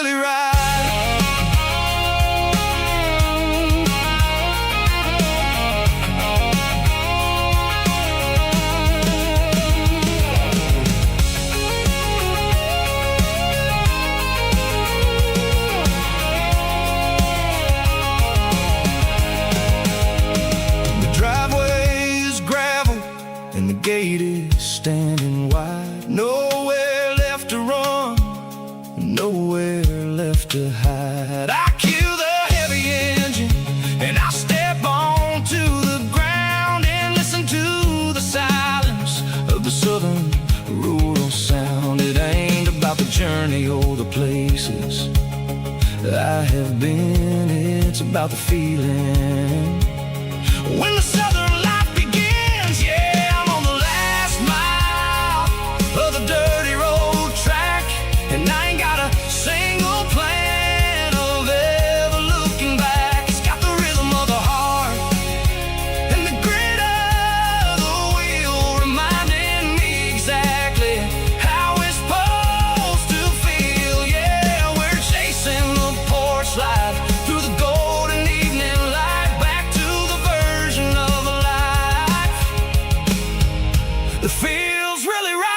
really right. Gate is standing wide, nowhere left to run, nowhere left to hide. I cue the heavy engine and I step onto the ground and listen to the silence of the southern rural sound. It ain't about the journey or the places I have been, it's about the feeling when the southern life begins. Yeah, dirty road track, and I ain't got a single plan of ever looking back. It's got the rhythm of the heart and the grit of the wheel, reminding me exactly how it's supposed to feel. Yeah, we're chasing the porch light through the golden evening light, back to the version of a life that feels really right.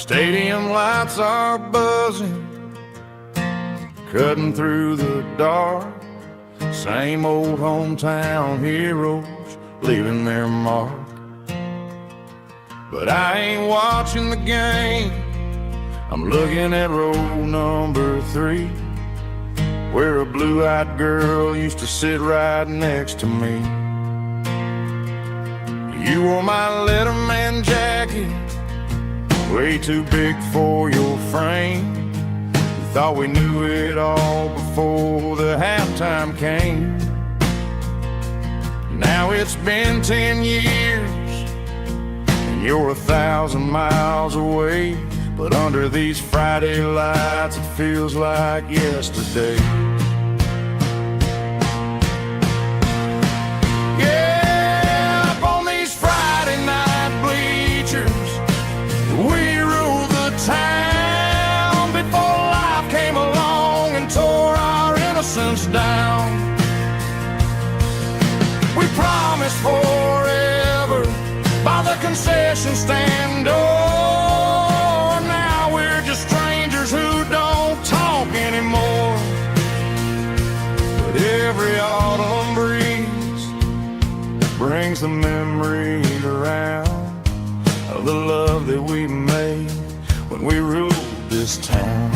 Stadium lights are buzzing, cutting through the dark. Same old hometown heroes leaving their mark. But I ain't watching the game, I'm looking at row number 3, where a blue-eyed girl used to sit right next to me. You wore my Letterman jacket, way too big for your frame. We thought we knew it all before the halftime came. Now it's been 10 years and you're 1,000 miles away, but under these Friday lights it feels like yesterday. Yeah, up on these Friday night bleachers, we ruled the town before life came along and tore our innocence down. We promised forever by the concession stand door. Now we're just strangers who don't talk anymore. But every autumn breeze brings the memories around of the love that we made when we ruled this town.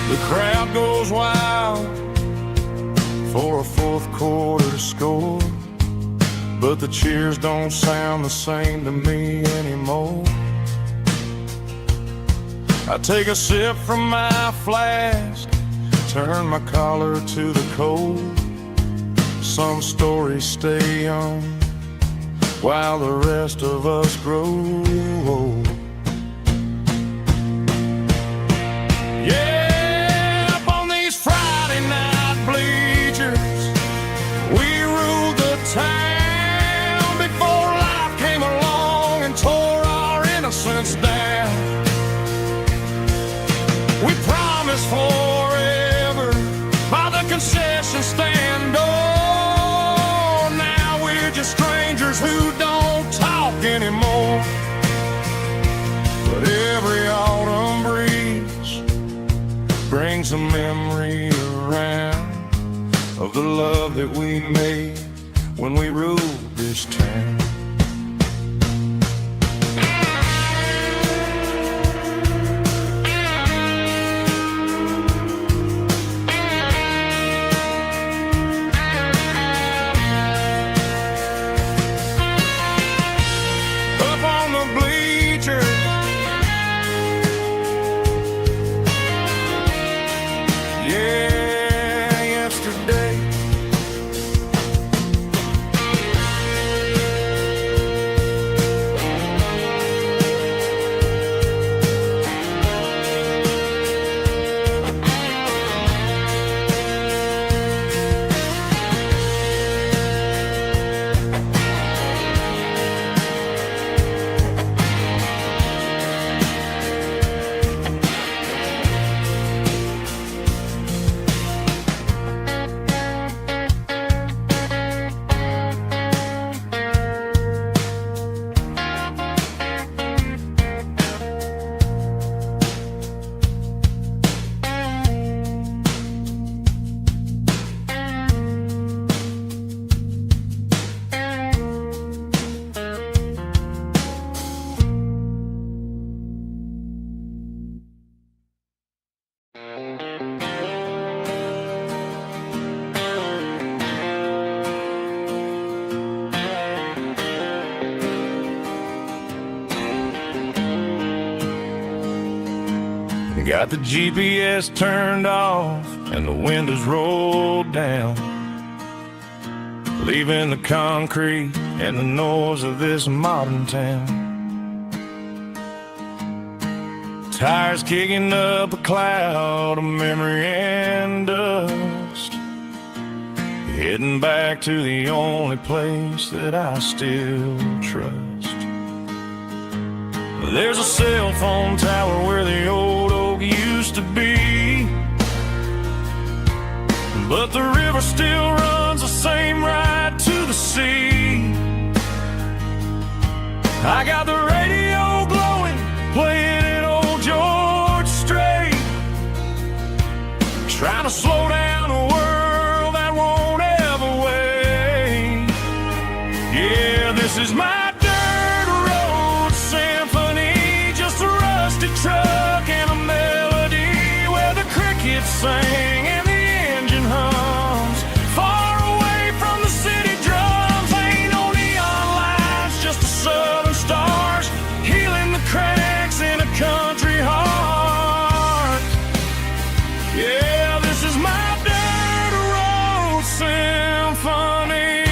The crowd goes wild for a fourth quarter score, but the cheers don't sound the same to me anymore. I take a sip from my flask, turn my collar to the cold. Some stories stay young while the rest of us grow old. Yeah, up on these Friday night bleachers, we ruled the town before life came along and tore our innocence down. We promised forever by the concession stand door. Now we're just strangers who don't talk anymore. But every autumn breeze brings a memory around of the love that we made when we ruled this town. Got the GPS turned off and the windows rolled down, leaving the concrete and the noise of this modern town. Tires kicking up a cloud of memory and dust, heading back to the only place that I still trust. There's a cell phone tower where the old oak used to be, but the river still runs the same right to the sea. I got the radio glowing, playing an old George Strait, trying to slow down a world that won't ever wait. Yeah, this is my dirt road symphony, just a rusty truck and a melody where the crickets sing and the engine hums. Far away from the city drums, ain't no neon lights, just the southern stars healing the cracks in a country heart. Yeah, this is my dirt road symphony.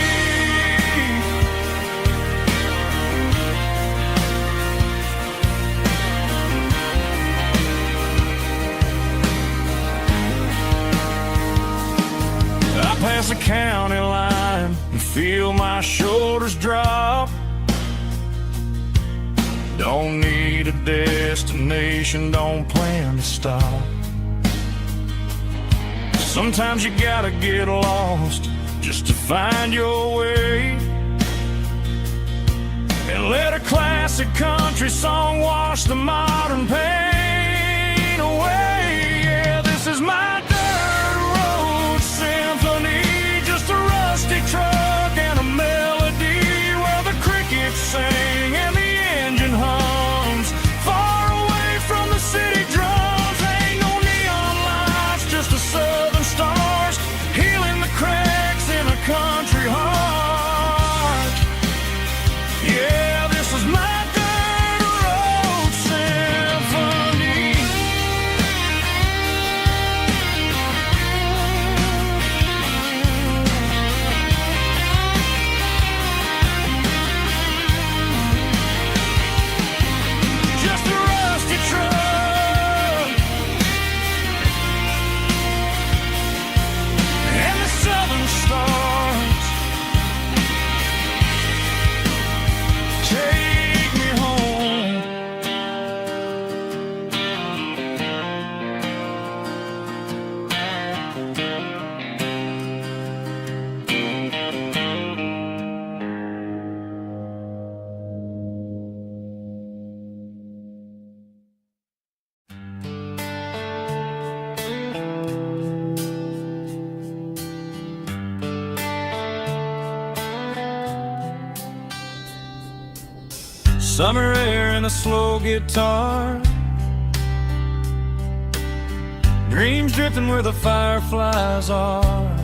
I pass the county line and feel my shoulders drop. Don't need a destination, don't plan to stop. Sometimes you gotta get lost just to find your way, and let a classic country song wash the modern pain away. Yeah, this is my dirt road symphony, just a rusty truck and a melody where the crickets sing and the engine hums. Far away from the city drums, ain't no neon lights, just the southern stars healing the cracks in a country heart. Yeah, this is my dirt road symphony. Summer air and a slow guitar, dreams drifting where the fireflies are.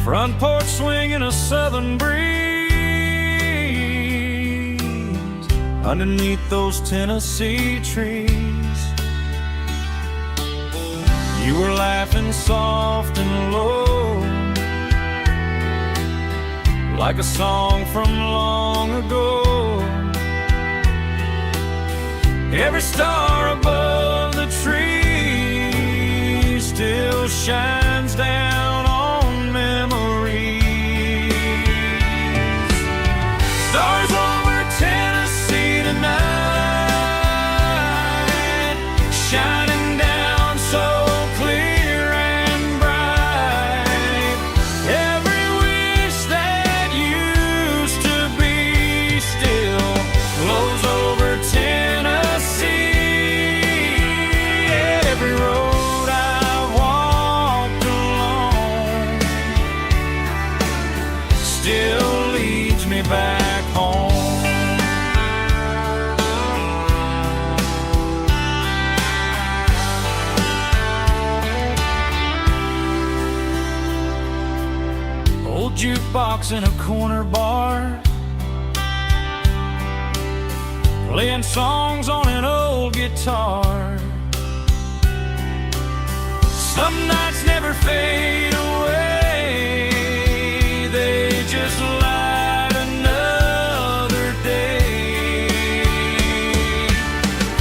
Front porch swinging a southern breeze underneath those Tennessee trees. You were laughing soft and low, like a song from long ago. Every star above the tree still shines down on memories. Stars over Tennessee tonight, shining down so clear and bright. Every wish that used to be still glows over Tennessee. Every road I've walked along still leads me back home. Old jukebox in a corner bar, playing songs on an old guitar. Some nights never fade away, they just light another day.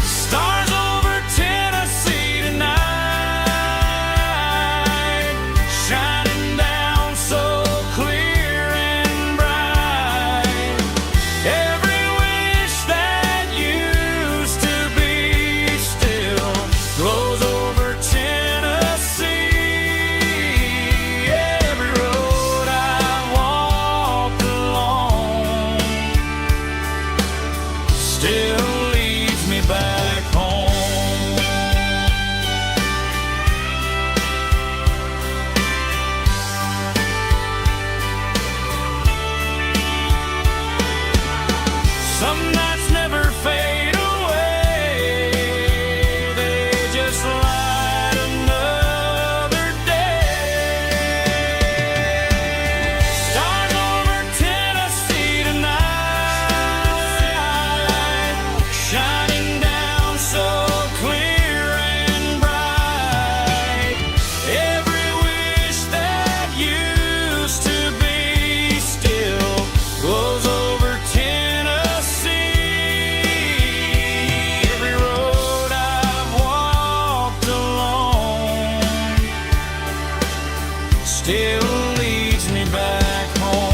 Stars over Tennessee tonight, shining down so clear and bright. Every wish that used to be still glows over Tennessee. Every road I walked along still leads me back home. Some nights never fade away, they just light another day. Stars over Tennessee tonight, shining down so clear and bright. Every wish that used to be still glows over Tennessee. Every road I've walked along still leads me back home.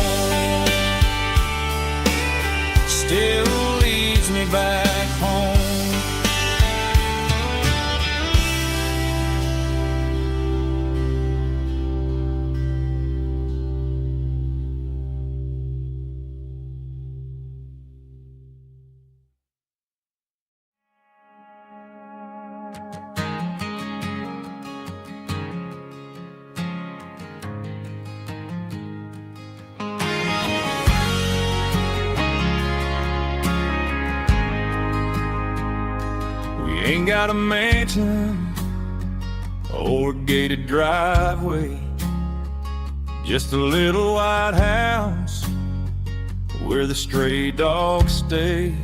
Still leads me back home. We ain't got a mansion or a gated driveway, just a little white house where the stray dogs stay.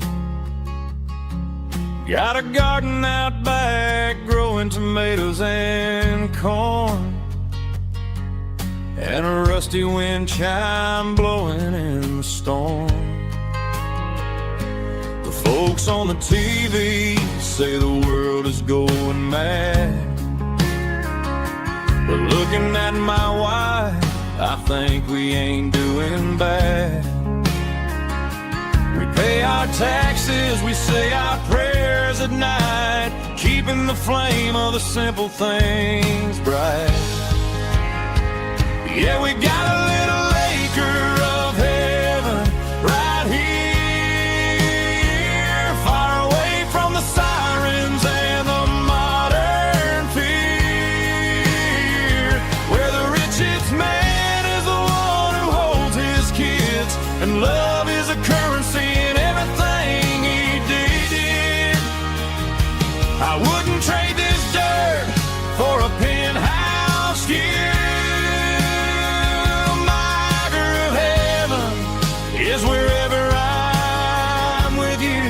Got a garden out back growing tomatoes and corn, and a rusty wind chime blowing in the storm. The folks on the TV say the world is going mad, but looking at my wife, I think we ain't doing bad. We pay our taxes, we say our prayers at night, keeping the flame of the simple things bright. Yeah, we got a little acre of heaven right here, far away from the sirens and the modern fear, where the richest man is the one who holds his kids, and love is a currency I wouldn't trade this dirt for a penthouse view. My acre of heaven is wherever I'm with you.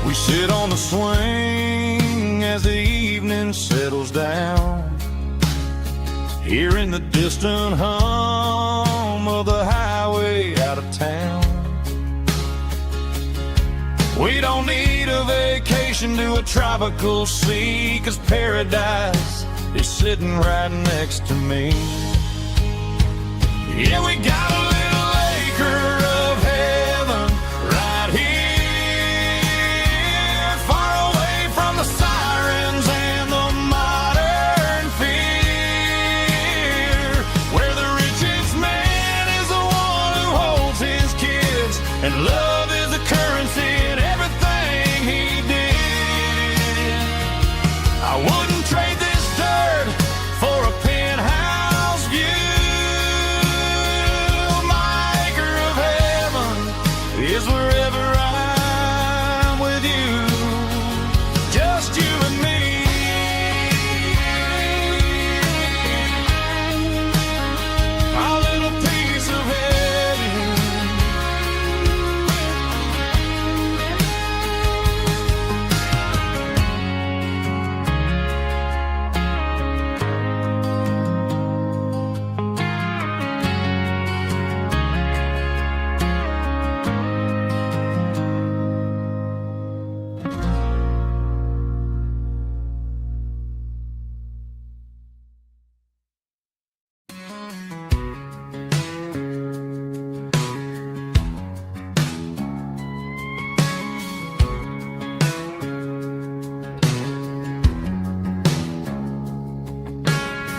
We sit on the swing as the evening settles down, hearing the distant hum of the highway out of town. We don't need a vacation to a tropical sea, 'cause paradise is sitting right next to me. Yeah, we got a little acre of heaven right here, far away from the sirens and the modern fear, where the richest man is the one who holds his kids, and love is the currency in everything he did. I wouldn't trade this dirt for a penthouse view. My acre of heaven is wherever I'm with you, just you and me. Our little piece of heaven.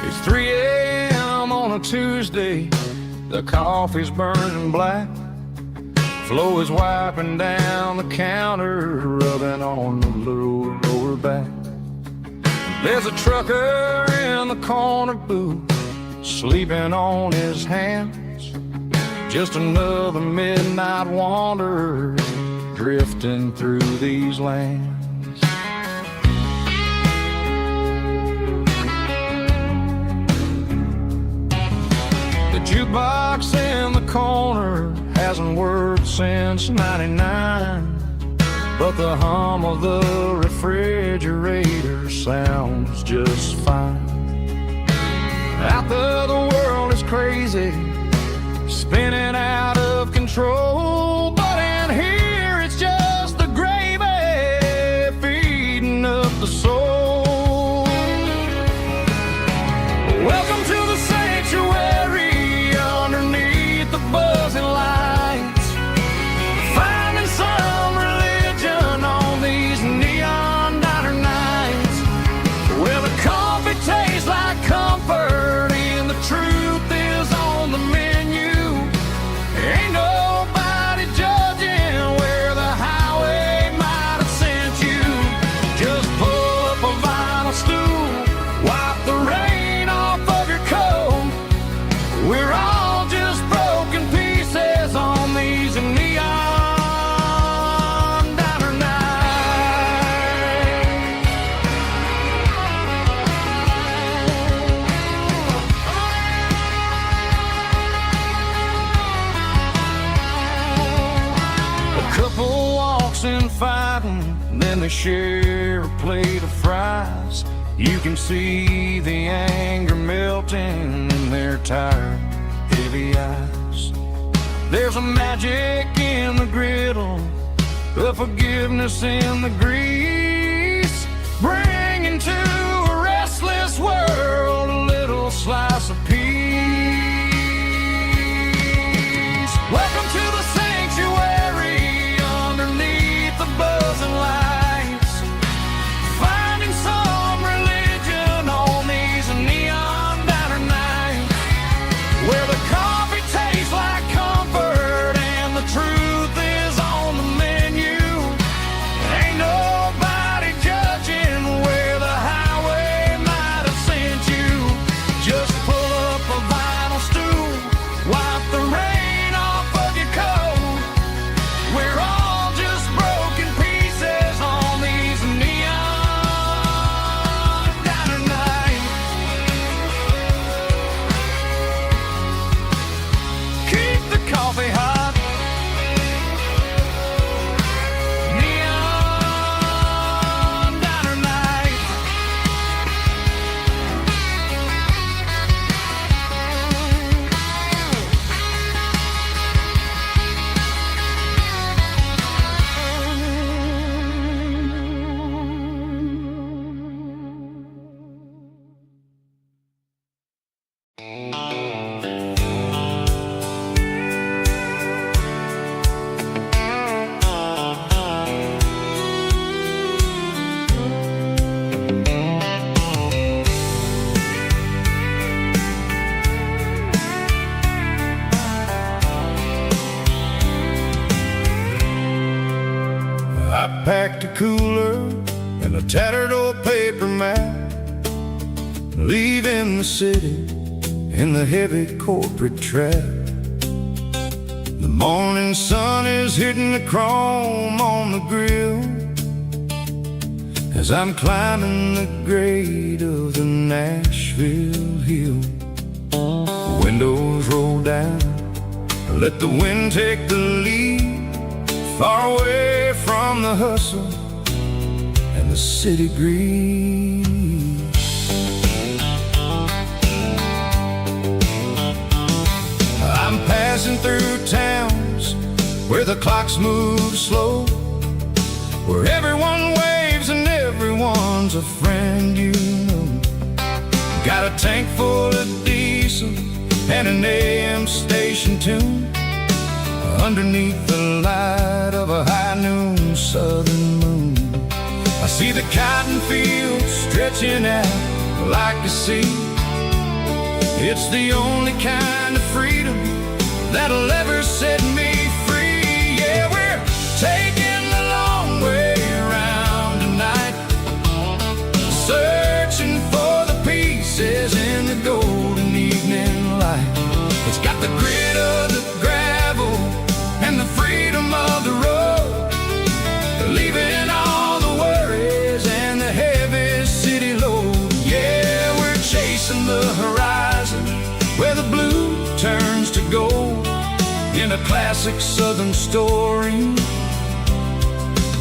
It's 3 a.m. on a Tuesday, the coffee's burning black, Flo is wiping down the counter, rubbing on the lower back. There's a trucker in the corner booth, sleeping on his hands, just another midnight wanderer drifting through these lands. The jukebox in the corner hasn't worked since '99, but the hum of the refrigerator sounds just fine. Out there the world is crazy, spinning out of control, but in here it's just the gravy feeding up the soul. Welcome to the sanctuary underneath the buzzing lights, finding some religion on these neon diner nights, where the coffee tastes like comfort and the truth is on the menu. Ain't nobody judging where the highway might have sent you. Just pull up a vinyl stool, wipe the rain off of your coat. We're all just broken pieces on these neon diner nights. A couple walks in fighting, then they share a plate of fries. You can see the anger melting in their tired, heavy eyes. There's a magic in the griddle, a forgiveness in the grease, bringing to a restless world a little slice of peace. Welcome to the sanctuary underneath the buzzing lights, finding some religion on these neon diner nights, where the coffee tastes like comfort and the truth is on the menu. Ain't nobody judging where the highway might have sent you. Just pull cooler and a tattered old paper map, leaving the city in the heavy corporate trap. The morning sun is hitting the chrome on the grill as I'm climbing the grade of the Nashville hill. Windows roll down, let the wind take the lead, far away from the hustle and the city greed. I'm passing through towns where the clocks move slow, where everyone waves and everyone's a friend you know. Got a tank full of diesel and an AM station tune underneath the light of a high noon southern moon. I see the cotton fields stretching out like a sea. It's the only kind of freedom that'll ever set me free. Yeah, we're taking the long way around tonight, searching for the pieces in the golden evening light. It's got the grit of the gravel and the freedom of the road, leaving all the worries and the heavy city load. Yeah, we're chasing the horizon where the blue turns to gold, in a classic southern story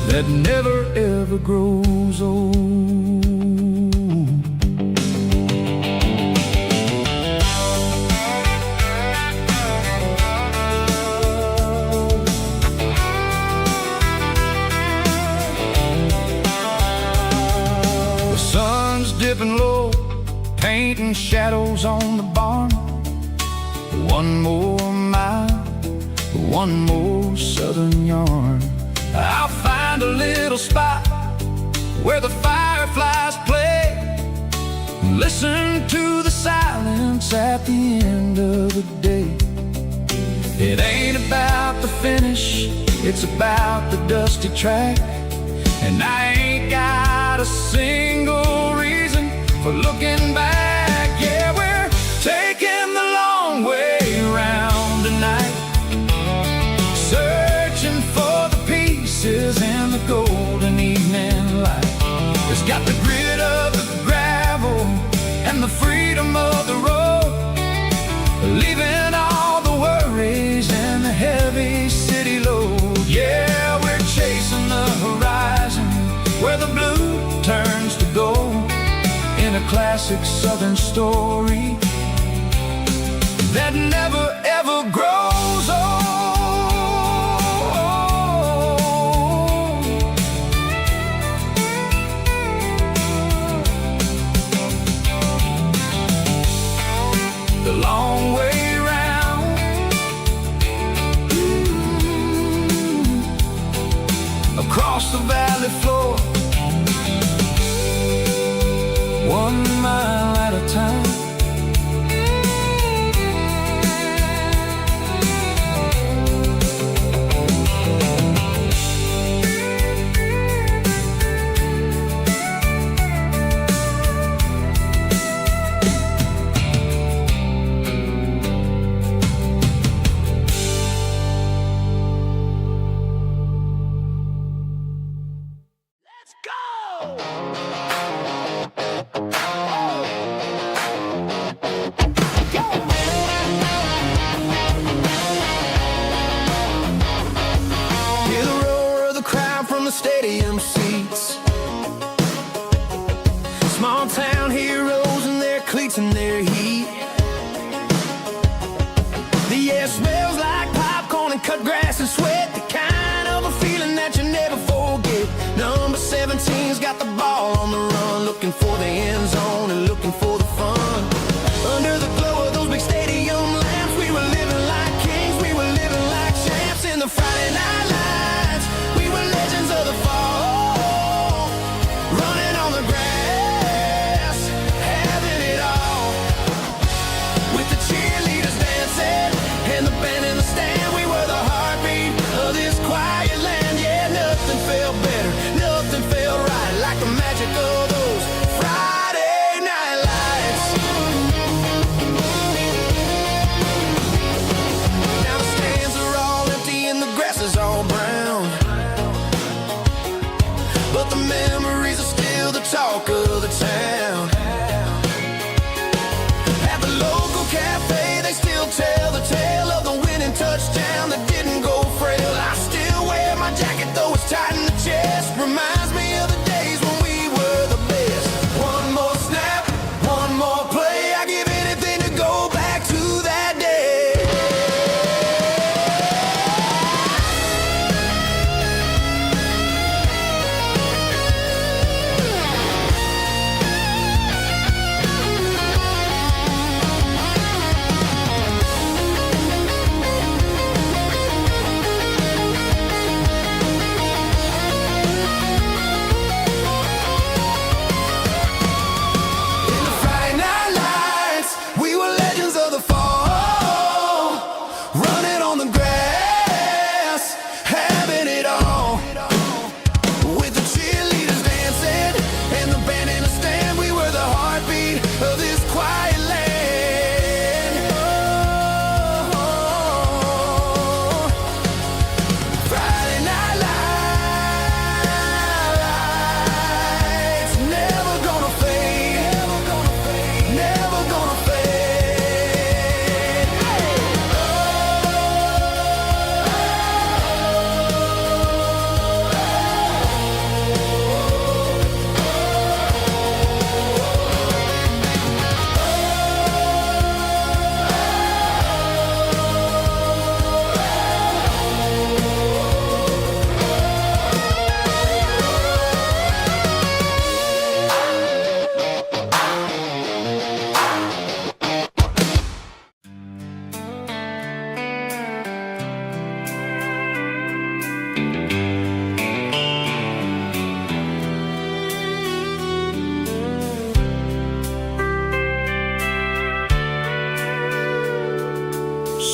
that never ever grows old. The sun's dipping low, painting shadows on the barn. One more mile, one more southern yarn. I'll find a little spot where the fireflies play, listen to the silence at the end of the day. It ain't about the finish, it's about the dusty track. And I ain't got a single reason for looking back. Yeah, we're taking the long way around tonight, searching for the pieces in the golden evening light. It's got the grit of the gravel and the freedom of the road, leaving all the worries and the heavy city load. Yeah, we're chasing the horizon where the blue turns to gold, in a classic southern story that never ever grows old. The long way round, across the valley floor, 1 mile at a time. Stadium seats, small town heroes in their cleats and their heat. The air smells like popcorn and cut grass and sweat, the kind of a feeling that you never forget. Number 17's got the ball on the run, looking for the end zone and looking for the fun. Under the glow of those big stadium lamps, we were living like kings, we were living like champs in the Friday night lights. We were legends of the fall, running on the grass, having it all. With the cheerleaders dancing and the band in the stand, we were the heart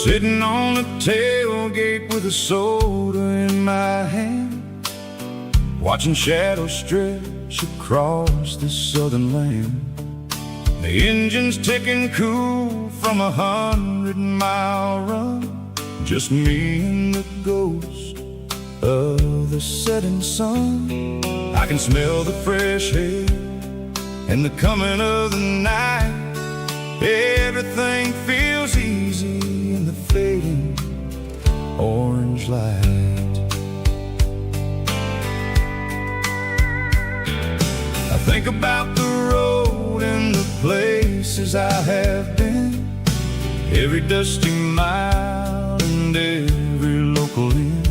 Sitting on the tailgate with a soda in my hand, watching shadows stretch across this southern land. The engine's ticking cool from 100-mile run, just me and the ghost of the setting sun. I can smell the fresh air and the coming of the night. Everything feels easy in the fading orange light. I think about the road and the places I have been, every dusty mile and every local inn.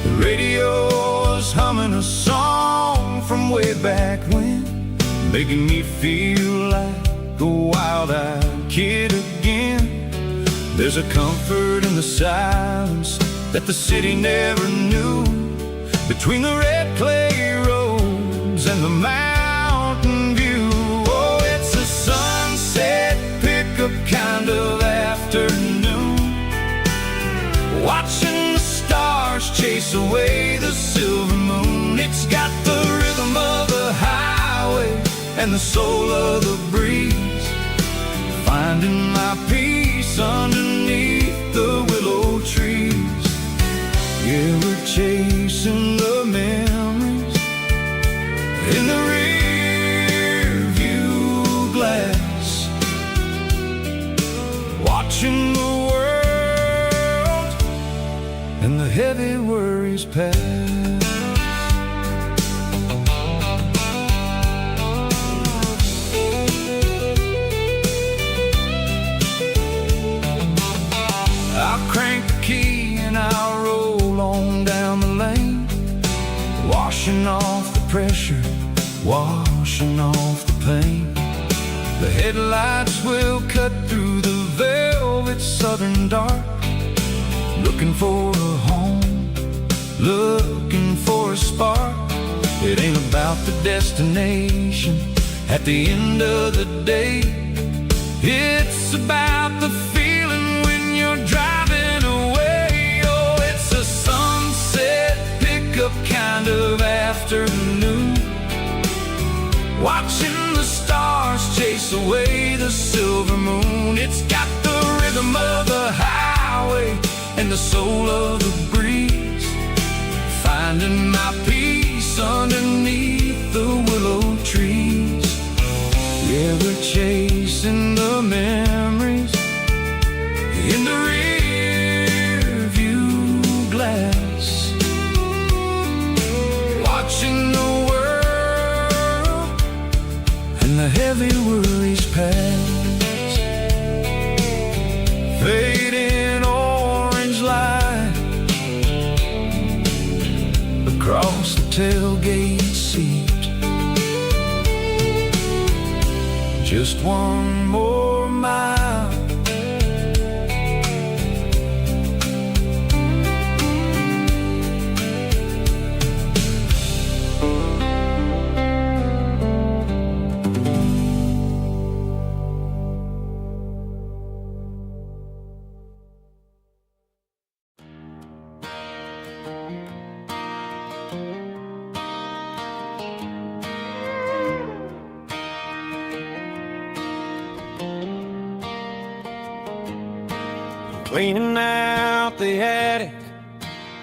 The radio is humming a song from way back when, making me feel like a wild-eyed kid again. There's a comfort in the silence that the city never knew, between the red clay roads and the mountain view. Oh, it's a sunset pickup kind of afternoon, watching the stars chase away the silver moon. It's got the rhythm of the highway and the soul of the breeze, finding my peace underneath the willow trees. Yeah, we're chasing the memories in the rear view glass, watching the world and the heavy worries pass. I'll roll on down the lane, washing off the pressure, washing off the pain. The headlights will cut through the velvet southern dark, looking for a home, looking for a spark. It ain't about the destination at the end of the day, it's about the feeling when you're driving away. Pickup kind of afternoon, watching the stars chase away the silver moon. It's got the rhythm of the highway and the soul of the breeze, finding my peace underneath the willow trees. Yeah, we're chasing the memories in the rear view glass, watching the world and the heavy worries pass. Fading orange light across the tailgate seat, just one more mile. Cleaning out the attic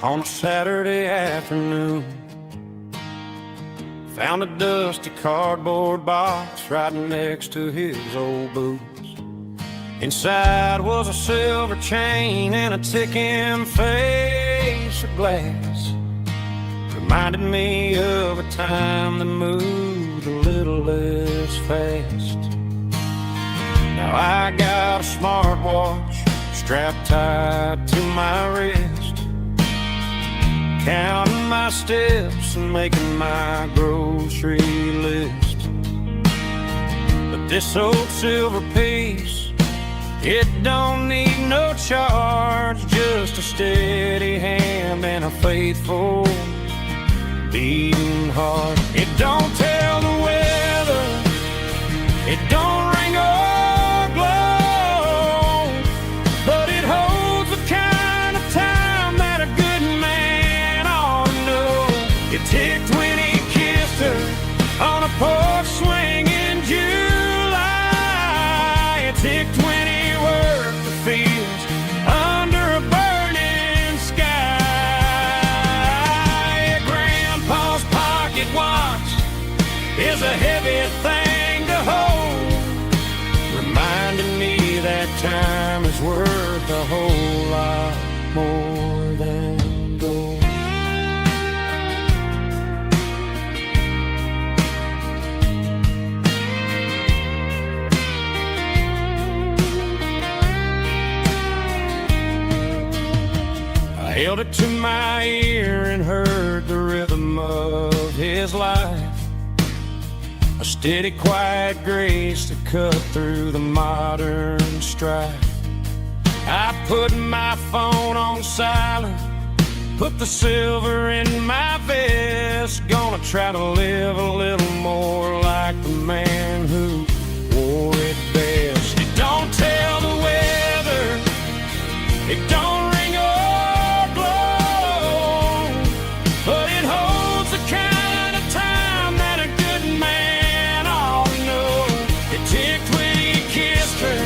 on a Saturday afternoon, found a dusty cardboard box right next to his old boots. Inside was a silver chain and a ticking face of glass, reminded me of a time that moved a little less fast. Now I got a smartwatch strapped tight to my wrist, counting my steps and making my grocery list. But this old silver piece, it don't need no charge, just a steady hand and a faithful beating heart. It don't tell the weather, it don't ring or glow, but it holds is a heavy thing to hold, reminding me that time is worth a whole lot more than gold. I held it to my ear and heard the rhythm of his life, a steady, quiet grace to cut through the modern strife. I put my phone on silent, put the silver in my vest, gonna try to live a little more like the man who wore it best. It don't tell the weather, it don't ring or blow, but it holds the kind of time that a good man ought to know. It ticked when he kissed her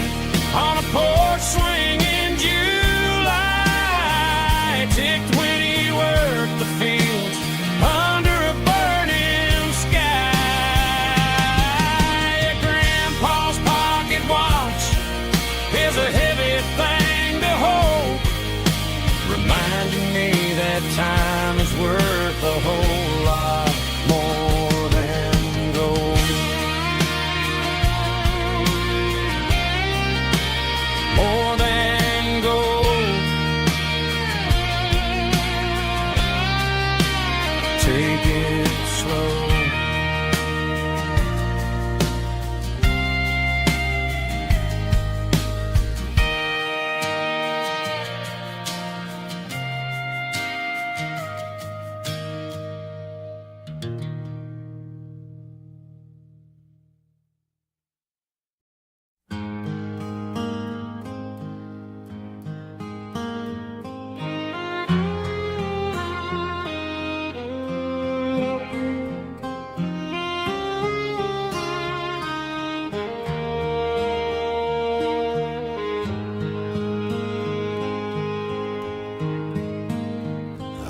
on a porch swing in July. It ticked when he worked the fields under a burning sky. Yeah, Grandpa's pocket watch is a heavy thing to hold, reminding me that time is worth a whole lot more than gold. More than gold. Take it slow.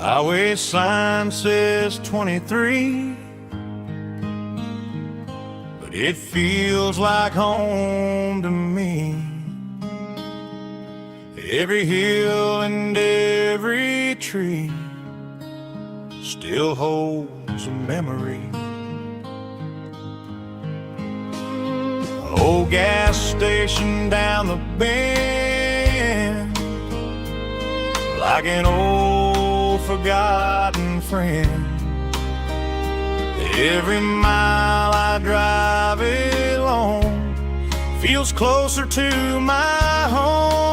Highway sign says 23, but it feels like home to me. Every hill and every tree still holds a memory. An old gas station down the bend, like an old forgotten friend. Every mile I drive alone feels closer to my home.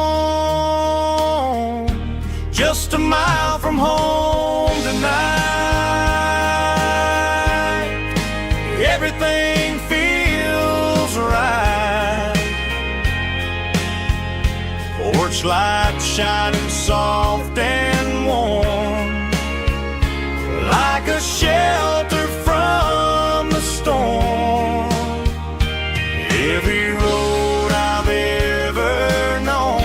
Just a mile from home tonight, everything feels right. Porch light shining soft and warm, like a shelter from the storm. Every road I've ever known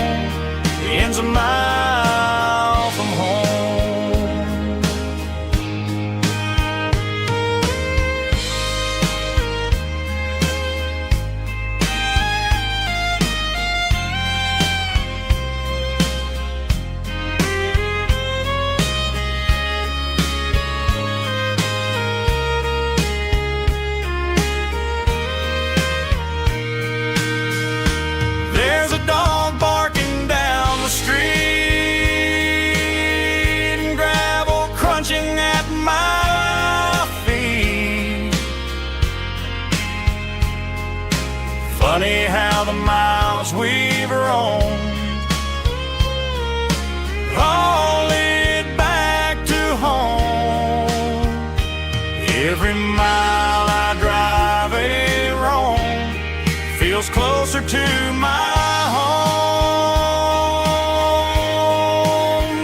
ends a mile from home. There's a dog barking down the street and gravel crunching at my feet. Funny how the miles we've roamed all lead back to home. Every mile I drive a roam feels closer to my home.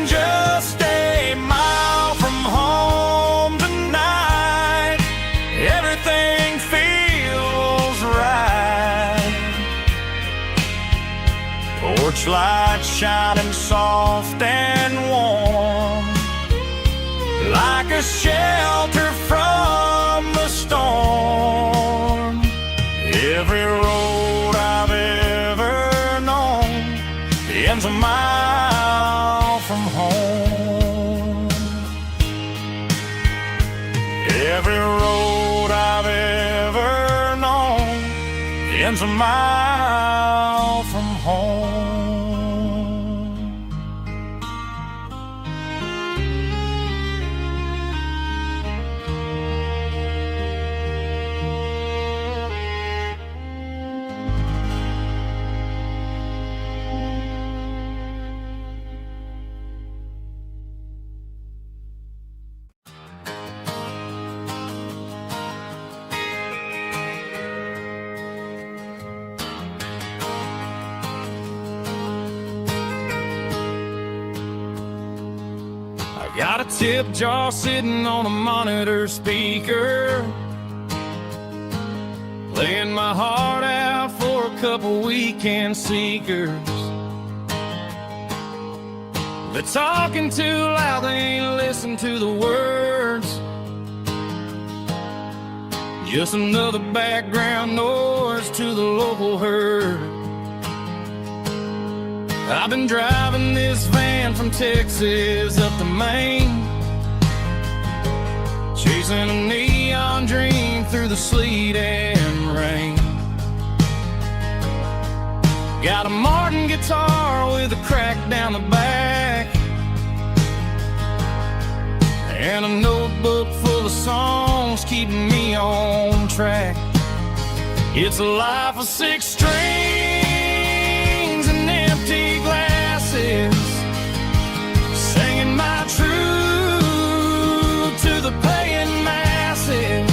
Just a mile from home tonight, everything feels right. Porch light shining soft and warm, like a shelter from the storm. stands a mile from home. Got a tip jar sitting on a monitor speaker, playing my heart out for a couple weekend seekers. They're talking too loud, they ain't listen to the words. Just another background noise to the local herd. I've been driving this van from Texas up to Maine, chasing a neon dream through the sleet and rain. Got a Martin guitar with a crack down the back, and a notebook full of songs keeping me on track. It's a life of 6 strings and empty glasses, singing my truth to the paying masses.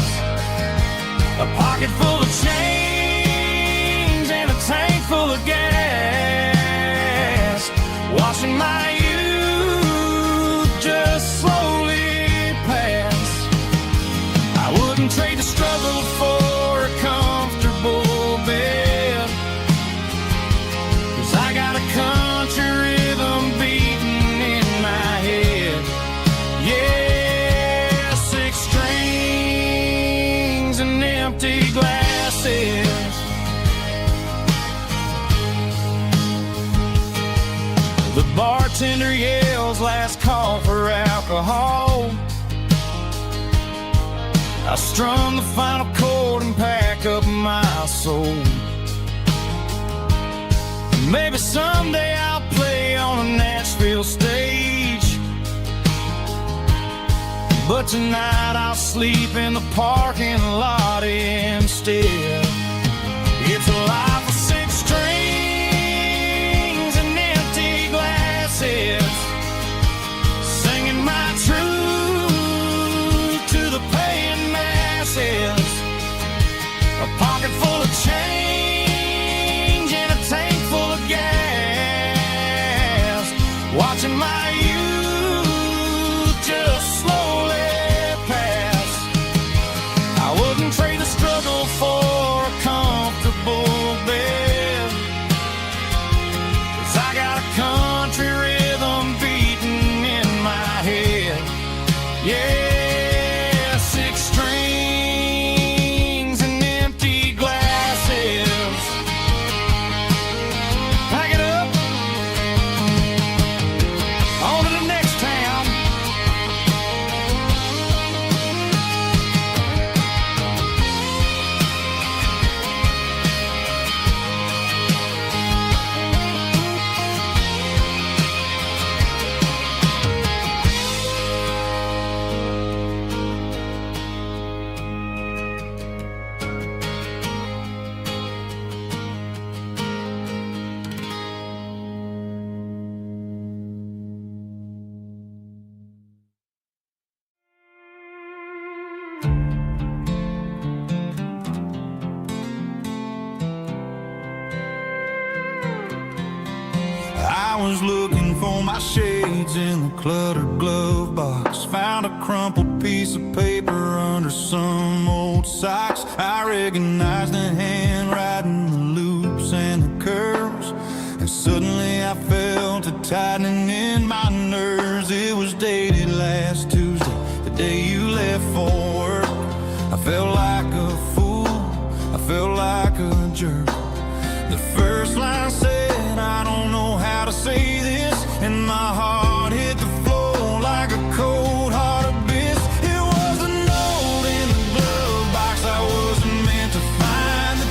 A pocket full of change and a tank full of gas, watching my youth just slowly pass. I wouldn't trade the struggle for a comfortable bed, 'cause I got a country rhythm beating in my head. Yeah, 6 strings and empty glasses. The bartender yells last call for alcohol. I strum the final chord and pack up my soul. Maybe someday I'll play on a Nashville stage, but tonight I'll sleep in the parking lot instead. It's a life of 6 strings and empty glasses, singing my truth to the paying masses. A pocket full of change and a tank full of gas, watching my youth just slowly pass. I wouldn't trade the struggle for a comfortable bed, 'cause I got a country rhythm beating in my head. Yeah, 6 strings and empty glasses. Pack it up, on to the next town. I was looking for my shades in the cluttered glove box, found a crumpled piece of paper under some old socks. I recognized the handwriting, the loops and the curves, and suddenly I felt a tightening in my nerves. It was dated last Tuesday, the day you left for work. I felt like a fool, I felt like a jerk. The first line said, I don't know how to say this, and my heart hit the floor like a cold heart abyss. It was a note in the glove box I wasn't meant to find. The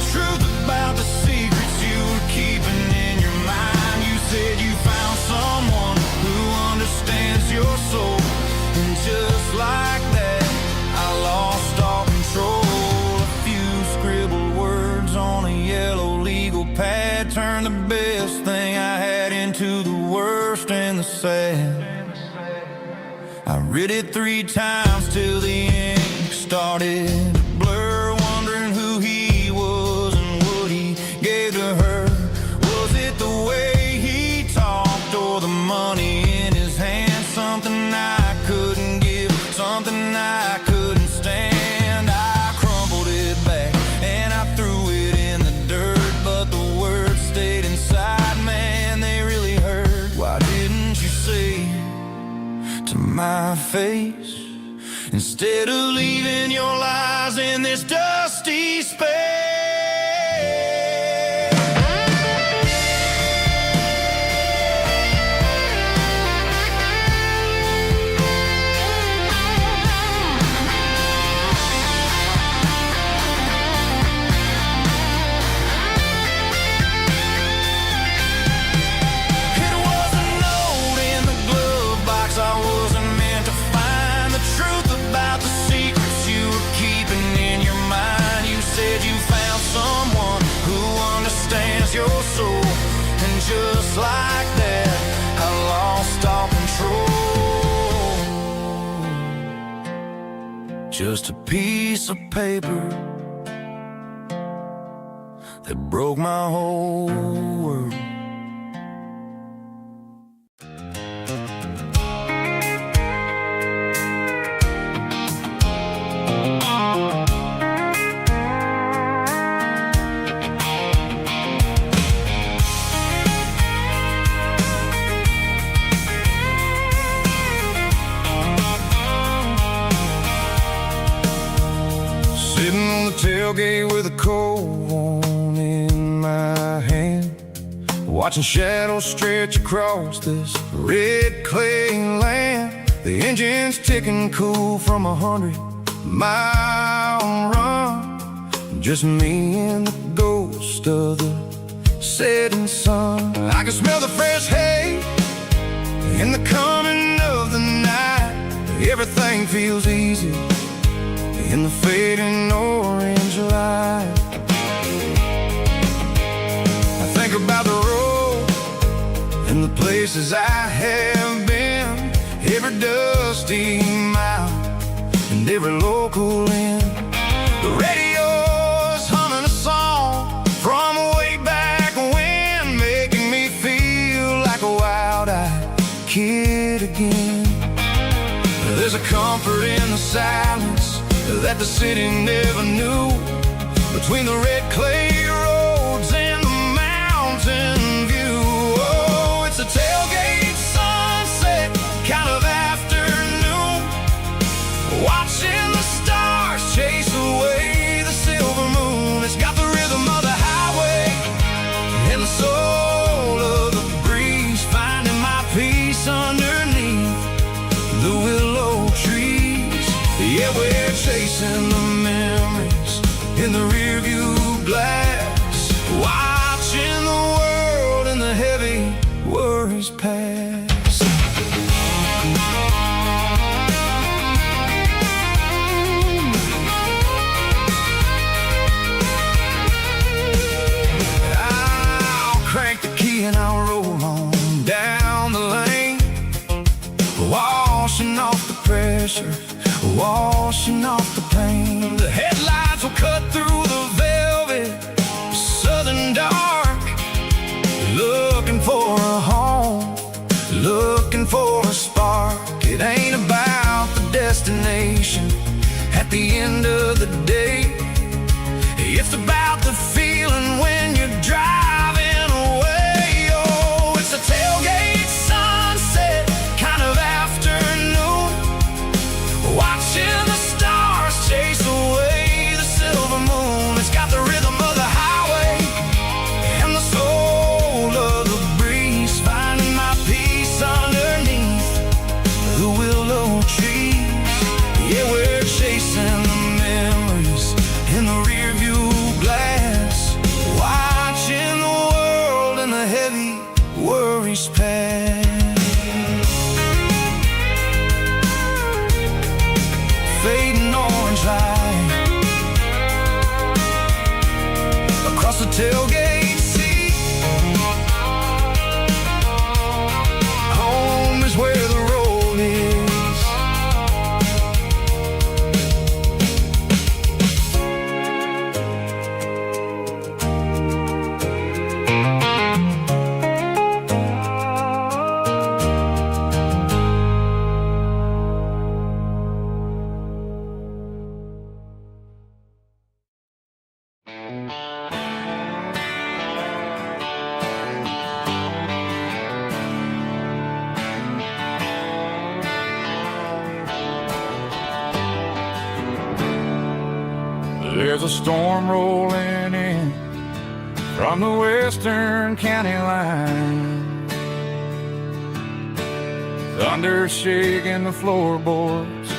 sad. I read it 3 times till the ink started to blur, wondering who he was and what he gave to her. Was it the way he talked or the money in his hand? Something I couldn't give, something I couldn't stand. I crumpled it back and I threw it in the dirt, but the words stayed inside, man, they really hurt. Why didn't you say to my face, instead of leaving your lies in this dusty space? Your soul, and just like that, I lost all control. Just a piece of paper that broke my whole world. Tailgate with a cold one in my hand, watching shadows stretch across this red clay land. The engine's ticking cool from 100-mile run. Just me and the ghost of the setting sun. I can smell the fresh hay in the coming of the night. Everything feels easy in the fading orange light. I think about the road and the places I have been, every dusty mile and every local inn. The radio's humming a song from way back when, making me feel like a wild-eyed kid again. There's a comfort in the silence that the city never knew, between the red clay roads and the mountain view. Oh, it's a tailgate sunset kind of afternoon, watching the stars chase away the silver moon. It's got the rhythm of the highway and the soul of the breeze, finding my peace underneath the willow trees. Yeah, we're chasing the memories in the rearview glass, watching the world and the heavy worries pass. I'll crank the key and I'll roll on down the lane, washing off the pressure, washing off the pain. The headlights will cut through the velvet southern dark, looking for a home, looking for a spark. It ain't about the destination at the end of the day, it's about the feeling when you're driving away. Oh, it's a tailgate sunset kind of afternoon, watching the stars chase away the silver moon. It's got the rhythm of the highway and the soul of the breeze, finding my peace underneath the willow trees. Yeah, we're chasing the memories in the rearview glass, watching the world and the heavy worries pass. Fading orange light across the tailgate seat. Home is where There's a storm rolling in from the western county line, thunder shaking the floorboards,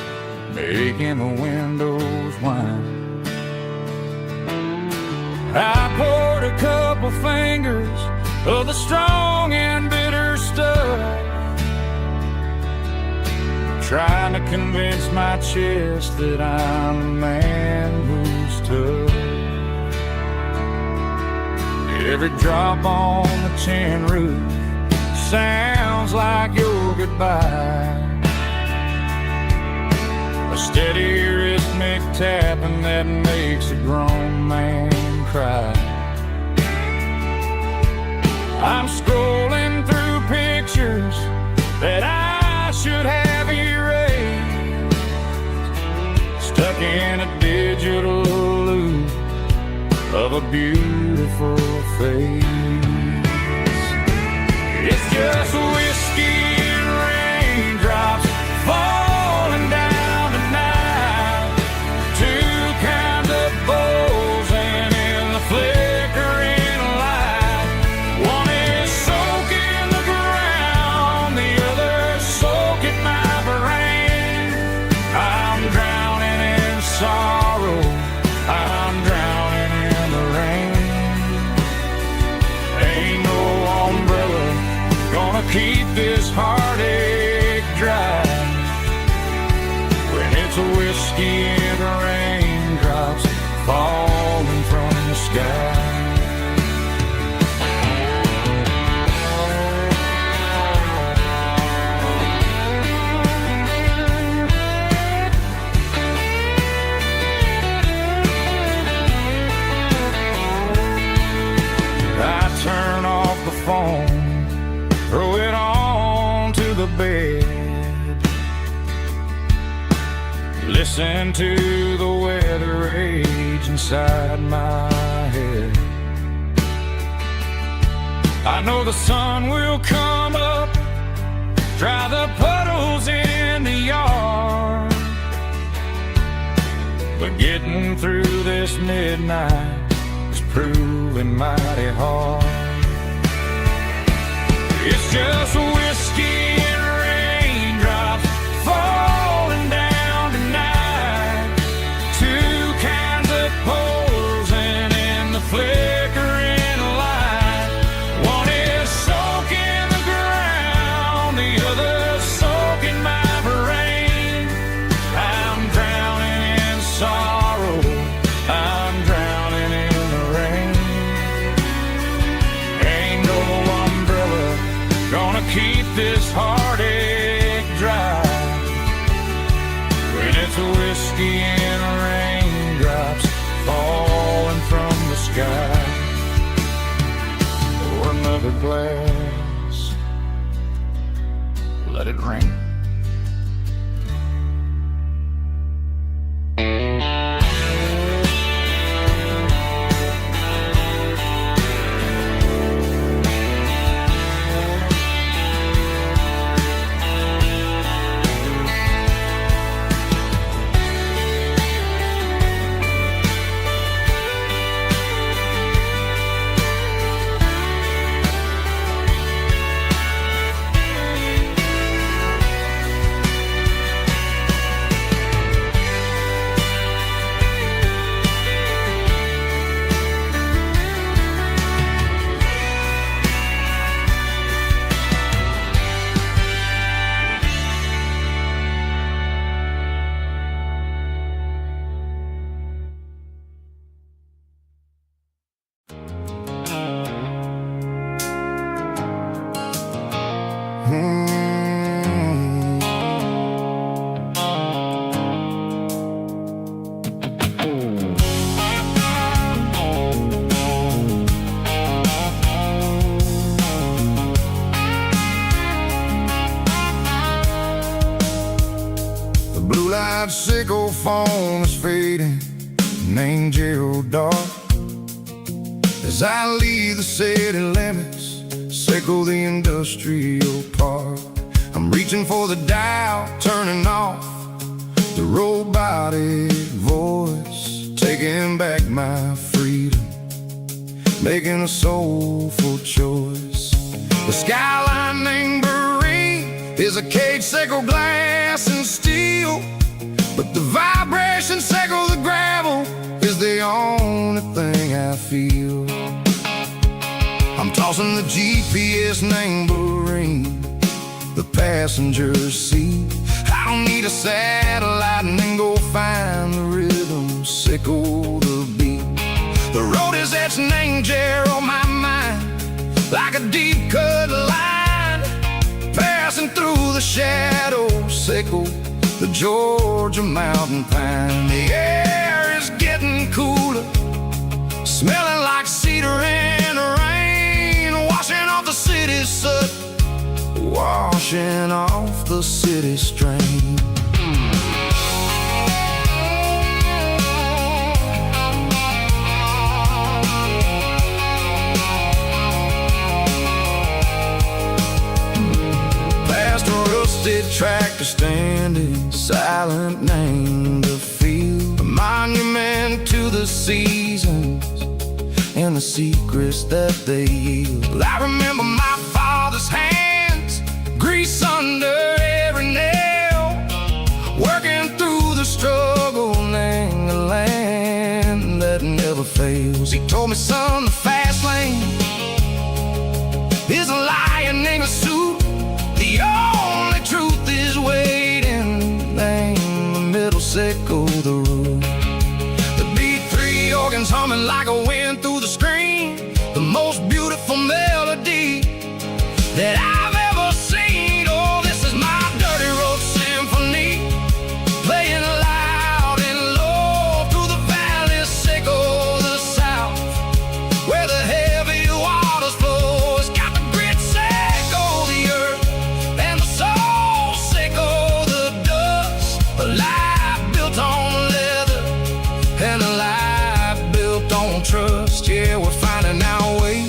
making the windows whine. I poured a couple fingers of the strong and bitter stuff, trying to convince my chest that I'm a man who's tough. Every drop on the tin roof sounds like your goodbye, a steady rhythmic tapping that makes a grown man cry. I'm scrolling through pictures that I should have erased, stuck in a digital loop of a beautiful face. It's just whiskey and raindrops falling down tonight, two kinds of bowls and in the flickering light. One is soaking the ground, the other soaking my brain. I'm drowning in sorrow, I'm drowning in the rain. Ain't no umbrella gonna keep this heartache dry when it's a whiskey and raindrops falling from the sky. I turn off the phone, throw it on to the bed, listen to the weather rage inside my head. I know the sun will come up, dry the puddles in the yard, but getting through this midnight is proving mighty hard. It's just whiskey and raindrops falling down tonight, two kinds of poles and in the flickering light. One is soaking the ground, the other soaking my brain. I'm drowning in sorrow, I'm drowning in the rain. Ain't no umbrella gonna keep this heartache dry when it's a whiskey and raindrops falling from the sky. Pour another glass, let it rain. Blue-light sickle phone is fading, an angel dark. As I leave the city limits, sickle the industrial park. I'm reaching for the dial, turning off the robotic voice, taking taking back my freedom, making a soulful choice. The skyline named Prairie is a cage, Seco glass and steel, but the vibration, Seco the gravel, is the only thing I feel. I'm tossing the GPS named Prairie, the passenger seat. I don't need a satellite and then go find the rhythm, Seco the beat. The road is etched and angel on my mind, like a deep cut line, passing through the shadows, Seco, the Georgia mountain pine. The air is getting cooler, smelling like cedar in the rain, washing off the city's soot, washing off the city strain. Past a rusted tractor standing silent, named the field, a monument to the seasons and the secrets that they yield. I remember my father's hands, grease under every nail, working through the struggle, laying the land that never fails. He told me, son, the fast lane is a lion in a suit. The only truth is waiting. Name the middle, Seco the road. The beat, three organs humming like a wind through the screen, the most beautiful melody that I've ever seen. Oh, this is my dirty road symphony, playing loud and low through the valleys, Seco the south, where the heavy waters flow. It's got the grit, Seco the earth, and the soul, Seco the dust. A life built on leather and a life built on trust. Yeah, we're finding our way.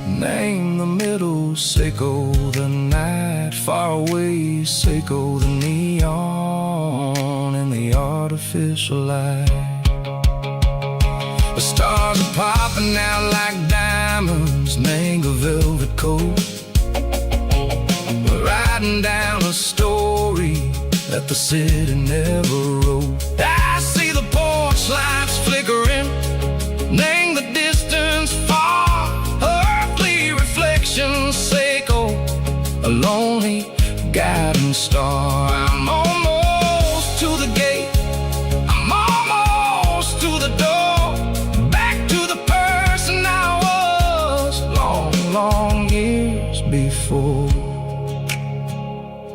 Name the middle, Seco the night, far away, Seco the neon and the artificial light. The stars are popping out like diamonds, name a velvet coat. We're riding down a story that the city never wrote. I see the porch lights flickering, name the distance far, earthly reflection, Seco, a lonely guiding star. I'm almost to the gate, I'm almost to the door, back to the person I was long, long years before.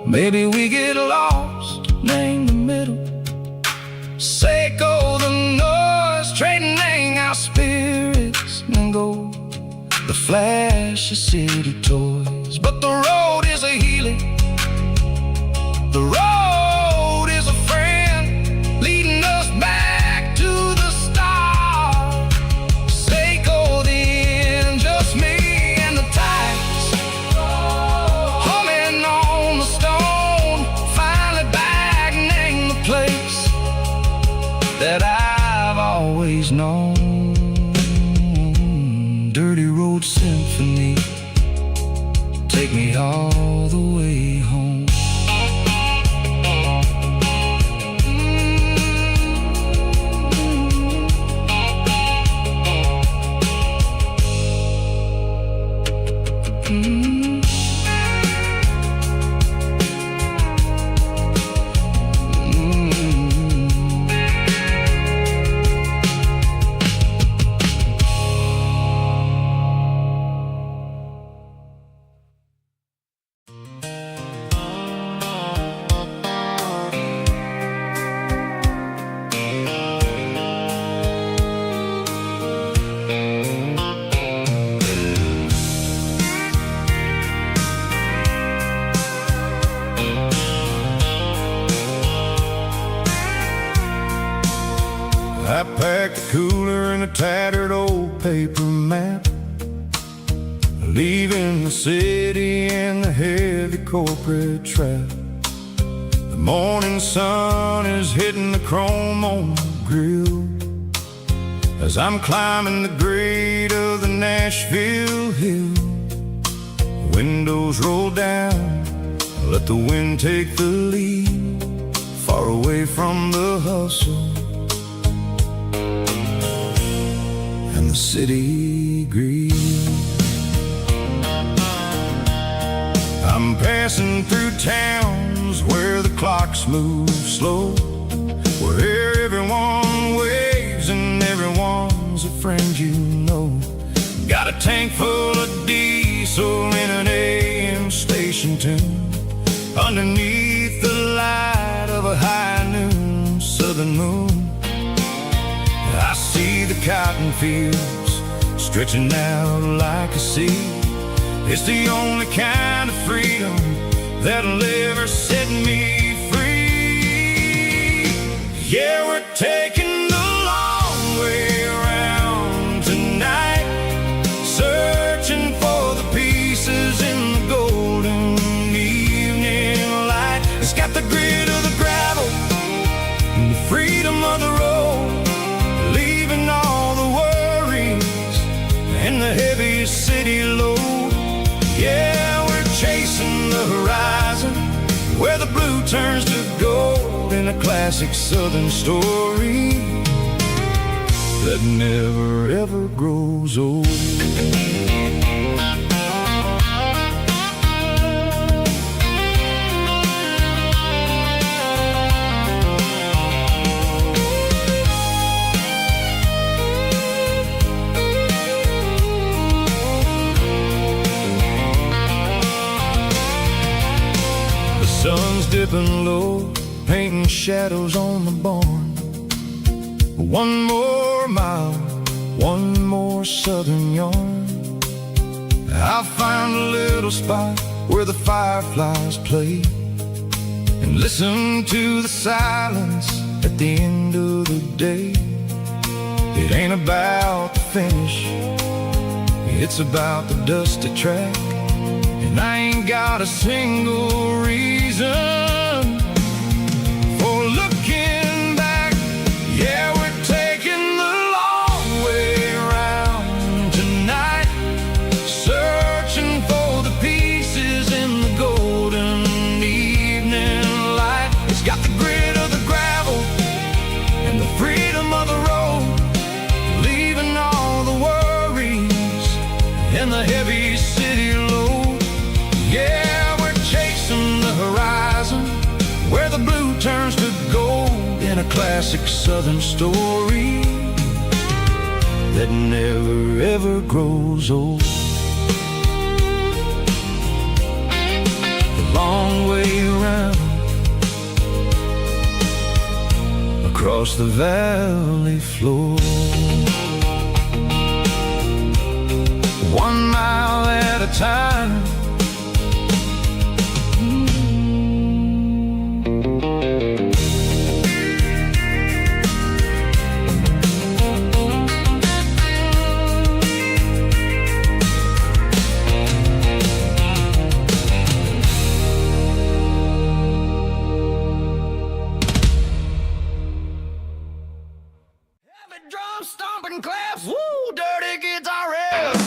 Maybe we get lost, name the middle, Seco the noise, trading our spirits and go the flash of city toys. But the road is a healing, the road is a friend, leading us back to the start. Seco the end, just me and the tides, humming on the stone, finally back, name the place that I've always known. Dirty road symphony, take me all the way home. I packed a cooler and a tattered old paper map, leaving the city and the heavy corporate trap. The morning sun is hitting the chrome on the grill, as I'm climbing the grade of the Nashville hill. Windows roll down, let the wind take the lead, far away from the hustle and the city greed. I'm passing through towns where the clocks move slow, where everyone waves and everyone's a friend you know. Got a tank full of diesel in an AM station tune, underneath the light of a high noon southern moon. I see the cotton fields stretching out like a sea. It's the only kind of freedom that'll ever set me free. Yeah, we're taking the long way around tonight, searching for the pieces in the golden evening light. It's got the grit of the gravel and the freedom of the road, leaving all the worries and the heavy city load. Yeah, we're chasing the horizon, where the blue turns to gold, in a classic southern story that never ever grows old. Sun's dipping low, painting shadows on the barn. One more mile, one more southern yarn. I'll find a little spot where the fireflies play, and listen to the silence at the end of the day. It ain't about the finish, it's about the dusty track. And I ain't got a single reason for looking back. Yeah, we're taking the long way around tonight, searching for the pieces in the golden evening light. It's got the grit of the gravel and the freedom of the road, leaving all the worries and the heavy city load. Yeah, we're chasing the horizon, where the blue turns to gold, in a classic southern story that never ever grows old. The long way around, across the valley floor, 1 mile at a time. Drum stomping claps, woo, dirty guitar riffs.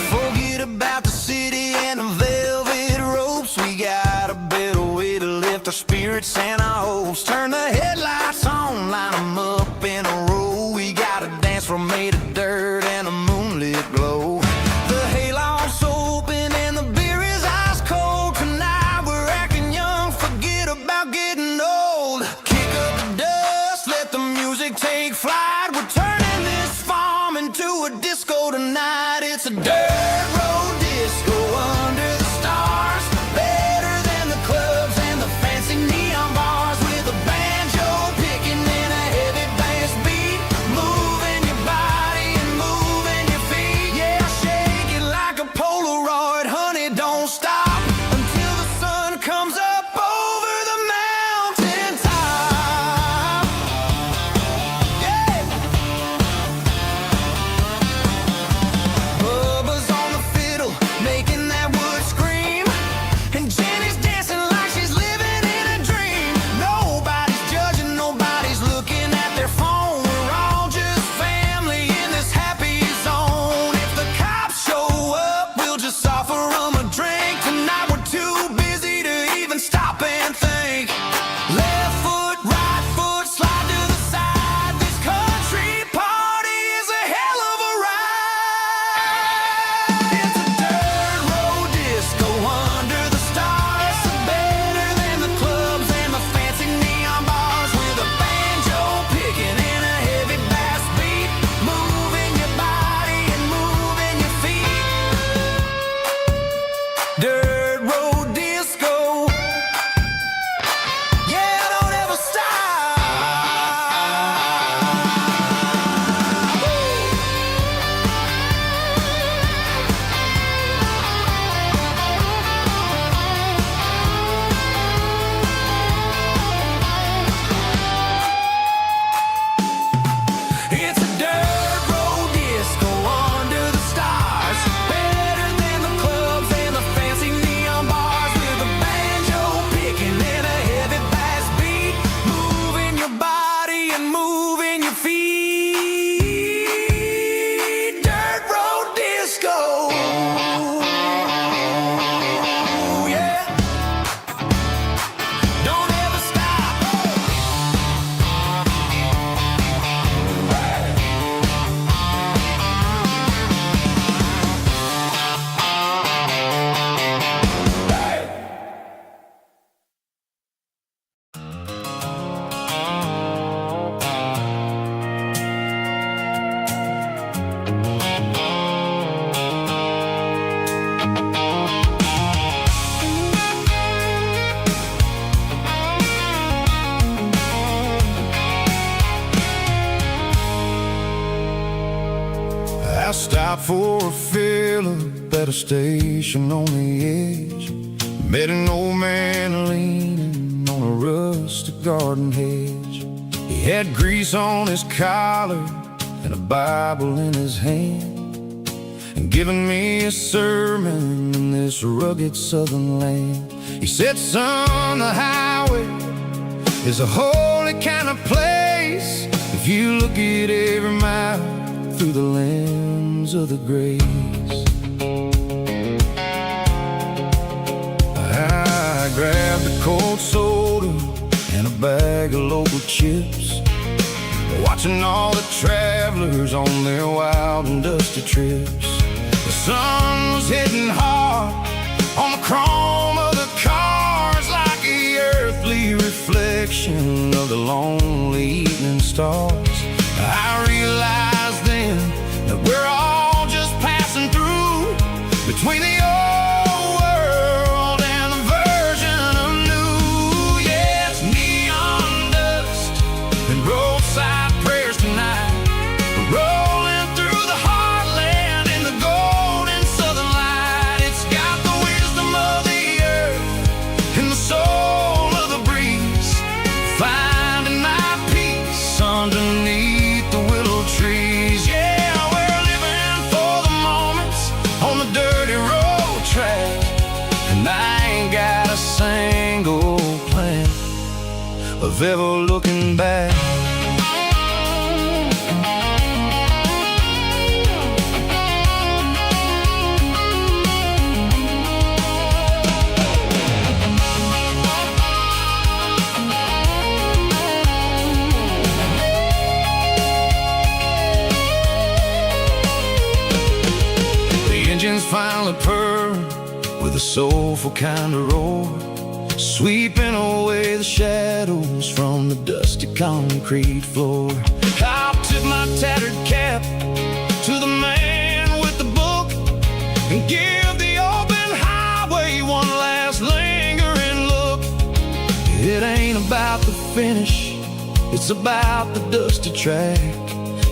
Forget about the city and the velvet ropes. We got a better way to lift our spirits and our hopes. Turn the headlights on, line them up in a row. We got a dance floor made of dirt and a moonlit glow. The hayloft's open and the beer is ice cold. Tonight we're acting young, forget about getting old. Kick up the dust, let the music take flight. We're turning this farm into a disco tonight. It's a dirt road disco under the stars, better than the clubs and the fancy neon bars, with a band stopped for a fill-up at a station on the edge. Met an old man leaning on a rustic garden hedge. He had grease on his collar and a Bible in his hand, and giving me a sermon in this rugged southern land. He said, son, the highway is a holy kind of place if you look at every mile through the lens of the grace. I grabbed a cold soda and a bag of local chips, watching all the travelers on their wild and dusty trips. The sun was hitting hard on the chrome of the cars, like the earthly reflection of the lonely evening stars. I realized then that we're all just passing through between the old world and the version of new. Yeah, it's neon dust and roadside prayers tonight. We're rolling through the heartland in the golden southern light. It's got the wisdom of the earth and the soul of the breeze, finding my peace underneath the willow trees. Yeah, we're living for the moments on the dirty road track, and I ain't got a single plan of ever looking back. Finally purred with a soulful kind of roar, sweeping away the shadows from the dusty concrete floor. I'll tip my tattered cap to the man with the book and give the open highway one last lingering look. It ain't about the finish, it's about the dusty track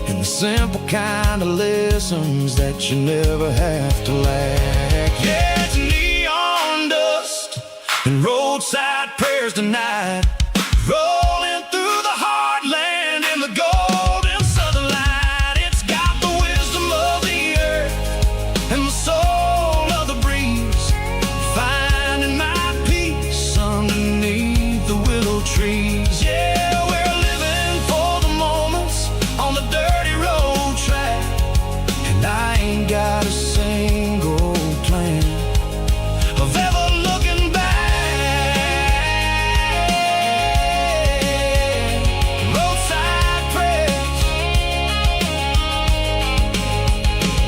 and the simple kind of lessons that you never have to lack. Yeah, it's neon dust and roadside prayers tonight, rolling through the heartland in the golden southern light. It's got the wisdom of the earth and the soul of the breeze, finding my peace underneath the willow trees. Yeah, we're living for the moments on the dirty road track, and I ain't got a single plan of ever looking back. Roadside prayers,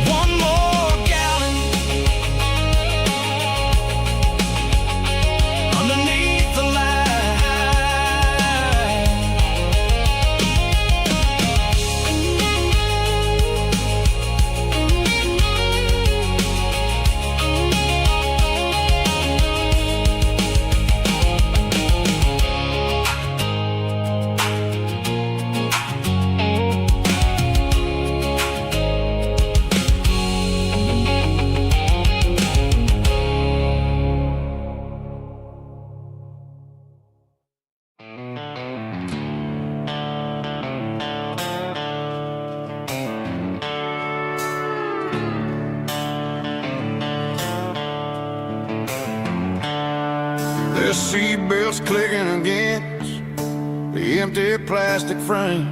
one more gallon underneath the light. The seatbelts clicking against the empty plastic frame,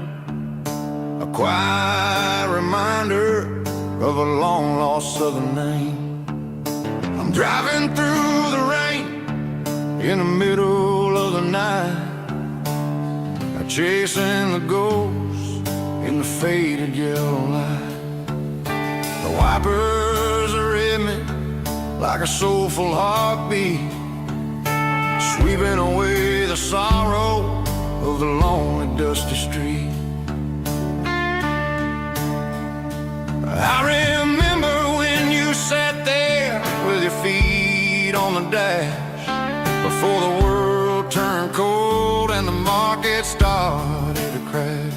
a quiet reminder of a long-lost southern name. I'm driving through the rain in the middle of the night, chasing the ghosts in the faded yellow light. The wipers are in me like a soulful heartbeat, sweeping away the sorrow of the lonely dusty street. I remember when you sat there with your feet on the dash, before the world turned cold and the market started to crash.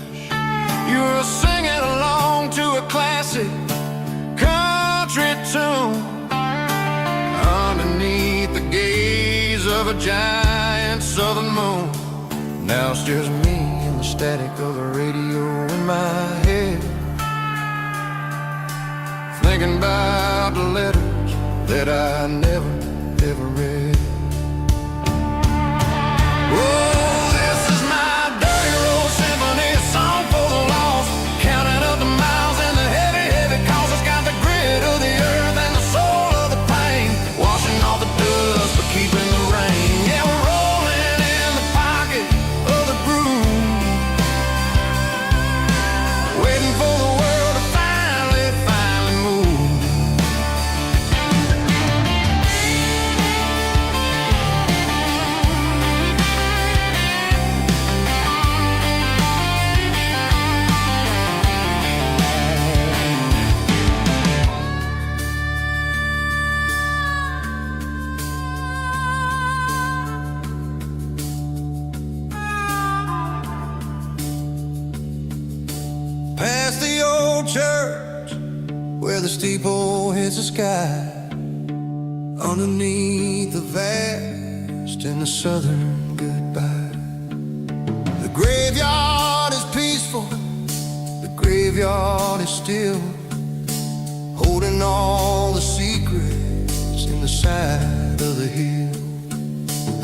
You were singing along to a classic a giant southern moon. Now it's just me and the static of the radio in my head, thinking about the letters that I never, ever read. Oh, this is my dirty road symphony, a song for the lost, counting up the miles and the heavy, heavy calls. It's got the grit of the earth and the soul of the pain, washing off the dust but keeping the rain. Yeah, we're rolling in the pocket of the groove, waiting for the world to finally move. Past the old church where the steeple hits the sky, underneath the vast and the southern goodbye. The graveyard is peaceful, the graveyard is still, holding all the secrets in the side of the hill.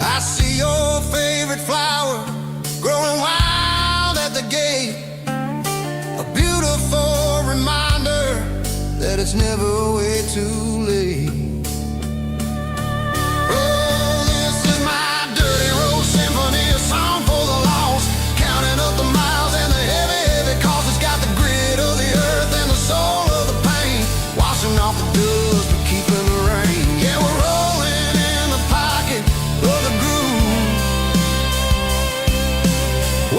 I see your favorite flower growing wild at the gate, a beautiful reminder that it's never way too late. Oh, this is my dirty road symphony, a song for the lost, counting up the miles and the heavy, heavy calls. It's got the grit of the earth and the soul of the pain, washing off the dust but keeping the rain. Yeah, we're rolling in the pocket of the groove,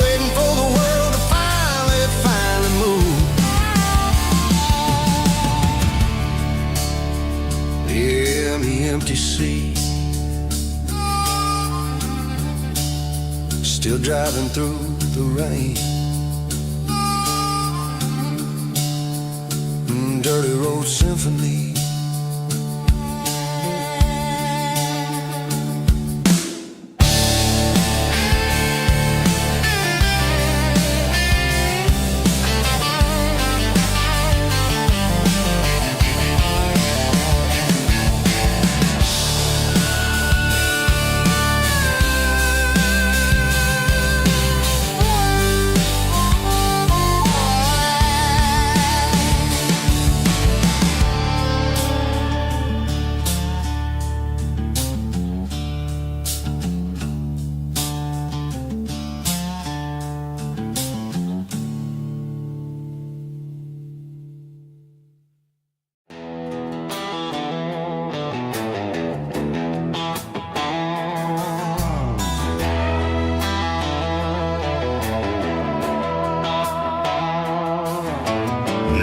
waiting for the world to finally move. Yeah, the empty sea, still driving through the rain. Dirty road symphony.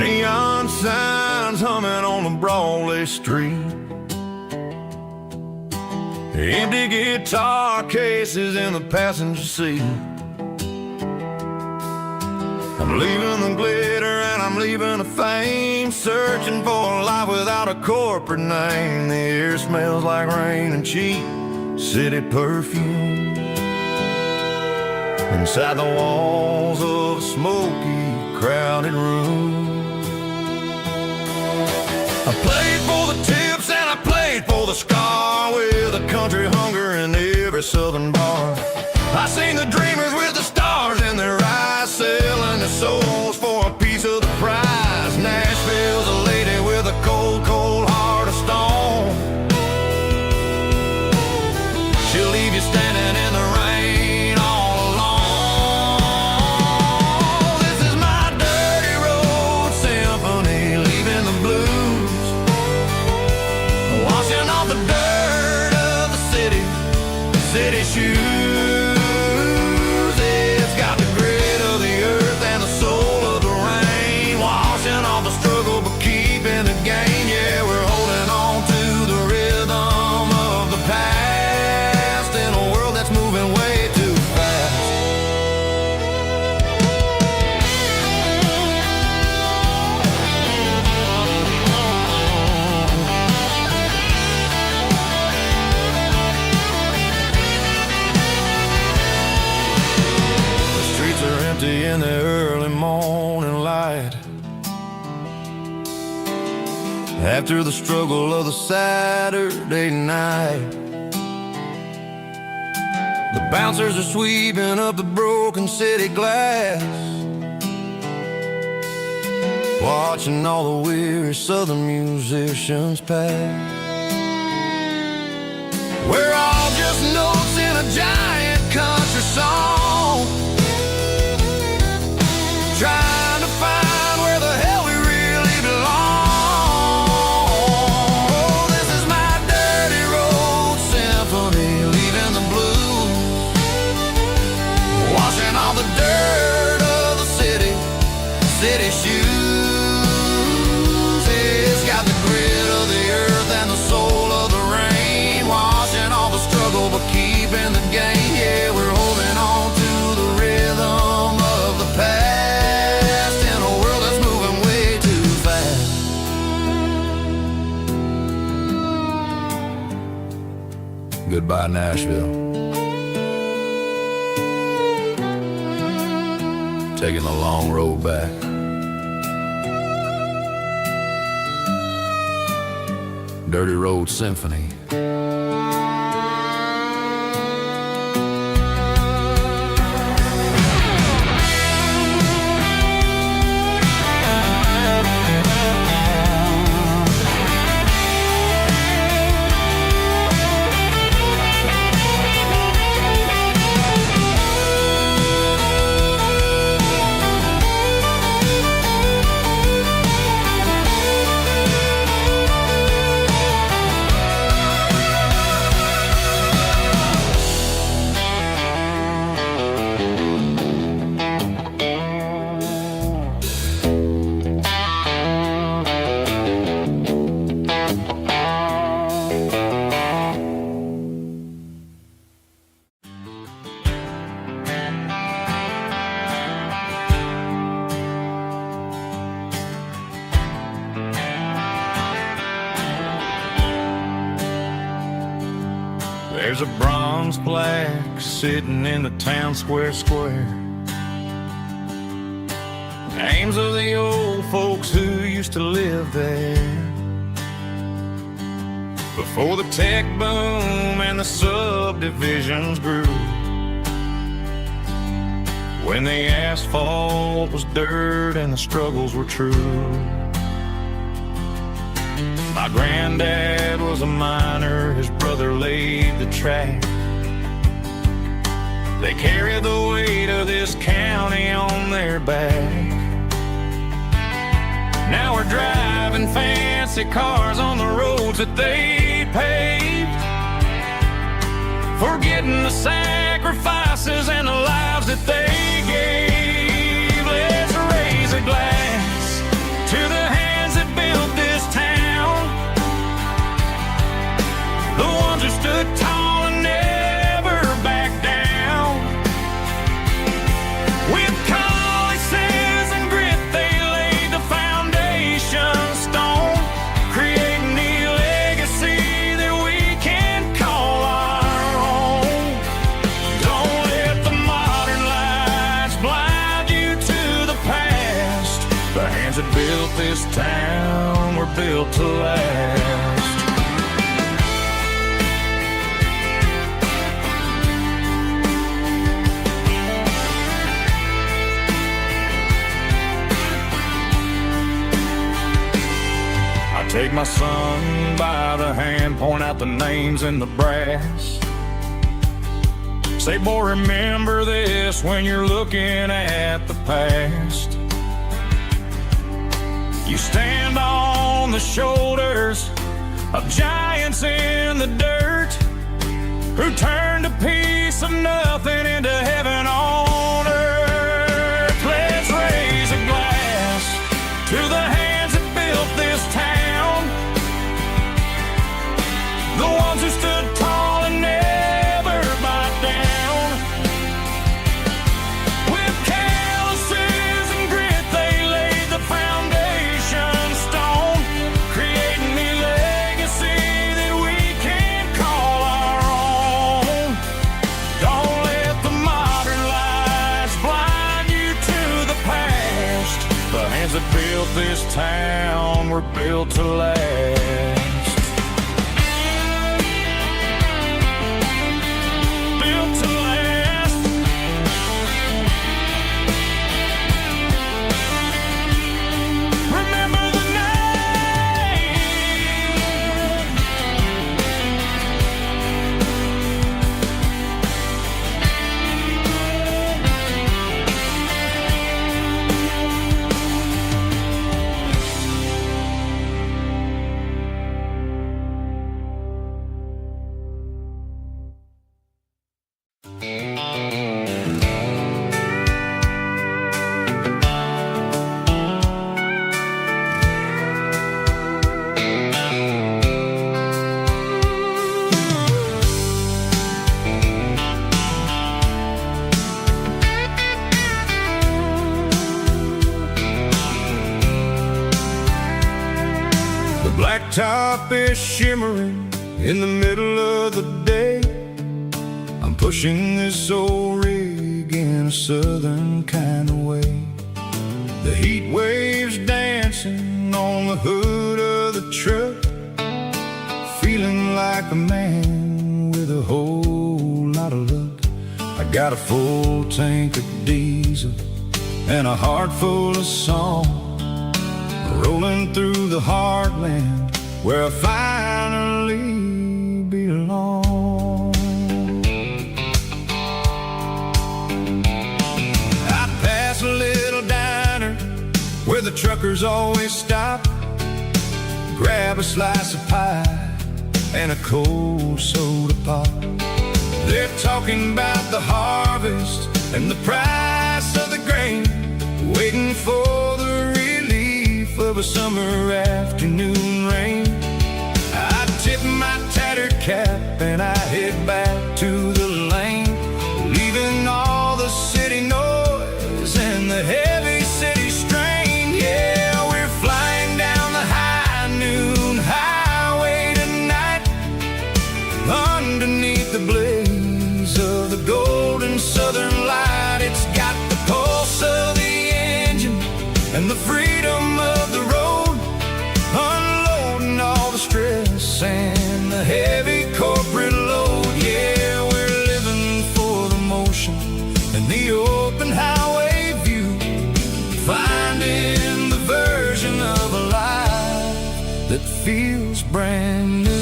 Neon signs humming on the Broadway street, empty guitar cases in the passenger seat. I'm leaving the glitter and I'm leaving the fame, searching for a life without a corporate name. The air smells like rain and cheap city perfume inside the walls of a smoky, crowded room. I played for the tips and I played for the scar, with a country hunger in every southern bar. I seen the dreamers with the stars in their eyes, selling their souls for a piece of the prize. Nashville's a lady with a cold, cold heart of stone. She'll leave you standing in the rain all alone. This is my dirty road symphony, leaving the blues, washing off the dirt of the city shoes. empty in the early morning light. After the struggle of the Saturday night, the bouncers are sweeping up the broken city glass, watching all the weary southern musicians pass. We're all just notes in a giant country song, trying to find where the hell we really belong. Oh, this is my dirty road symphony, leaving the blues, washing all the dirt of the city shoes. It's got the grit of the earth and the soul of the rain, washing all the struggle but keeping the game. Yeah, we're holding on to the rhythm of the past in a world that's moving way too fast. Goodbye, Nashville. Taking the long road back. Dirty Road Symphony. There's a bronze plaque sitting in the town square. Names of the old folks who used to live there before the tech boom and the subdivisions grew, when the asphalt was dirt and the struggles were true. My granddad was a miner, his brother laid the track. They carried the weight of this county on their back. Now we're driving fancy cars on the roads that they paved, forgetting the sacrifices and the lives that they gave. Let's raise a glass to the hands that built this town, the ones who stood tall and never backed down. With calluses and grit, they laid the foundation stone, creating the legacy that we can call our own. Don't let the modern lights blind you to the past. The hands that built this town were built to last. Take my son by the hand, point out the names in the brass. Say, boy, remember this when you're looking at the past. You stand on the shoulders of giants in the dirt, who turned a piece of nothing into heaven on earth. Let's raise a glass to the hands that built this town, the ones who stood tall and never backed down. With calluses and grit, they laid the foundation stone, creating the legacy that we can call our own. Don't let the modern life built this town, we're built to last. Built to last. Remember the name. Blacktop is shimmering in the middle of the day. I'm pushing this old rig in a southern kind of way. The heat waves dancing on the hood of the truck, feeling like a man with a whole lot of luck. I got a full tank of diesel and a heart full of song, rolling through the heartland where I finally belong. I pass a little diner where the truckers always stop, grab a slice of pie and a cold soda pop. They're talking about the harvest and the price of the grain, waiting for the of a summer afternoon rain. I tip my tattered cap and I head back to the lane, leaving all the city noise and the heavy city strain. Yeah, we're flying down the high noon highway tonight, underneath the blaze of the golden southern light. It's got the pulse of the engine and the freedom of the road, unloading all the stress and the heavy corporate load. Yeah, we're living for the motion and the open highway view, finding the version of a life that feels brand new.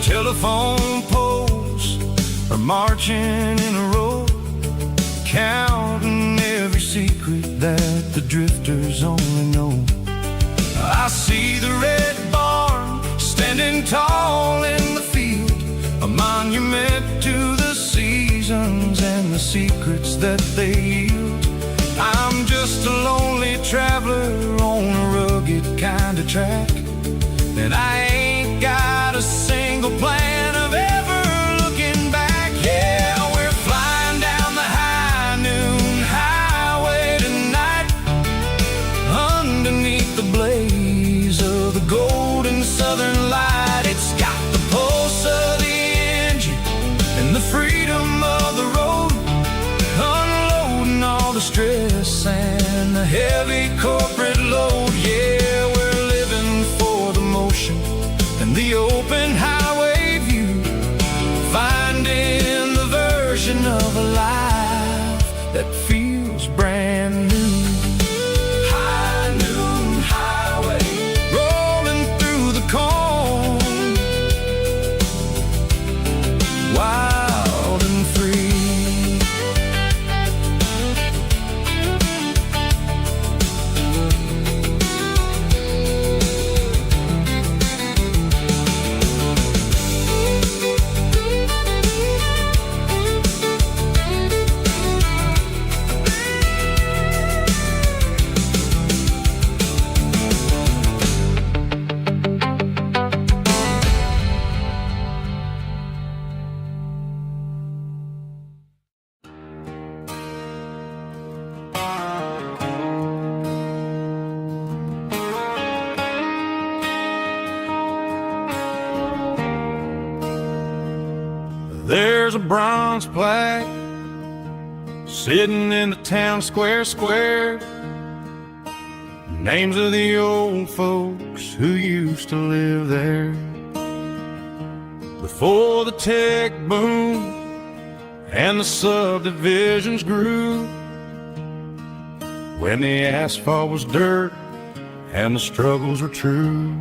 Telephone poles are marching in a row, counting every secret that the drifters only know. I see the red barn standing tall in the field, a monument to the seasons and the secrets that they yield. I'm just a lonely traveler on a rugged kind of track, and I ain't got a single plan of ever looking back. Yeah, we're flying down the high noon highway tonight, underneath the blaze of the golden southern light. It's got the pulse of the engine and the freedom of the road, unloading all the stress and the heavy corporate load. Yeah, we're living for the motion and the open highway view, finding the version of a life that feels brand new. High noon highway, rolling through the corn, wild and free. there's a bronze plaque sitting in the town square. Names of the old folks who used to live there. Before the tech boom and the subdivisions grew, when the asphalt was dirt and the struggles were true.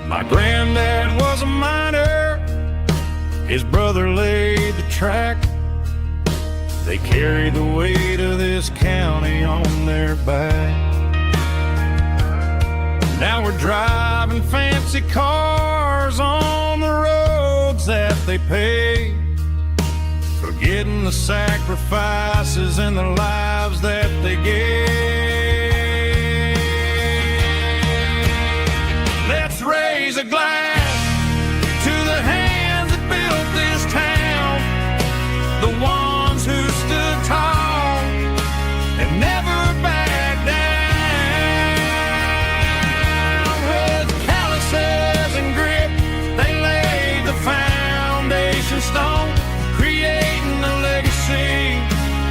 My granddad was a miner, his brother laid the track. They carried the weight of this county on their back. Now we're driving fancy cars on the roads that they paved, forgetting the sacrifices and the lives that they gave. Let's raise a glass to the hands that built this town, the ones who stood tall and never backed down. With calluses and grit, they laid the foundation stone, creating a legacy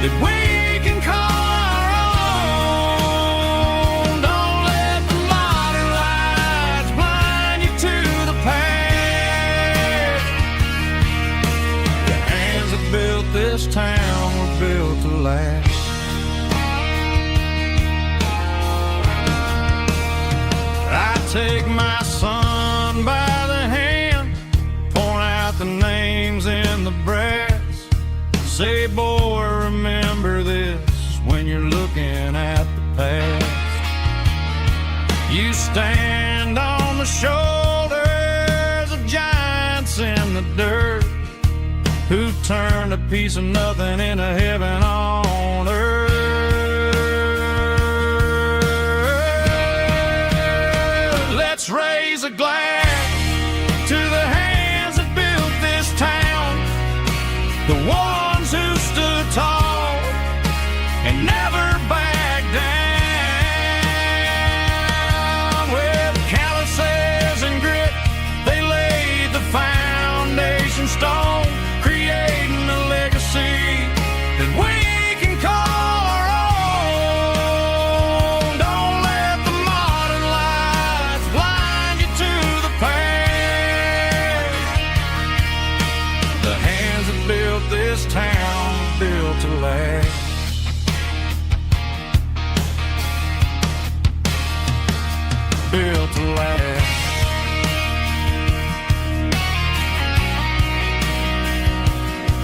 that we can call our own. Don't let the modern lights blind you to the past. The hands that built this town were built to last. I take my son by the hand, point out the names in the brass. Say, boy, remember this when you're looking at the past. You stand on the shoulders of giants in the dirt, who turned a piece of nothing into heaven on earth. Let's raise a glass to the hands that built this town, the ones who stood tall and never backed down. With calluses and grit, they laid the foundation stone, creating a legacy that we can call our own. Don't let the modern lights blind you to the past. The hands that built this town were built to last. Built to last.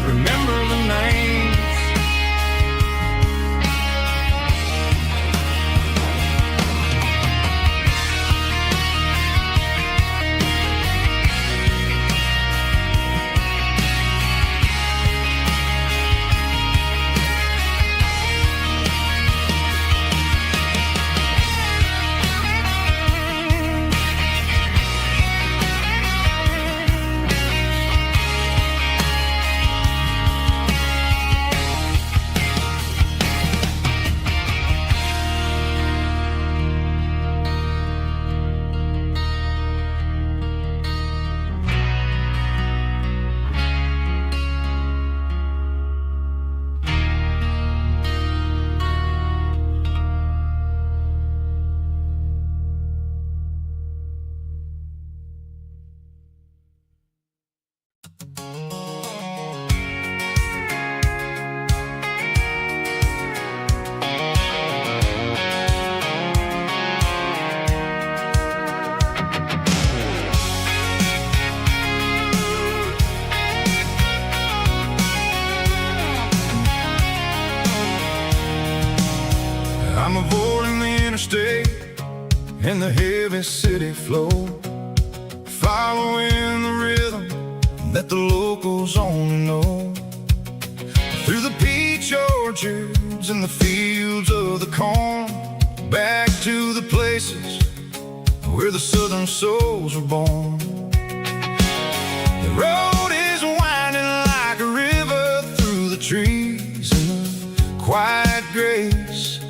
Remember the names. I'm avoiding the interstate and the heavy city flow, following the rhythm that the locals only know. Through the peach orchards and the fields of the corn, back to the places where the southern souls were born. The road is winding like a river through the trees in the quiet grace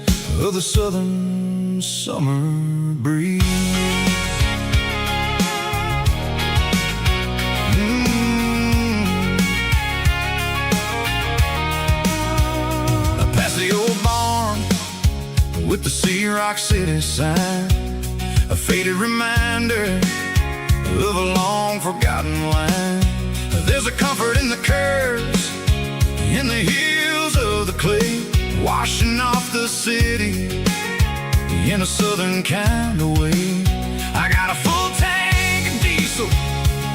of the southern summer breeze. Rock City sign, a faded reminder of a long forgotten line. There's a comfort in the curves, in the heels of the clay, washing off the city in a southern kind of way. I got a full tank of diesel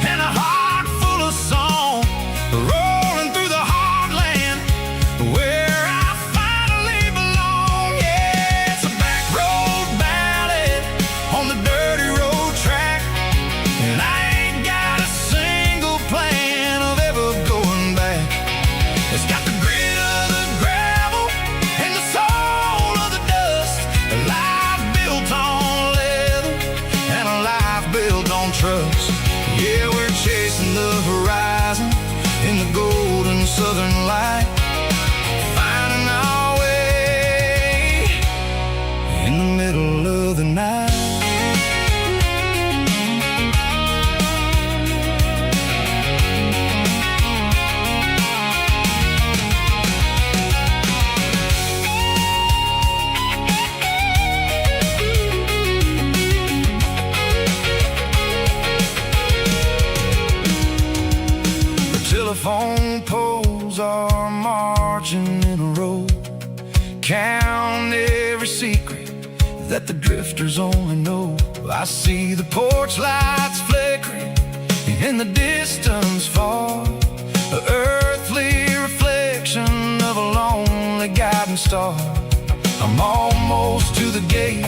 and a heart full of song, rolling through the heartland where I finally belong. Yeah, it's a back road ballad on the dirty road track, and I ain't got a single plan of ever going back. It's got the grit of the gravel and the soul of the dust, a life built on leather and a life built on trust. Yeah, we're chasing the horizon in the golden southern light, finding our way in the middle of the night. Telephone poles are marching in a row, count every secret that the drifters only know. I see the porch lights flickering in the distance far, an earthly reflection of a lonely guiding star. I'm almost to the gate,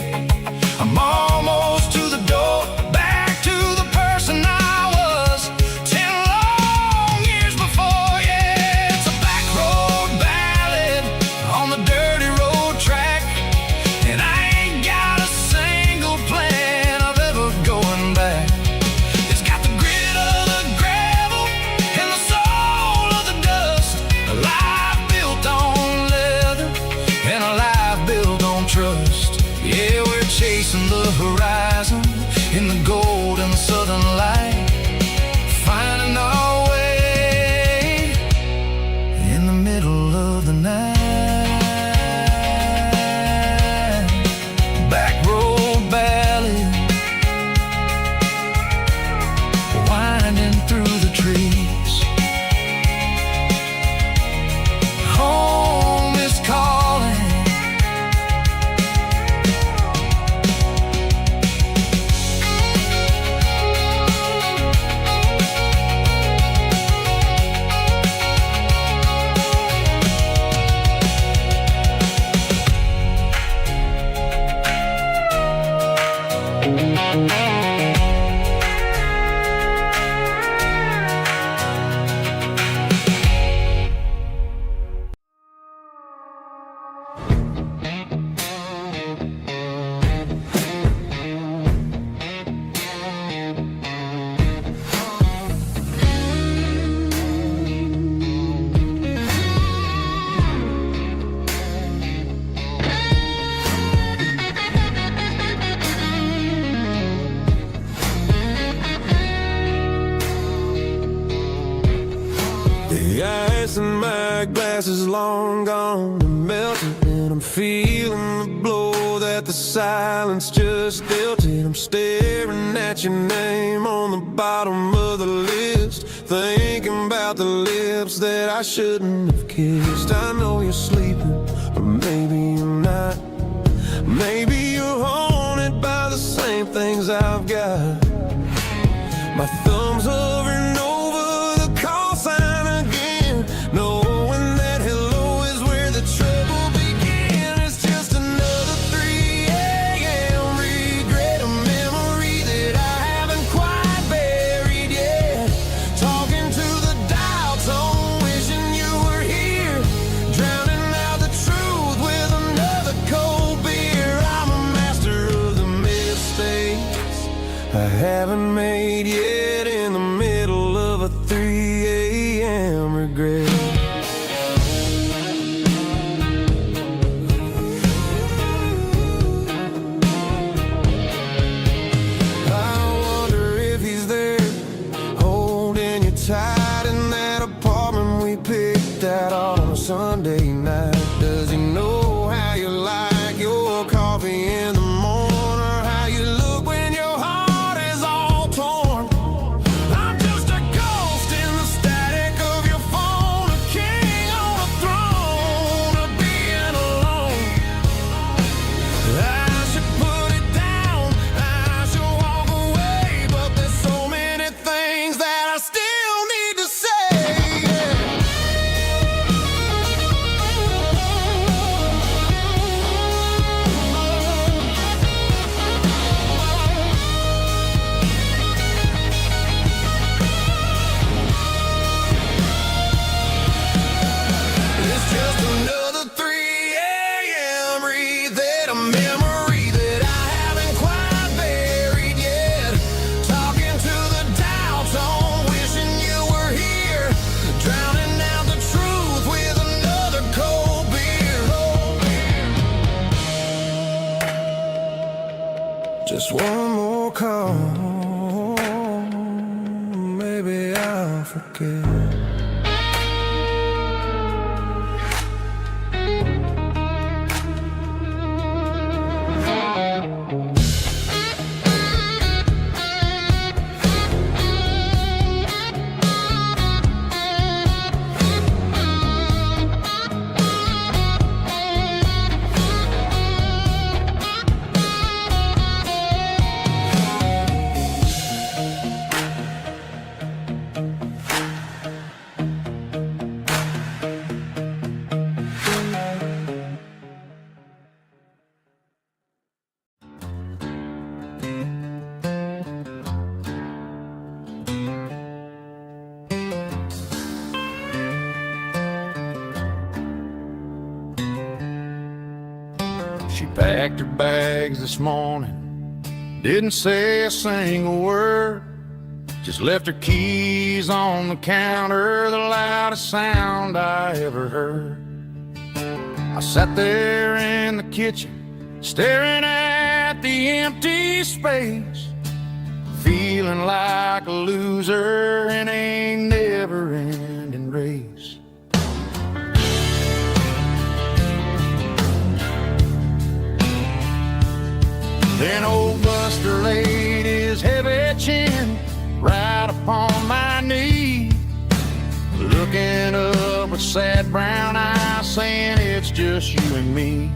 I'm almost to the door, back to the person I was 10 long years before. Yeah, it's a back road ballad on the dirty road track, and I ain't got a single plan of ever going back. It's got the grit of the gravel and the soul of the dust, a life built on leather and a life built on trust. Yeah, we're chasing the horizon in the golden southern light, finding our way in the middle of the night. Back road ballad, winding through the trees. Home is calling. The ice in my glass is long gone and melted, and I'm feeling the blow that the silence just dealt it. I'm staring at your name on the bottom of the list, thinking about the lips that I shouldn't have kissed. I know you're sleeping, but maybe you're not. Maybe you're haunted by the same things I've got. My thumb's hovering over the call sign again, knowing that hello is where the trouble began. It's just another 3 a.m. regret, a memory that I haven't quite buried yet. Talking to the dial tone, wishing you were here, drowning out the truth with another cold beer. I'm a master of the mistakes I haven't made yet, in the middle of a 3 a.m. regret. I wonder if he's there, holding you tight in that apartment we picked out on a Sunday night. Does he know how you like your coffee in the forget. She packed her bags this morning, didn't say a single word, just left her keys on the counter, the loudest sound I ever heard. I sat there in the kitchen, staring at the empty space, feeling like a loser in a never-ending race. Then old Buster laid his heavy chin right upon my knee, looking up with sad brown eyes, saying it's just you and me.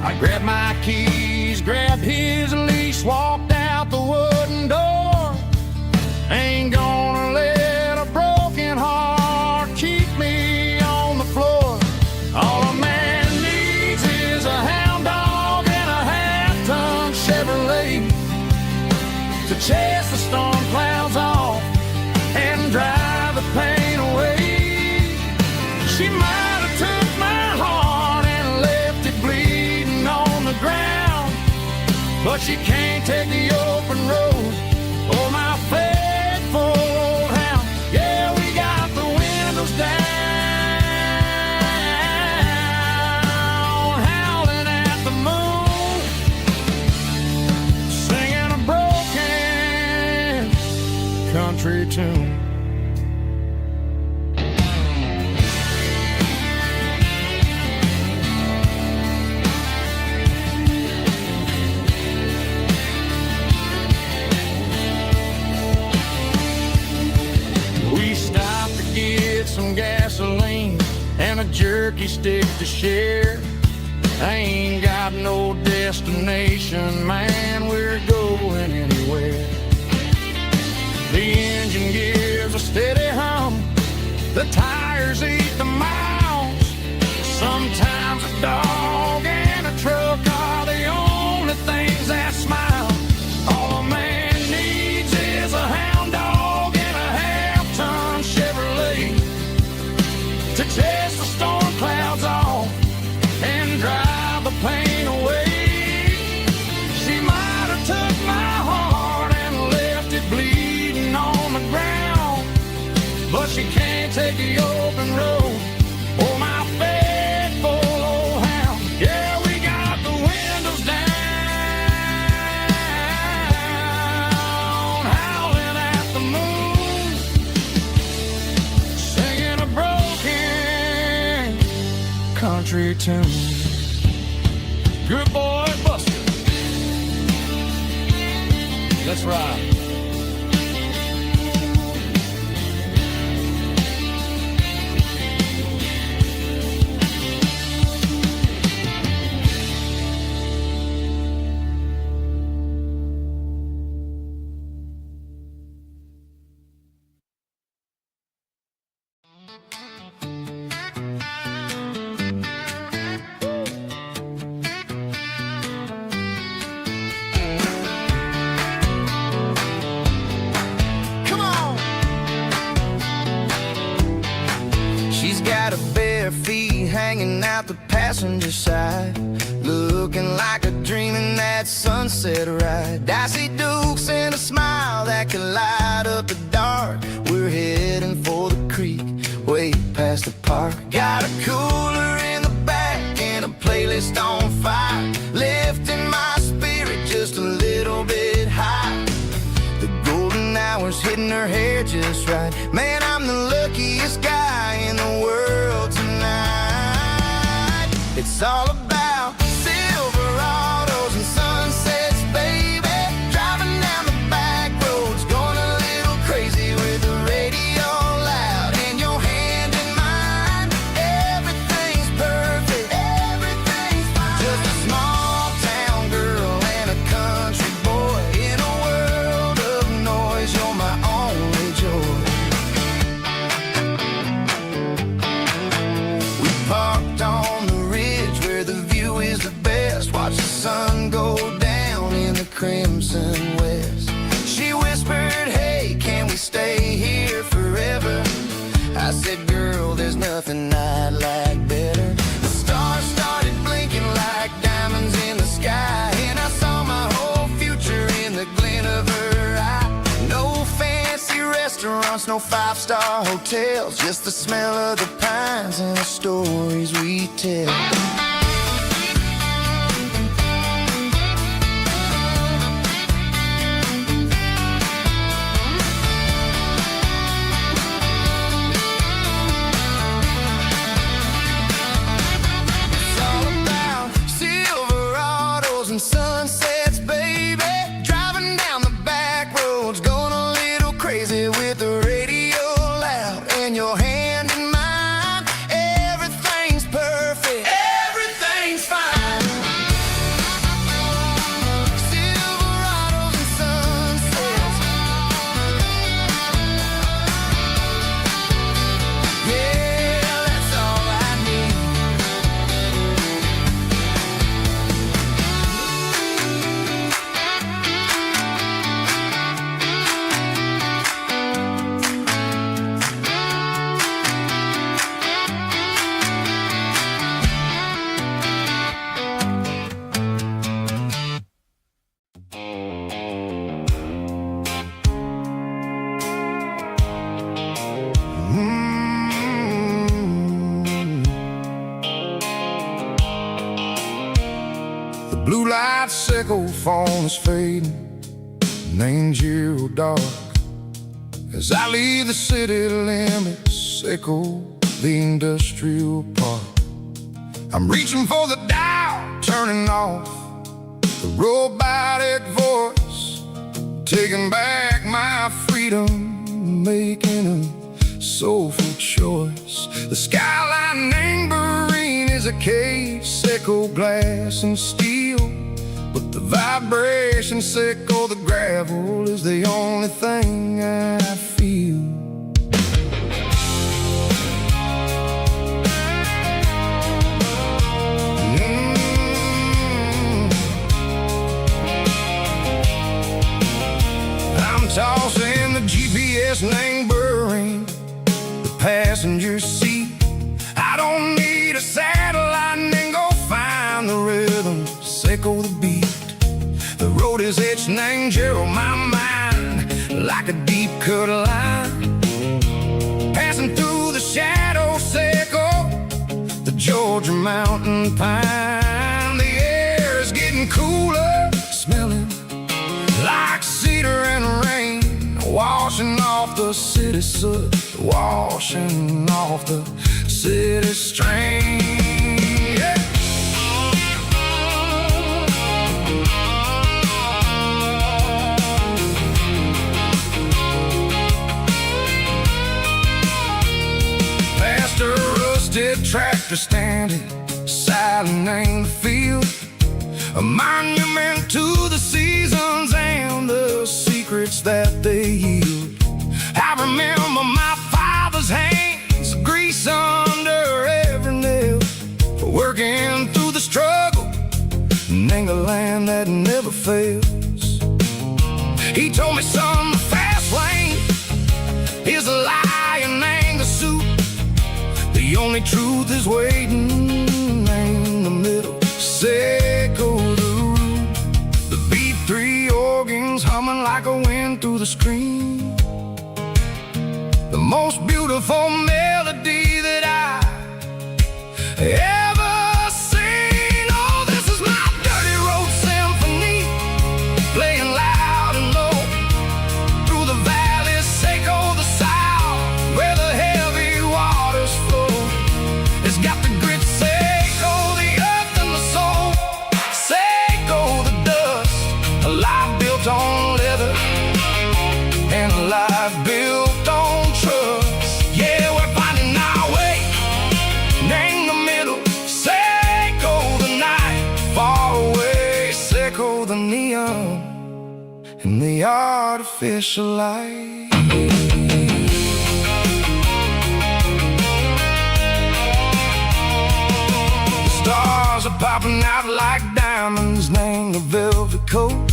I grabbed my keys, grabbed his leash, walked out the wooden door. Ain't gonna let a broken heart keep me on the floor. All a man needs is a hound dog and a half-ton Chevrolet to chase the storm clouds off and drive the pain away. She might have took my heart and left it bleeding on the ground, but she can't take the open road or my faithful old hound. Yeah, we got the windows down, howling at the moon, singing a broken country tune. We stopped to get some gasoline and a jerky stick to share. I ain't got no destination, man, we're going anywhere. The engine gives a steady hum, the tires eat the miles. Sometimes a dog and a truck are the only things that smile. All a man needs is a hound dog and a half-ton Chevrolet to chase the storm clouds off and drive the pain away. She might have took my heart and left it bleeding on the ground, but she can't take the open road or my faithful old hound. Yeah, we got the windows down, howling at the moon, singing a broken country tune. Good boy, Buster. Let's ride. Come on. She's got her bare feet hanging out the passenger side, looking like a dream in that sunset ride. Dicey dukes and a smile that can light up the dark. We're heading for the creek, way past the park. Got a cooler in the back and a playlist on fire, lifting my spirit just a little bit high. The golden hour flowers hitting her hair just right. Man, I'm the luckiest guy in the world tonight. It's all about Silverados and sunsets, baby. Driving down the back roads, going a little crazy with the radio loud and your hand in mine. Everything's perfect, everything's fine. Just a small town girl and a country boy in a world of noise. You're my only joy. We parked on the ridge where the view is the best. Watch the sun go down in the crimson west. She whispered, hey, can we stay here forever? I said, girl, there's nothing I'd like better. The stars started blinking like diamonds in the sky, and I saw my whole future in the glint of her eye. No fancy restaurants, no five-star hotels, just the smell of the pines and the stories we tell. And sunsets, baby. Driving down the back roads, going a little crazy with the radio loud and your hand in mine. Everything's perfect, everything's fine. Silverados and sunsets, yeah, that's all I need. The blue light sickle phone is fading, and angel dark. As I leave the city limits, sickle the industrial park. I'm reaching for the dial, turning off the robotic voice, taking back my freedom, making a soulful choice. The skyline neighboring is a case, sickle glass and steel, but the vibration sickle, the gravel is the only thing I feel. I'm tossing the GPS neighboring the passenger seat. I don't need a satellite and go find the rhythm, sickle the beat. The road is etched and angel on my mind like a deep cut line, passing through the shadow sickle, the Georgia mountain pine. The air is getting cooler, smelling like cedar and rain, washing off the city soot, washing off the city strain. Yeah. Past a rusted tractor standing silent in the field, a monument to the seasons and the secrets that they yield. I remember my father's hands, grease under every nail, for working through the struggle in the land that never fails. He told me, son, the fast lane is a lie and ain't the suit. The only truth is waiting in the middle. Sickle the root, the B3 organs humming like a wind through the screen. The most beautiful melody that I ever seen. Oh, this is my dirty road symphony, playing loud and low through the valley life built on trust. Yeah, we're finding our way. Name the middle, Seiko the night. Far away, Seiko the neon, and the artificial light. The stars are popping out like diamonds. Name the velvet coat.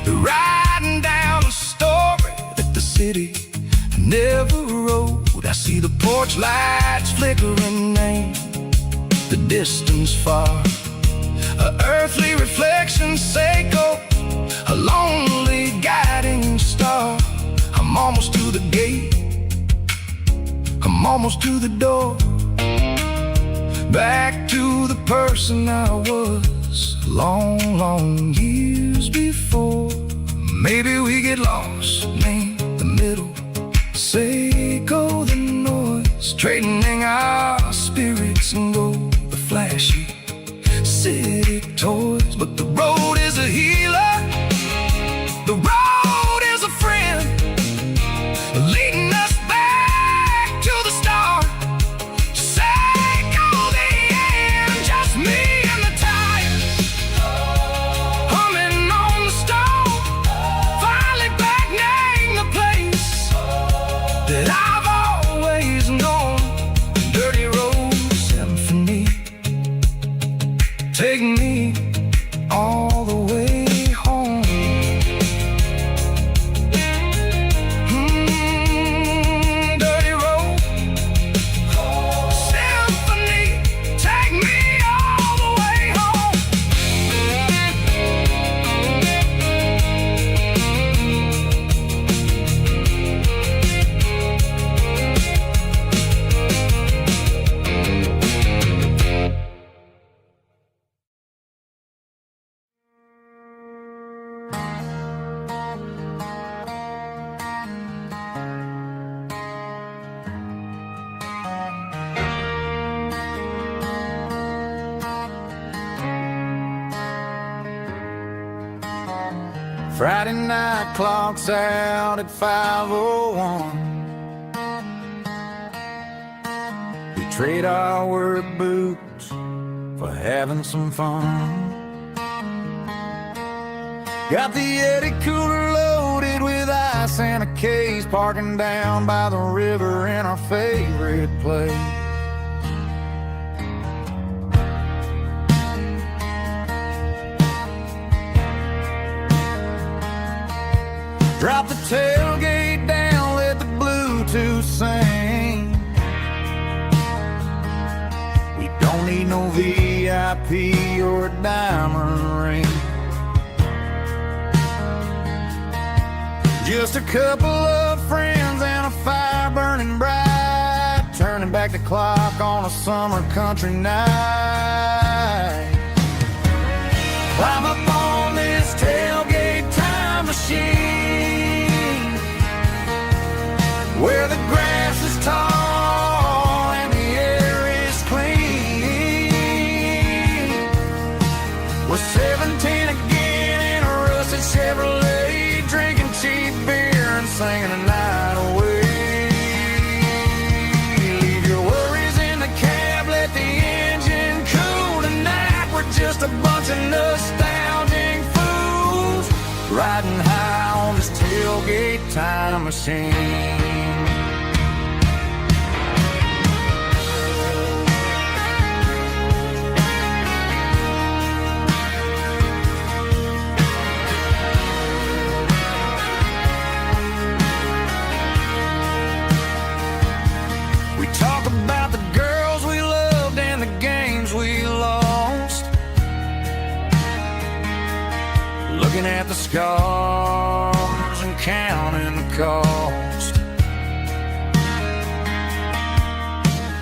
They're riding down a story that the city never wrote. I see the porch lights flickering, name the distance far. A earthly reflection, Seiko, a lonely guiding star. I'm almost to the gate, I'm almost to the door. Back to the person I was long, long years before. Maybe we get lost, name the middle, Seiko the noise. Trading our spirits and go the flashy city toys. But the road is a healer, the road is a friend, leading us back to the start. Seiko the end, just me and the tires, humming on the stove. Finally back, name the place that I've always known. Dirty road symphony, take me all the way home. Dirty road symphony, take me all the way home. Friday night clocks out at 5:01. We trade our work boots for having some fun. Got the Yeti cooler loaded with ice and a case, parking down by the river in our favorite place. Drop the tailgate down, let the Bluetooth sing. We don't need no VIP or a diamond ring. Just a couple of friends and a fire burning bright, turning back the clock on a summer country night. Climb up on this tailgate time machine, where the grass is tall and the air is clean. We're 17 again in a rusted Chevrolet, drinking cheap beer and singing the night away. Leave your worries in the cab, let the engine cool tonight. We're just a bunch of nostalgic fools, riding high on this tailgate time machine. We talk about the girls we loved and the games we lost, looking at the scars and counting the cost.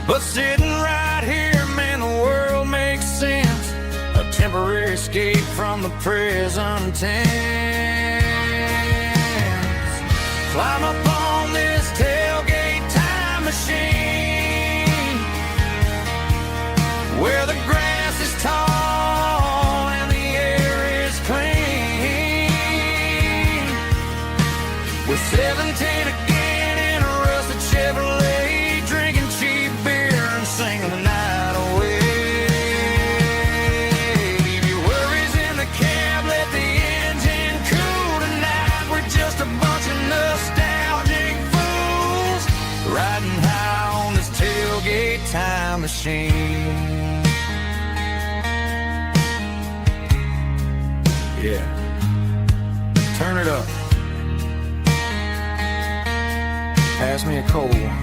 But sitting right here, man, the world makes sense. A temporary escape from the present tense. Climb up on this tailgate time machine, where the grass is tall and the air is clean. We're 17 again in a rusted Chevrolet, drinking cheap beer and singing the night away. Leave your worries in the cab, let the engine cool tonight. We're just a bunch of nostalgic fools riding high on this tailgate time machine. Yeah, turn it up. Pass me a cold one.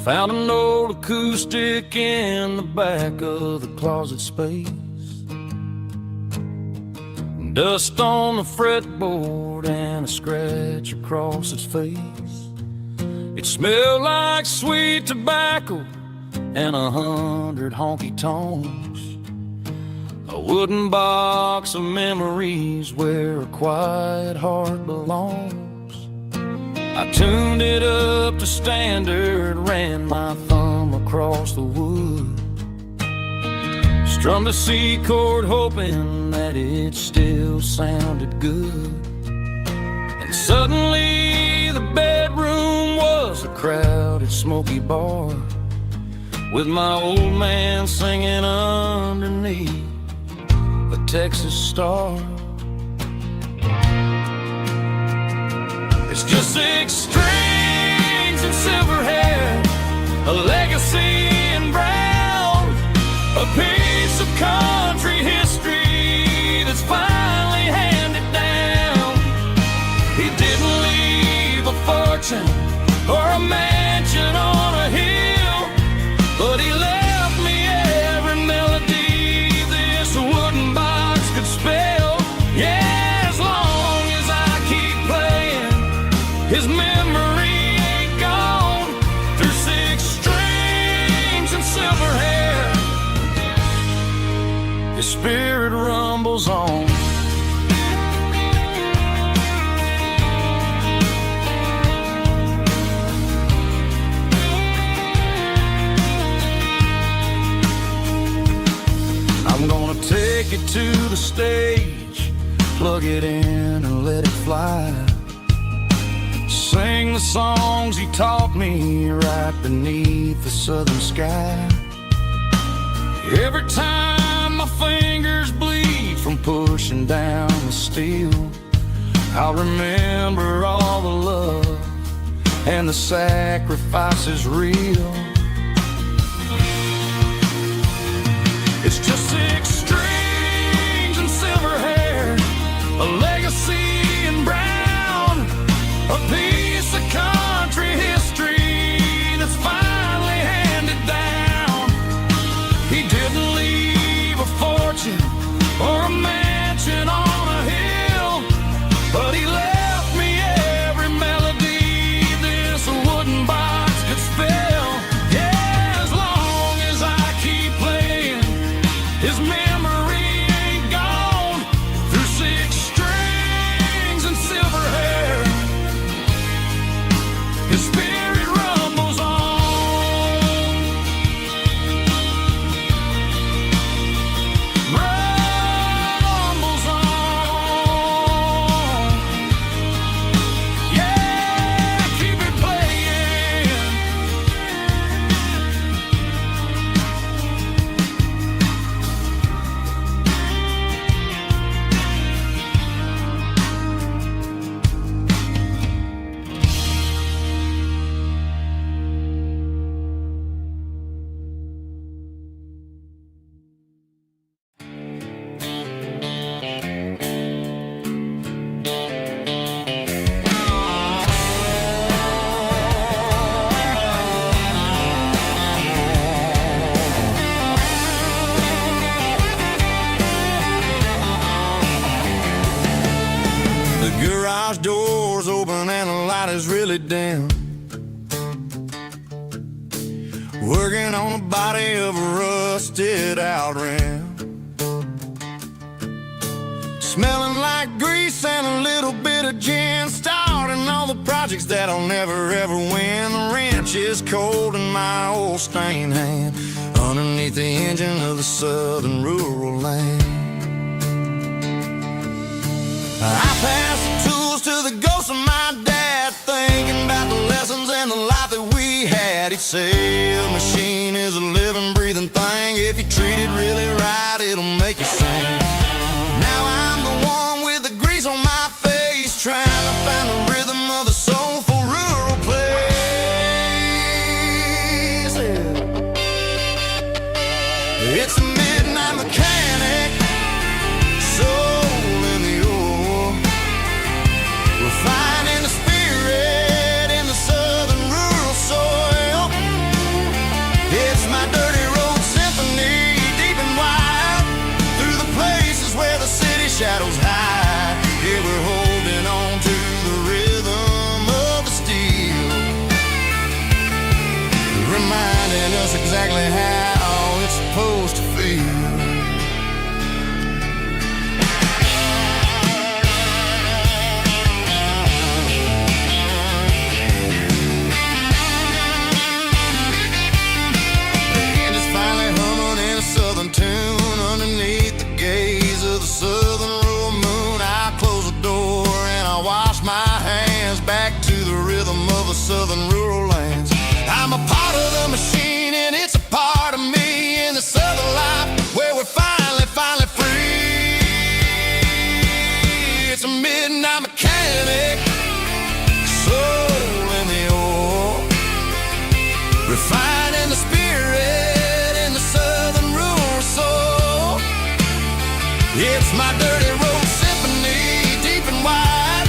Found an old acoustic in the back of the closet space. Dust on the fretboard and a scratch across its face. It smelled like sweet tobacco and 100 honky-tonks. A wooden box of memories where a quiet heart belongs. I tuned it up to standard, ran my thumb across the wood, strummed a C chord hoping that it still sounded good. And suddenly the bedroom was a crowded smoky bar, with my old man singing underneath a Texas star. It's just 6 strings and silver hair, a legacy in brown, a piece of country history that's finally handed down. He didn't leave a fortune or a mansion on a hill, but he left me every melody this wooden box could spell. Yeah, as long as I keep playing, his memory ain't gone. Through 6 strings and silver hair, his spirit rumbles on. I'm gonna take it to the stage, plug it in and let it fly. Sing the songs he taught me right beneath the southern sky. Every time my fingers bleed from pushing down the steel, I'll remember all the love and the sacrifices real. It's just 6 strings and silver hair, a legacy in brown, a piece of country history that's finally handed down. He didn't leave a fortune or a mansion on a hill, but he left me every melody this wooden box could spell. Yeah, as long as I keep playing, his memory ain't gone. Through 6 strings and silver hair, his spirit rumbles on. Rumbles on. Yeah, keep it playing. The garage door's open and the light is really dim. working on the body of a rusted out ram. Smelling like grease and a little bit of gin, starting all the projects that I'll never ever win. The wrench is cold in my old stained hand, underneath the engine of the southern rural land. I pass the tools to the ghost of my dad, thinking about the lessons and the life that we had. He'd say a machine is a living, breathing thing. If you treat it really right, it'll make you sing. Now I'm the one with the grease on my face, trying to find the rhythm of the soulful rural place. It's a midnight mechanic, soul in the ore, refining the spirit in the southern rural soil. It's my dirty road symphony, deep and wide, through the places where the city shadows hide. Yeah, we're holding on to the rhythm of the steel, reminding us exactly how it's supposed to feel. Southern tune underneath the gaze of the southern rural moon. I close the door and I wash my hands, back to the rhythm of the southern rural lands. I'm a part of the machine and it's a part of me, in the southern life where we're finally free. It's a midnight mechanic, soul in the ore, refining the spirit in the southern rural soul. It's my dirty road symphony, deep and wide,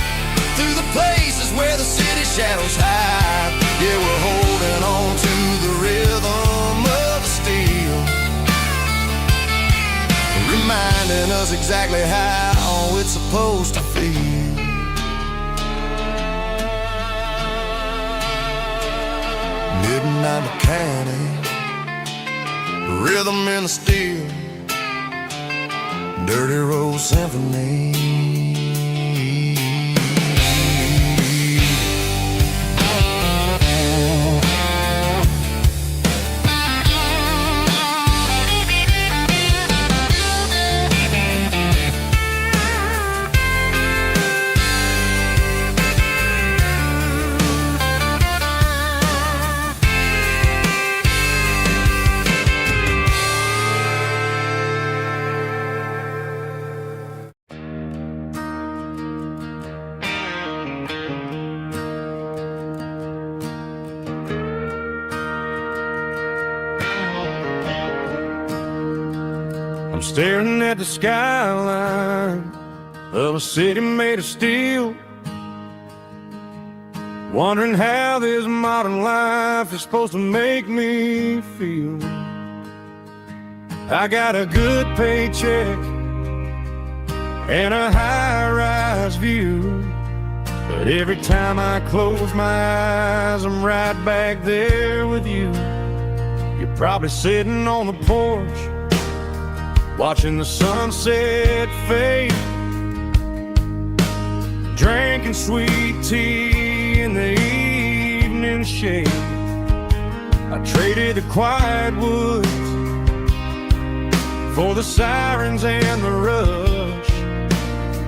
through the places where the city shadows hide. Yeah, we're holding on to the rhythm of the steel, reminding us exactly how it's supposed to feel. Midnight mechanic, rhythm in the steel, dirty road symphony. I'm staring at the skyline of a city made of steel, wondering how this modern life is supposed to make me feel. I got a good paycheck and a high-rise view, but every time I close my eyes, I'm right back there with you. You're probably sitting on the porch, watching the sunset fade, drinking sweet tea in the evening shade. I traded the quiet woods for the sirens and the rush,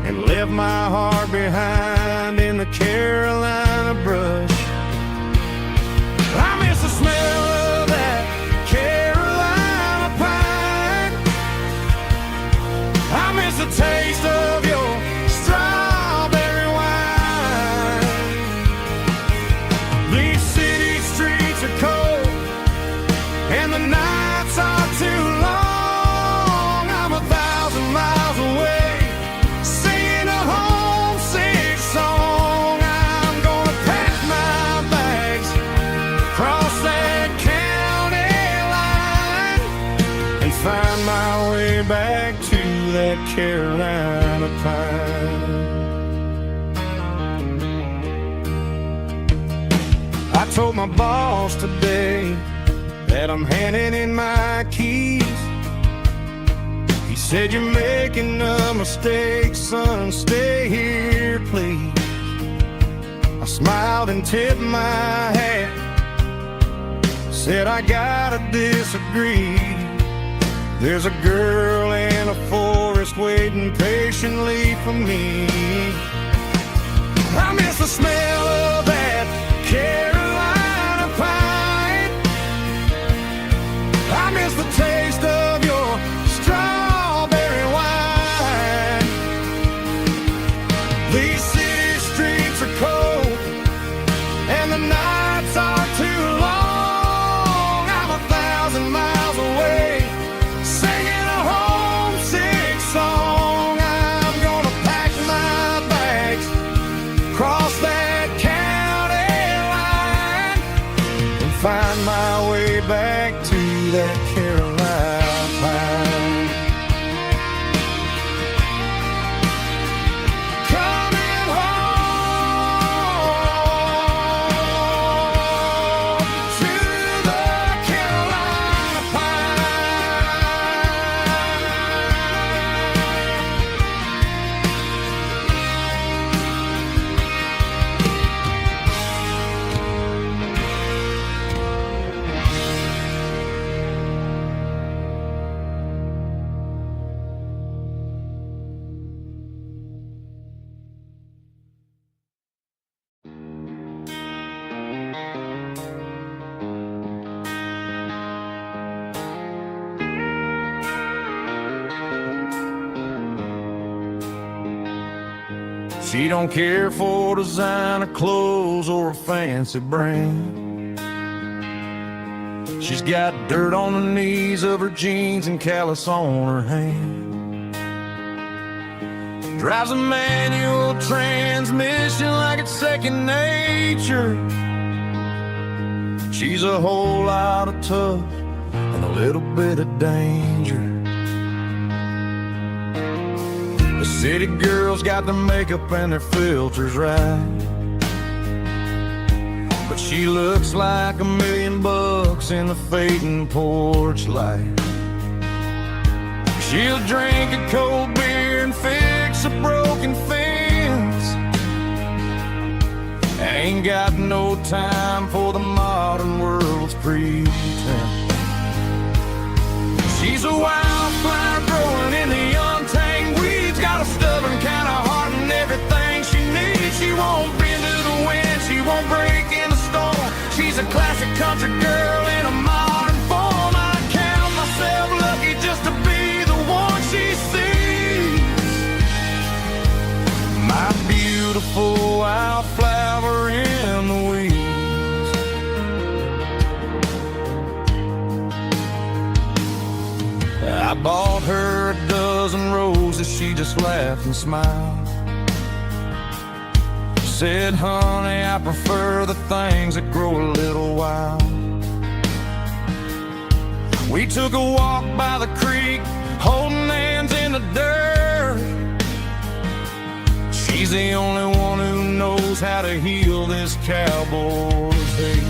and left my heart behind in the Carolina brush. I miss the smell of that Carolina pine. I miss the taste of your strawberry wine. These city streets are cold and the nights are too long. I'm 1,000 miles away, singing a homesick song. I'm gonna pack my bags, cross that county line, and find my way back to that Carolina pine. I told my boss today that I'm handing in my keys. He said, "You're making a mistake, son, stay here, please." I smiled and tipped my hat, said, "I gotta disagree. There's a girl in a forest waiting patiently for me. I miss the smell of that Carolina pine. I miss the taste of your strawberry wine. These city streets are cold and the nights are too long. I'm 1,000 miles away, singing a homesick song. I'm gonna pack my bags, cross that county line, and find my way back to that Carolina pine. Coming home to the Carolina She don't care for designer clothes or a fancy brand. She's got dirt on the knees of her jeans and callus on her hand. Drives a manual transmission like it's second nature. She's a whole lot of tough and a little bit of danger. The city girls got their makeup and their filters right, but she looks like $1,000,000 in the fading porch light. She'll drink a cold beer and fix a broken fence. Ain't got no time for the modern world's pretense. She's a wildflower growing in the untamed weeds. Got a stubborn kind of heart and everything she needs. She won't bend to the wind, she won't break in the storm. She's a classic country girl in a modern form. I count myself lucky just to be the one she sees. My beautiful wildflower in the weeds. I bought her a dozen roses, she just laughed and smiled. Said, "Honey, I prefer the things that grow a little wild." We took a walk by the creek, holding hands in the dirt. She's the only one who knows how to heal this cowboy's hate.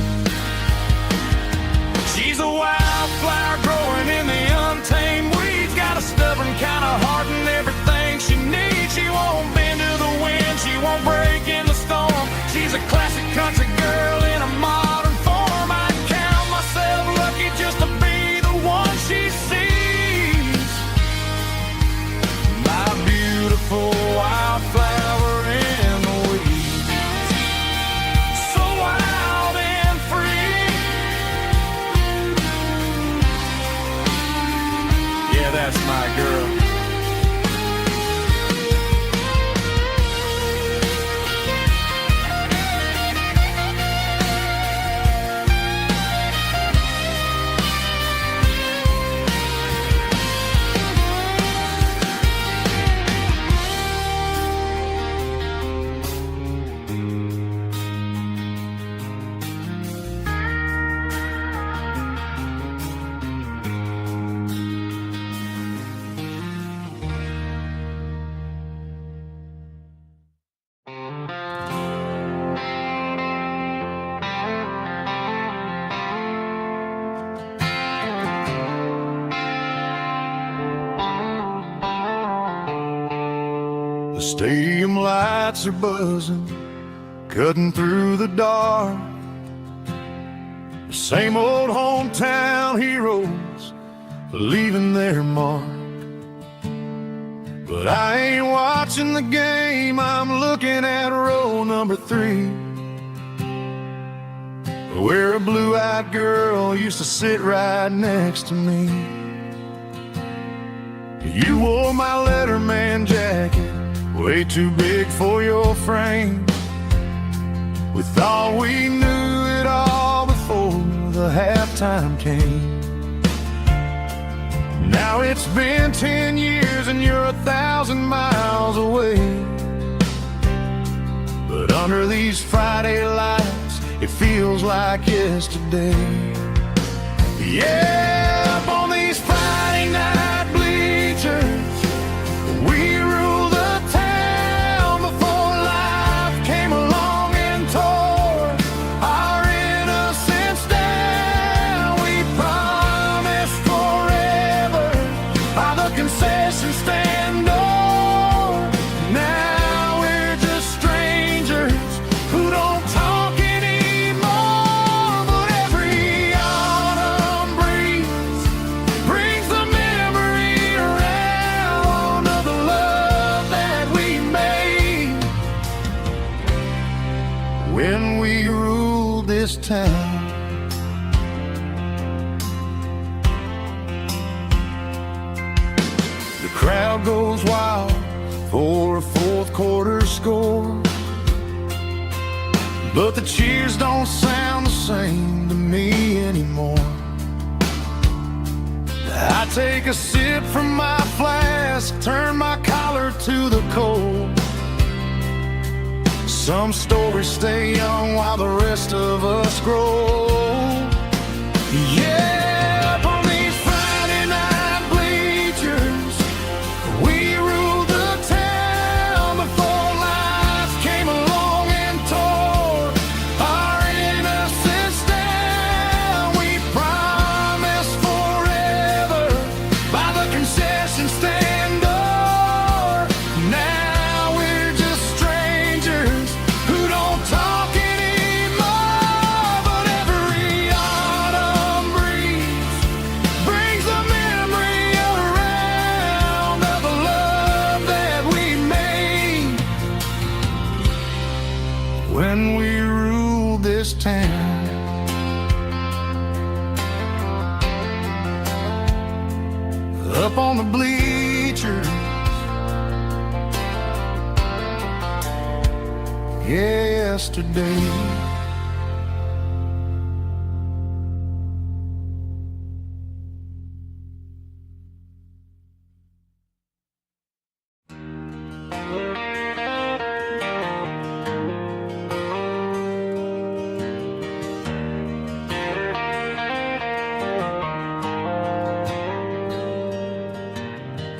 She's a wildflower growing in the untamed weeds. Got a stubborn kind of heart and everything she needs. She won't bend to the wind, she won't break in the storm. She's a classic country girl in a modern form. I count myself lucky just to be the one she sees. My beautiful wildflower in the weeds. So wild and free. Yeah, that's my girl. Stadium lights are buzzing, cutting through the dark. The same old hometown heroes leaving their mark. But I ain't watching the game, I'm looking at row number 3, where a blue-eyed girl used to sit right next to me. You wore my Letterman jacket, way too big for your frame. We thought we knew it all before the halftime came. Now it's been 10 years and you're 1,000 miles away. But under these Friday lights, it feels like yesterday. Yeah, up on these Friday night bleachers, we rule the town before life came along and tore our innocence down. We promised forever by the concession stand door. Now we're just strangers who don't talk anymore. But every autumn breeze brings the memory around of the love that we made when we ruled this town. The crowd goes wild for a fourth quarter score, but the cheers don't sound the same to me anymore. I take a sip from my flask, turn my collar to the cold. Some stories stay young while the rest of us grow. Yeah, up on these Friday night bleachers, we ruled the town before life came along and tore our innocence down. We promised forever by the concession stand door. Now we're just strangers who don't talk anymore. But every autumn breeze brings the memory around of the love that we made when we ruled this town. Up on the bleachers, yesterday.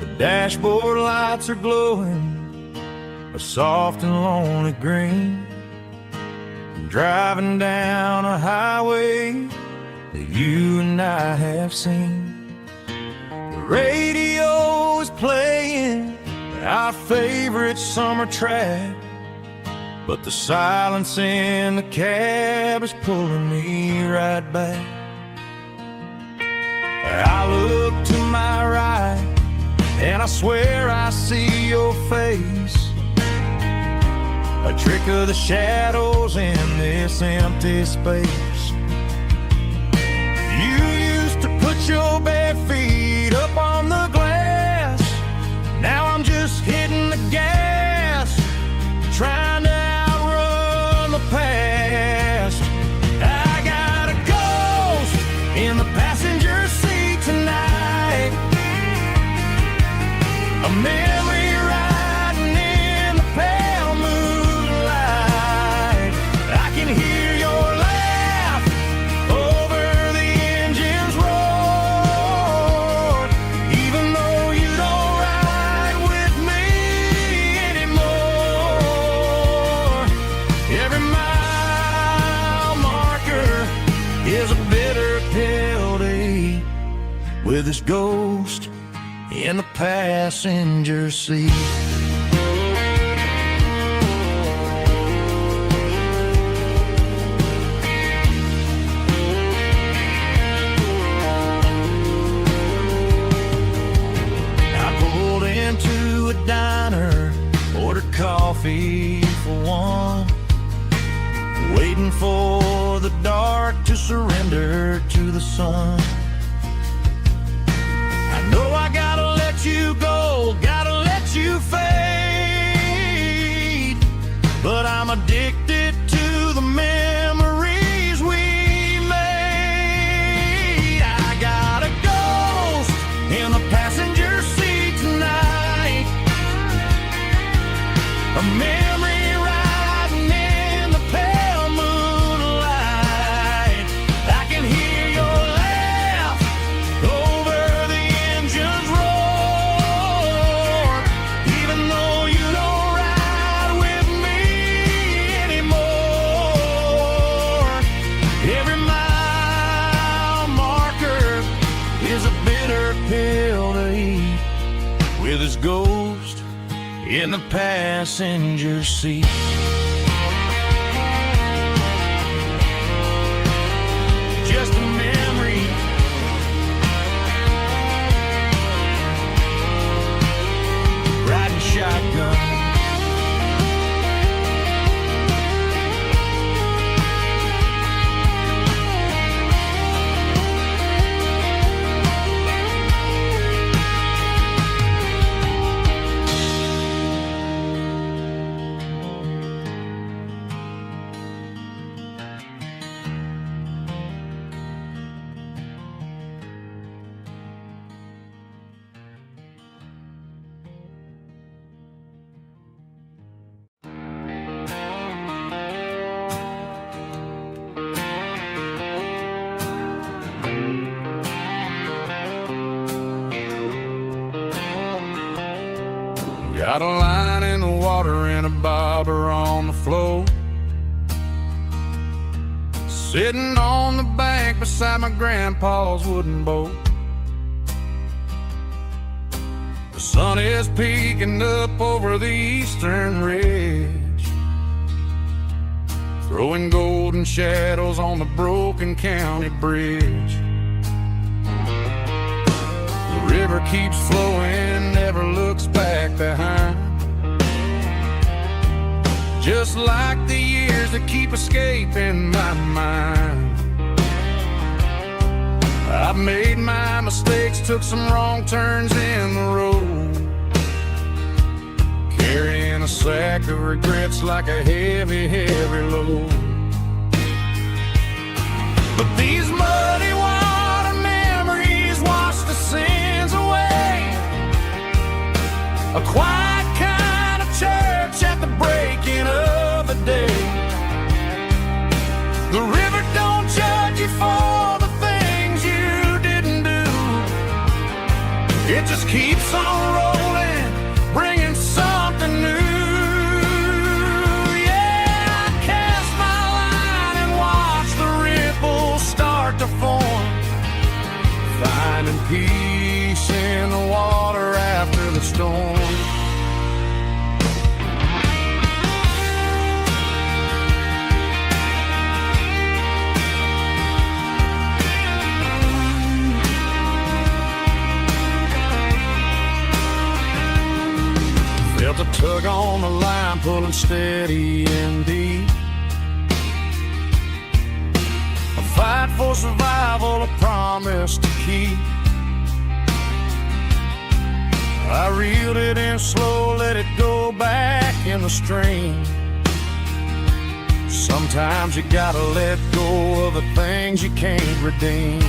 The dashboard lights are glowing a soft and lonely green. I'm driving down a highway that you and I have seen. The radio is playing our favorite summer track, but the silence in the cab is pulling me right back. I look to my right and I swear I see your face, a trick of the shadows in this empty space. You used to put your bare feet up on the glass. Now I'm just hitting the gas, trying to outrun the past. I got a ghost in the passenger seat tonight, a memory riding in the pale moonlight. I can hear your laugh over the engine's roar, even though you don't ride with me anymore. Every mile marker is a bitter pill to eat with this ghost in the passenger seat. sun. I know I gotta let you go, gotta let you fade, but I'm addicted to the memories we made. I got a ghost in the passenger seat tonight, a memory riding in the pale moonlight. I can hear your laugh over the engine's roar, even though you don't ride with me anymore. Every mile marker is a bitter pill to eat, with his ghost in the passenger seat. Just a memory, riding shotgun. Got a line in the water and a bobber on the floor, sitting on the bank beside my grandpa's wooden boat. The sun is peeking up over the eastern ridge, throwing golden shadows on the broken county bridge. The river keeps flowing, never looks back behind, just like the years that keep escaping my mind. I've made my mistakes, took some wrong turns in the road, carrying a sack of regrets like a heavy, heavy load. But these muddy water memories wash the sins away, a quiet kind of church at the breaking of the day. The river don't judge you for the things you didn't do, it just keeps on rolling, bringing something new. Yeah, I cast my line and watch the ripples start to form, finding peace in the water after the storm. Felt a tug on the line, pulling steady and deep, a fight for survival, a promise to keep. I reeled it in slow, let it go back in the stream. Sometimes you gotta let go of the things you can't redeem.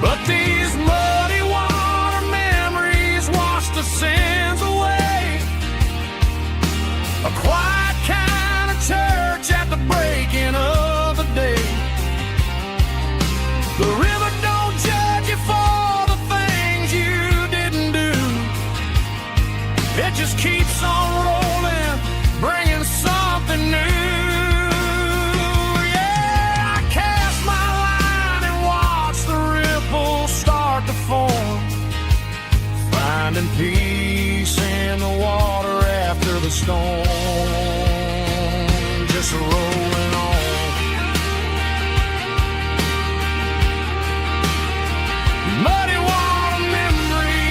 But these muddy water memories wash the sins away, a quiet kind of church at the breaking of the day. The river don't judge you for the things you didn't do, it just keeps on rolling, bringing something new. Yeah, I cast my line and watch the ripples start to form, finding peace in the water after the storm, just rolling on. Muddy water memory,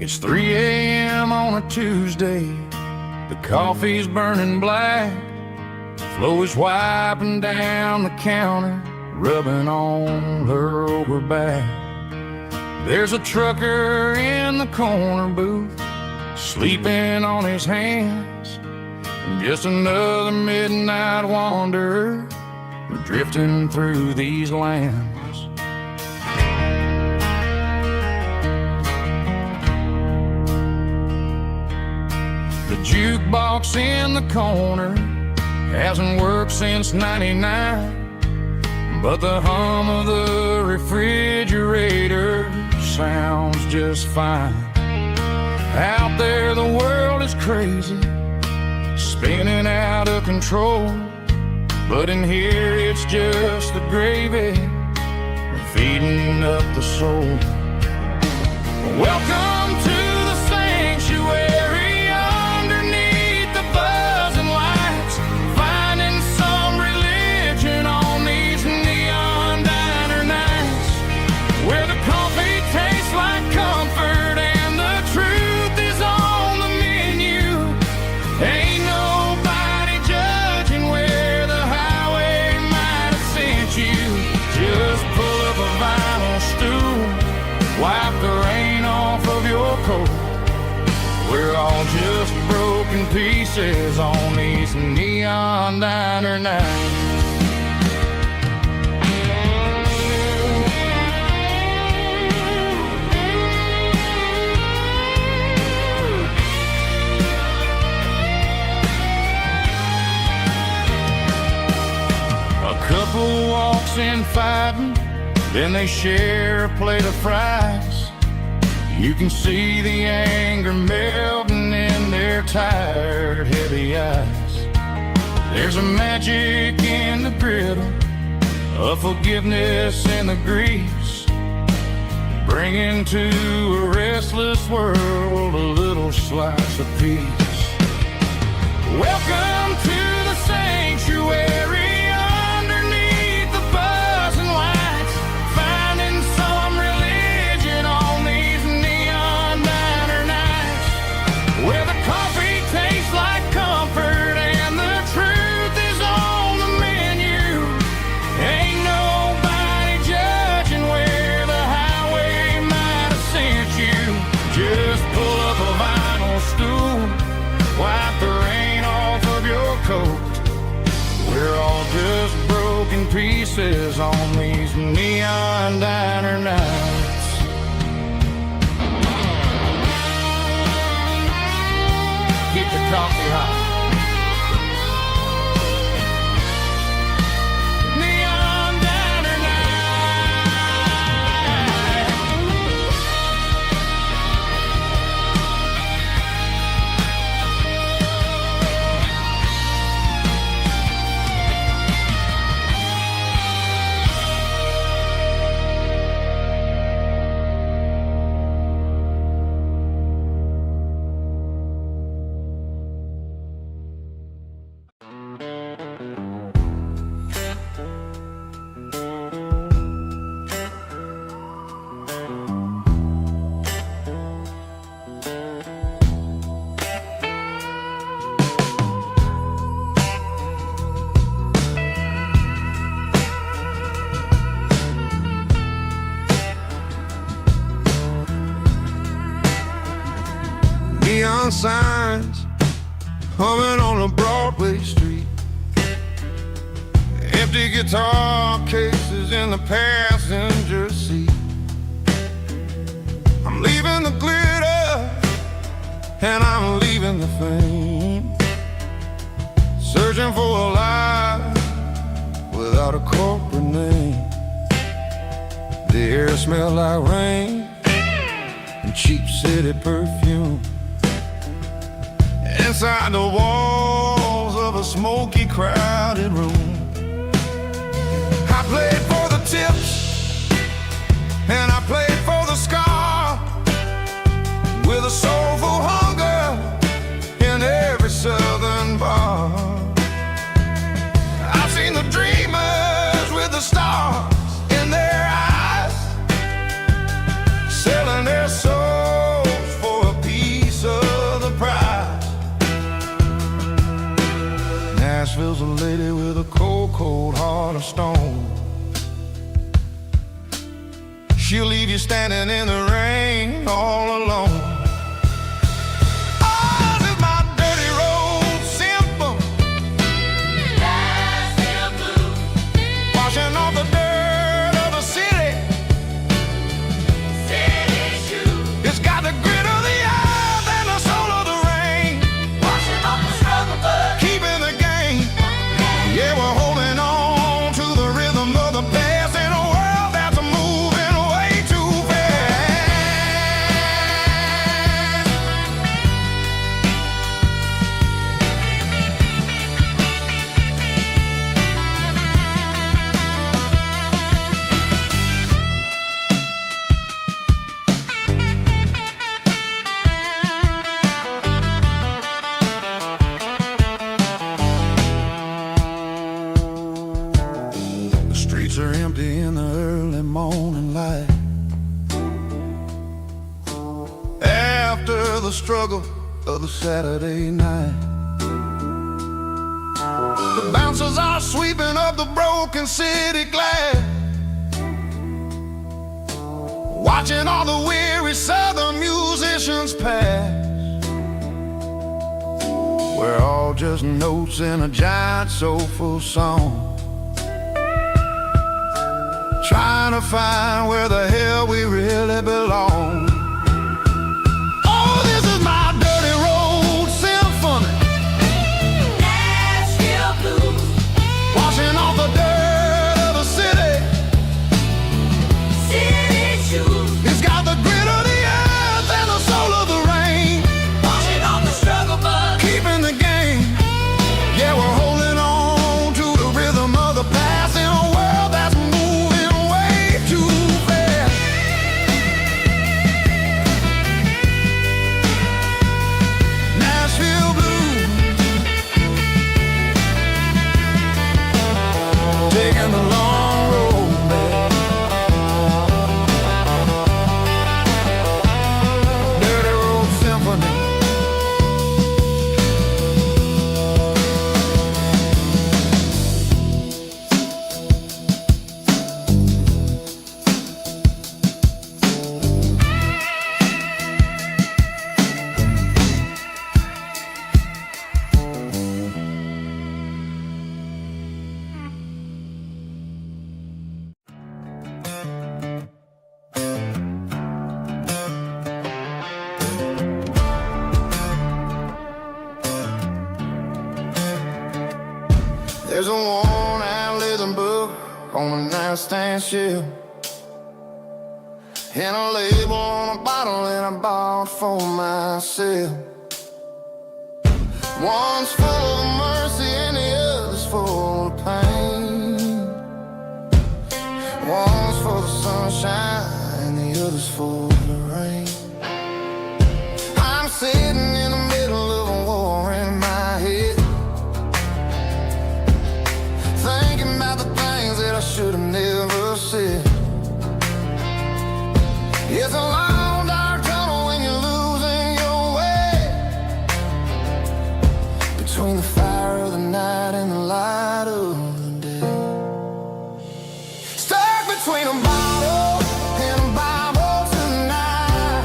It's 3 a.m. on a Tuesday. The coffee's burning black. Flo is wiping down the counter, rubbing on her over back. There's a trucker in the corner booth, sleeping on his hands. Just another midnight wanderer, drifting through these lands. The jukebox in the corner hasn't worked since '99, but the hum of the refrigerator sounds just fine. Out there the world is crazy, spinning out of control, but in here it's just the gravy feeding up the soul. Welcome to the sanctuary, underneath the buzzing lights, finding some religion on these neon diner nights, where the coffee tastes like comfort and the truth is on the menu. Ain't nobody judging where the highway might have sent you. Just pull up a vinyl stool, wipe the rain off of your coat. We're all just broken pieces on these neon diner nights. A couple walks in fighting, then they share a plate of fries. You can see the anger melting in their tired, heavy eyes. There's a magic in the griddle, a forgiveness in the grease, bringing to a restless world a little slice of peace. Welcome to the sanctuary, underneath the buzzing lights, finding some religion on these neon diner nights, where the coffee tastes like comfort and the truth is on the menu. Ain't nobody judging where the highway might have sent you. Just pull up a vinyl stool, wipe the rain off of your coat. We're all just broken pieces on these neon diner nights. Keep the coffee hot. Neon diner neon signs humming on a Broadway street, empty guitar cases in the passenger seat. I'm leaving the glitter and I'm leaving the fame, searching for a life without a corporate name. The air smelled like rain and cheap city perfume. Inside the walls of a smoky, crowded room, I played for the tips and I played for the scar, with a soulful hunger in every southern bar. I've seen the dreamers with the stars in their eyes, selling their souls for cold heart of stone. She'll leave you standing in the rain all alone. Ours is my dirty road symphony, Nashville blues, washing off the dirt of the city, city shoes. It's got the grit of the earth and the soul of the rain, washing off the struggle but keeping the game. Yeah, we're holding on to the rhythm of the past in a world that's moving way too fast. The streets are empty in the early morning light. After the struggle of the Saturday night, the bouncers are sweeping up the broken city glass, watching all the weary southern musicians pass. We're all just notes in a giant soulful song, trying to find where the hell we really belong. Oh, this is my dirty road symphony, Nashville blues, washing off the dirt of the city, city shoes. It's got the grit of the earth and the soul of the rain, washing off the struggle but keeping the game. Yeah, we're holding on to the rhythm of the past in a world that's moving way too fast. Nashville blues, taking the long road back. Dirty road symphony. There's a worn-out leather book on a nightstand shelf, and a label on a bottle that I bought for myself. One's full of mercy and the other's full of pain. One's for the sunshine and the other's for the rain. I'm sitting in the middle of a war in my head, thinking about the things that I should have never said. It's a long dark tunnel when you're losing your way, between the fire of the night and the light of the day. Stuck between a bottle and a Bible tonight,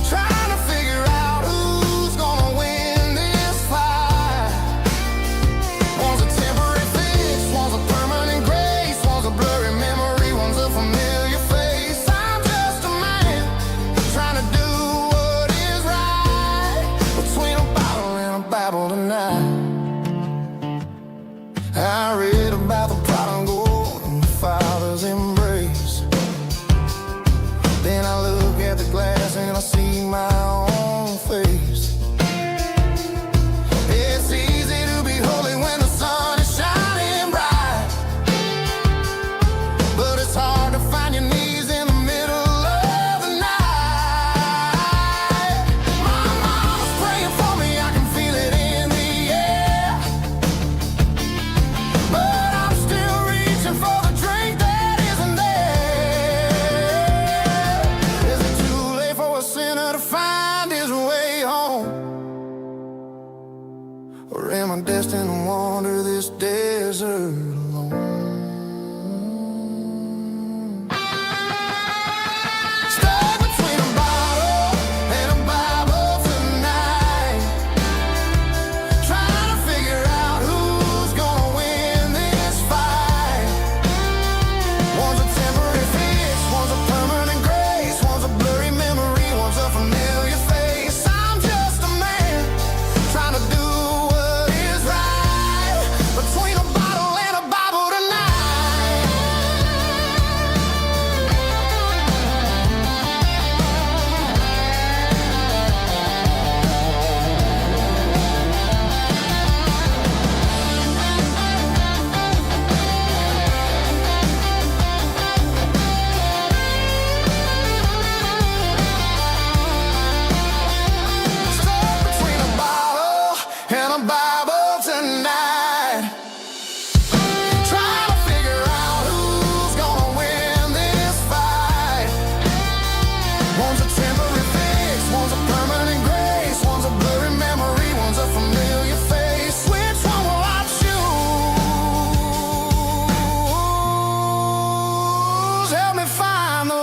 trying to figure out who's gonna win this fight. One's a temporary fix, one's a permanent grace, one's a blurry memory, one's a familiar face. I'm just a man trying to do what is right, between a bottle and a Bible tonight. I read about the prodigal and the father's embrace. Then I look at the glass and I see my own face. It's easy to be holy when the sun is shining bright, but it's hard to find your knees in the middle of the night. My mama's praying for me, I can feel it in the air, but I'm still desert alone. Stuck between a bottle and a Bible tonight, trying to figure out who's gonna win this fight. One's a temporary fix, one's a permanent grace, one's a blurry memory, one's a familiar face. I'm just a man trying to do what is right, between a bottle and a Bible tonight. Stuck between a bottle and a Bible tonight, trying to figure out who's gonna win this fight. One's a temporary fix, one's a permanent grace, one's a blurry memory, one's a familiar face. Which one will I choose? Help me find the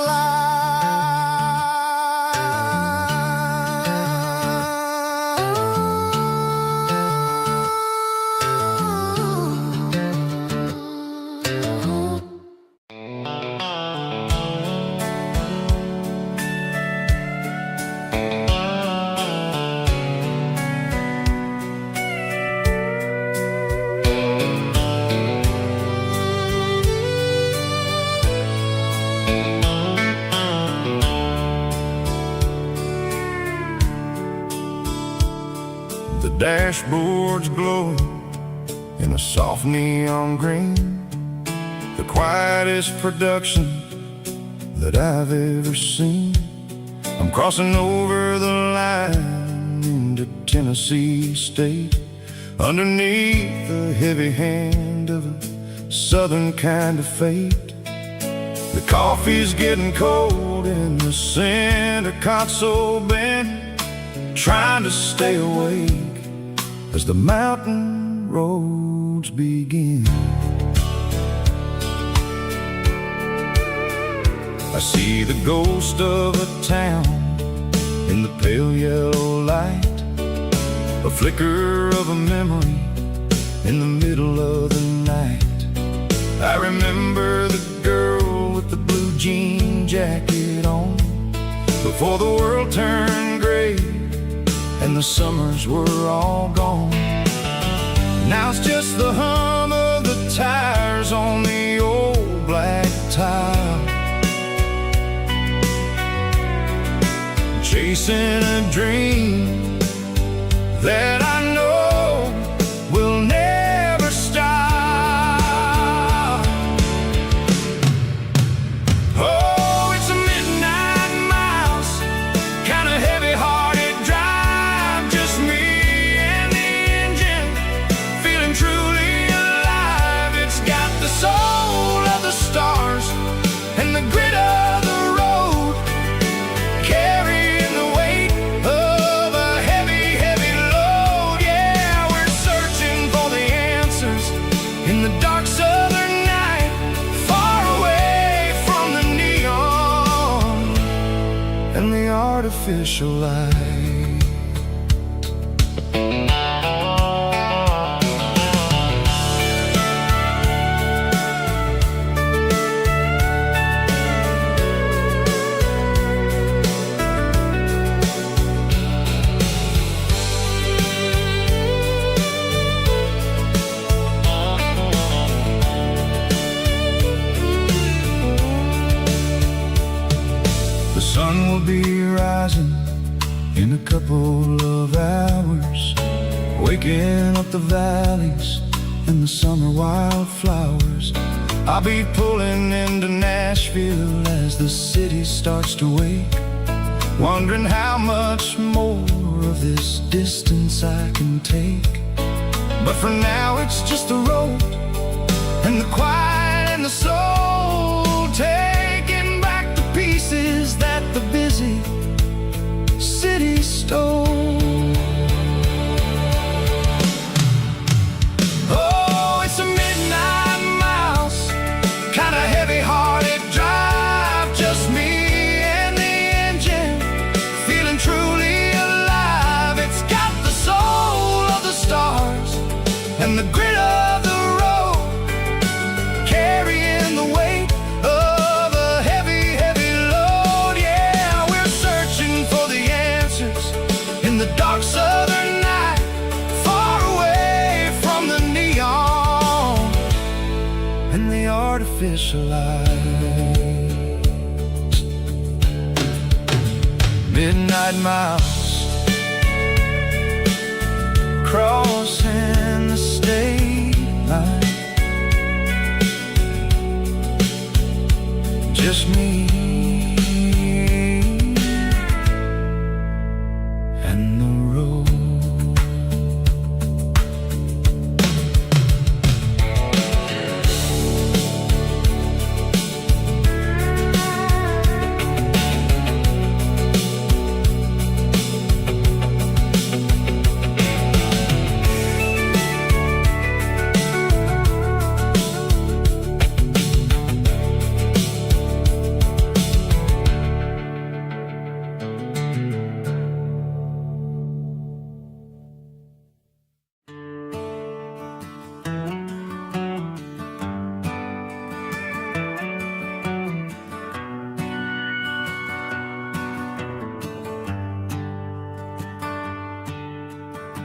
The dashboard's glowing in a soft neon green, the quietest production that I've ever seen. I'm crossing over the line into Tennessee State, underneath the heavy hand of a southern kind of fate. The coffee's getting cold in the center console bin, trying to stay awake as the mountain roads begin. I see the ghost of a town in the pale yellow light, a flicker of a memory in the middle of the night. I remember the girl with the blue jean jacket on, before the world turned gray and the summers were all gone. Now it's just the hum of the tires on the old black tile, chasing a dream that I know will never stop. Oh, it's a midnight miles, kind of heavy-hearted drive, just me and the engine, feeling truly alive. It's got the soul of the stars and the grit of the road, carrying the weight of a heavy, heavy load. Yeah, we're searching for the answers in the dark southern night, far away from the neon and the artificial light. The sun will be rising in a couple of hours, waking up the valleys and the summer wildflowers. I'll be pulling into Nashville as the city starts to wake, wondering how much more of this distance I can take. But for now it's just the road and the quiet and the soul, taking back the pieces that the busy city stole. Oh, it's a midnight artificial lights. Midnight miles crossing the state line, just me and the road.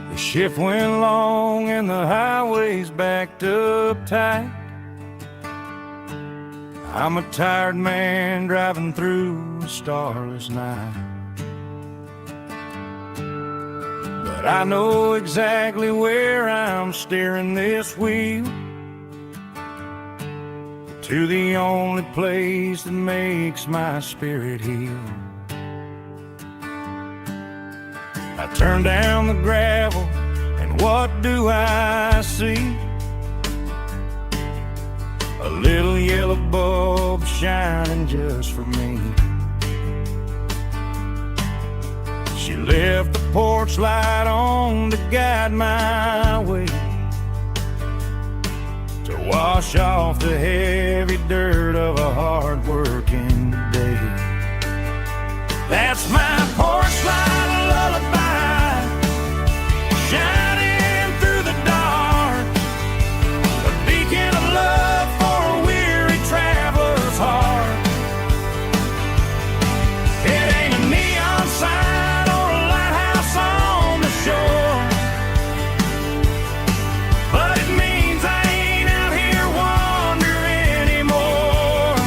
The shift went long and the highway's backed up tight. I'm a tired man driving through a starless night, but I know exactly where I'm steering this wheel, to the only place that makes my spirit heal. I turn down the gravel, and what do I see? A little yellow bulb shining just for me. She left the porch light on to guide my way, to wash off the heavy dirt of a hard-working day. That's my porch light lullaby, shining through the dark, a beacon of love for a weary traveler's heart. It ain't a neon sign or a lighthouse on the shore, but it means I ain't out here wandering anymore.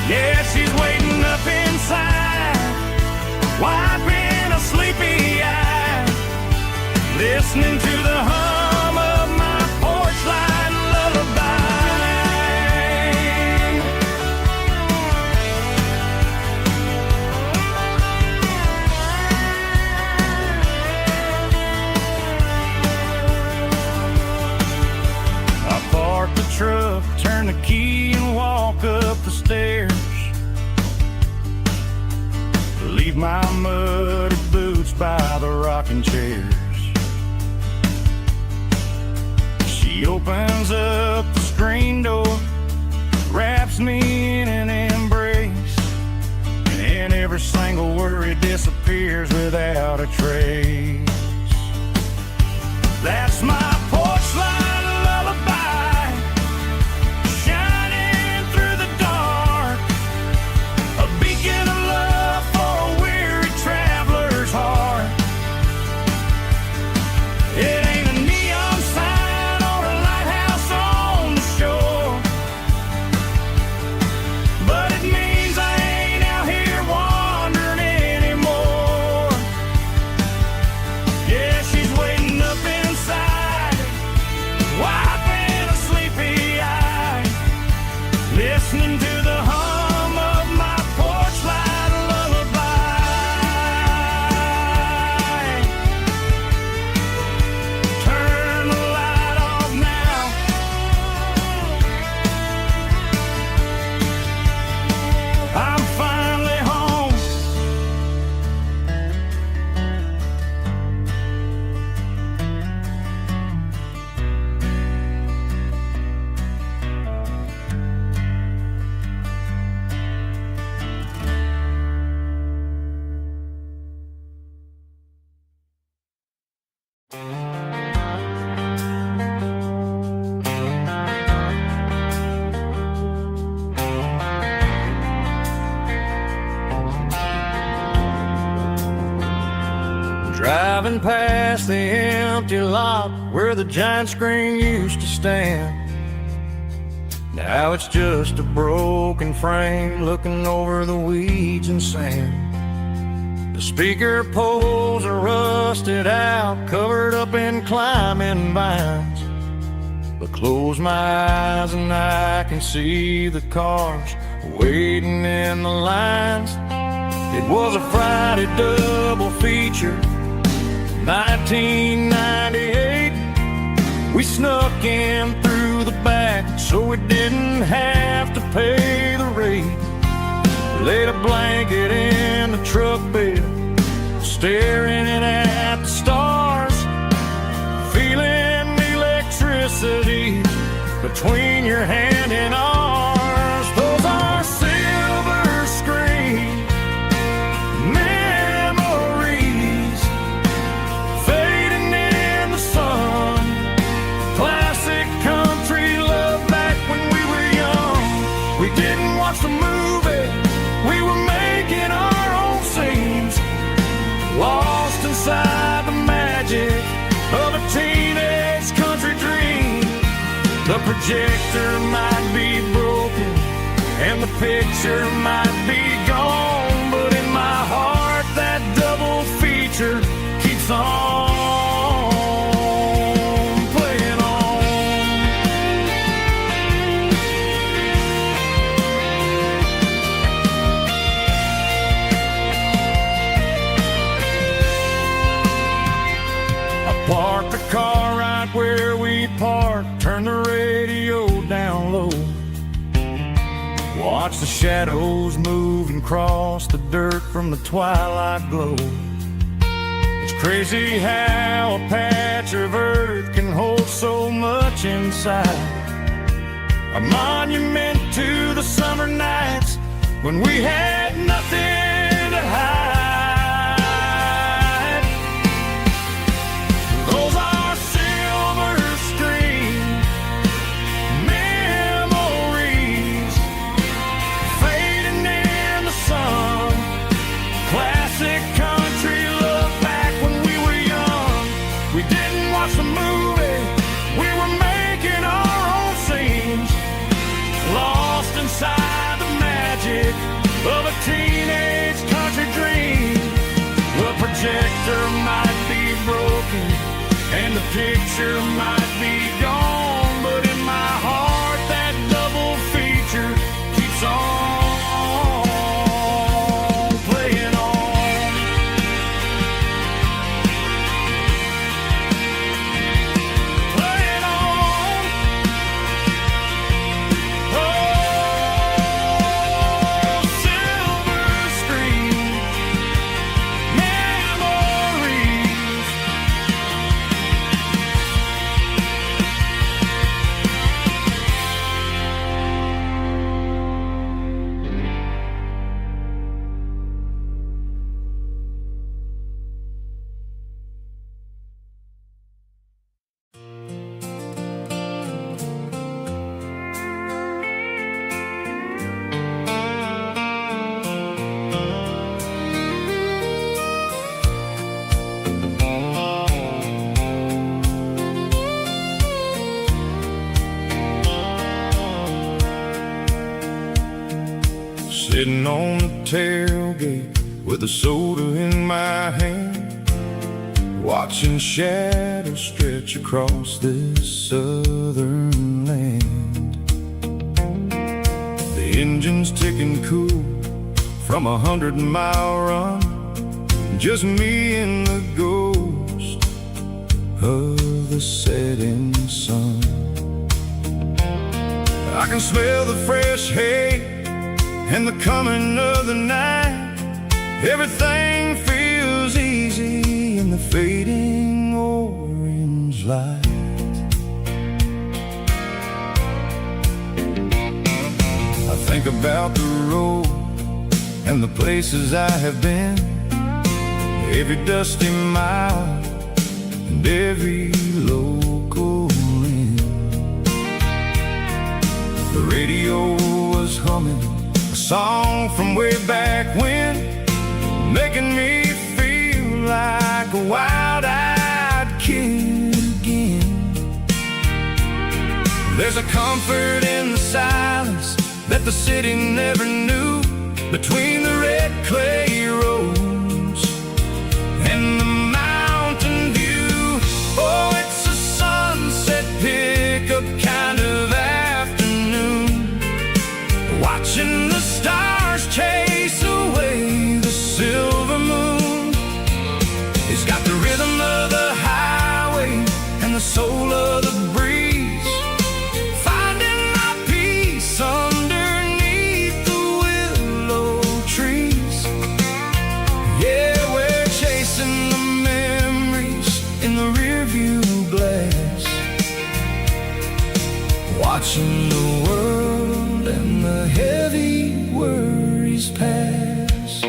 Yeah, she's waiting up inside, wiping a sleepy eye, listening to the hum of my porch light lullaby. I park the truck, turn the key and walk up the stairs, leave my muddy boots by the rocking chairs. She opens up the screen door, wraps me in an embrace, and every single worry disappears without a trace. That's my porch light lullaby, shining through the dark, a beacon of love for a weary traveler's heart. It ain't a neon sign or a lighthouse on the shore, but it means I ain't out here wandering anymore. Yeah, she's waiting up inside, wiping a sleepy eye, listening to the hum of my porch light lullaby. Turn the light off now, I'm finally home. Driving past the empty lot where the giant screen used to stand, Now it's just a broken frame looking over the weeds and sand. The speaker poles are rusted out, covered up in climbing vines. But close my eyes and I can see the cars waiting in the lines. It was a Friday double feature, 1998. We snuck in through the back so we didn't have to pay the rate. Laid a blanket in the truck bed, staring at the stars, feeling the electricity between your hand and ours. Those are silver screen memories fading in the sun. Classic country love back when we were young. We didn't watch the movie, we were making our own scenes, lost inside the magic of a teenage country dream. The projector might be broken and the picture might be gone, but in my heart that double feature keeps on playing on. I parked the car right where we parked, turned the radio down low, watch the shadows move and cross the dirt from the twilight glow. It's crazy how a patch of earth can hold so much inside. A monument to the summer nights when we had nothing to hide. Those are silver screen memories fading in the sun. Classic country love back when we were young. We didn't watch the movie, we were making our own scenes, lost inside the magic of a teenage country dream. The projector might be broken and the picture might be gone, but in my heart that double feature keeps on playing on. Playing on. Oh, silver screen memories. Sitting on the tailgate with a soda in my hand, watching shadows stretch across this southern land. The engine's ticking cool from 100-mile run, just me and the ghost of the setting sun. I can smell the fresh hay and the coming of the night. Everything feels easy in the fading orange light. I think about the road and the places I have been, every dusty mile and every local inn. The radio was humming a song from way back when, making me feel like a wild-eyed kid again. There's a comfort in the silence that the city never knew, between the red clay roads and the mountain view. Oh, it's a sunset pickup kind of afternoon, watching the stars chase away the silver moon. It's got the rhythm of the highway and the soul of the breeze, finding my peace underneath the willow trees. Yeah, we're chasing the memories in the rearview glass, watching the world and the heavy worries pass.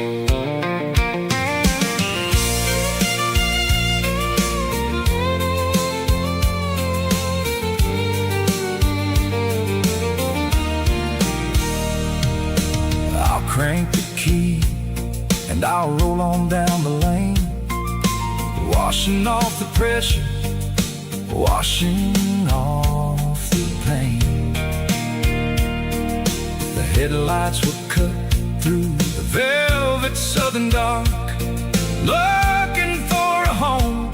I'll crank the key and I'll roll on down the lane, washing off the pressure, washing off the pain. The headlights were cut through the velvet southern dark, looking for a home,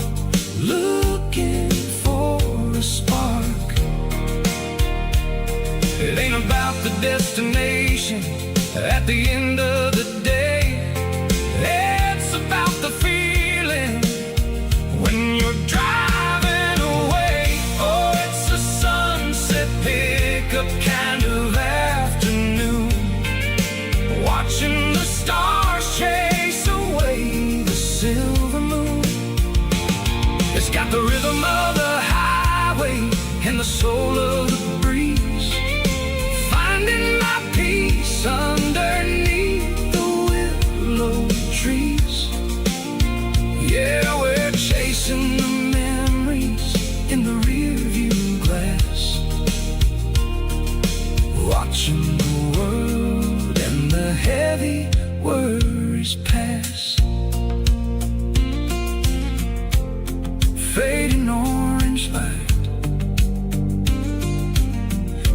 looking for a spark. It ain't about the destination at the end of the day, it's about the feeling when you're driving away. Oh, it's a sunset pickup kind of afternoon, watching the stars chase away the silver moon. It's got the rhythm of the highway and the soul of the breeze, finding my peace underneath the willow trees. Yeah, we're chasing the memories in the rearview glass, watching the world and the heavy worries pass. Fading orange light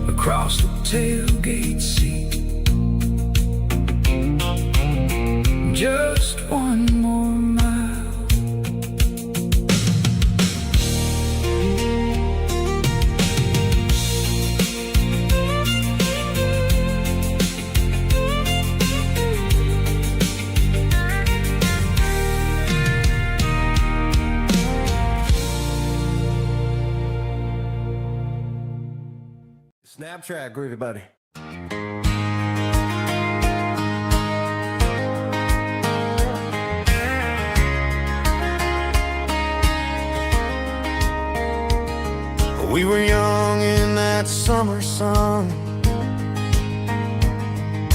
across the tailgate seat, just one more mile. Snap track, groovy buddy. We were young in that summer sun,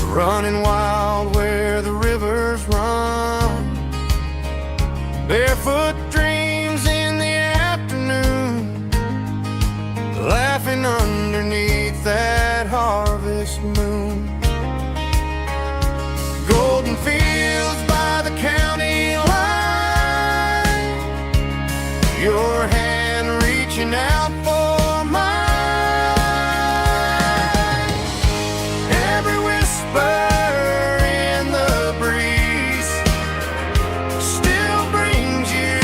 running wild where the rivers run, barefoot dreams in the afternoon, laughing underneath that harvest moon. Golden fields by the county line, your hand reaching out for mine. Every whisper in the breeze still brings you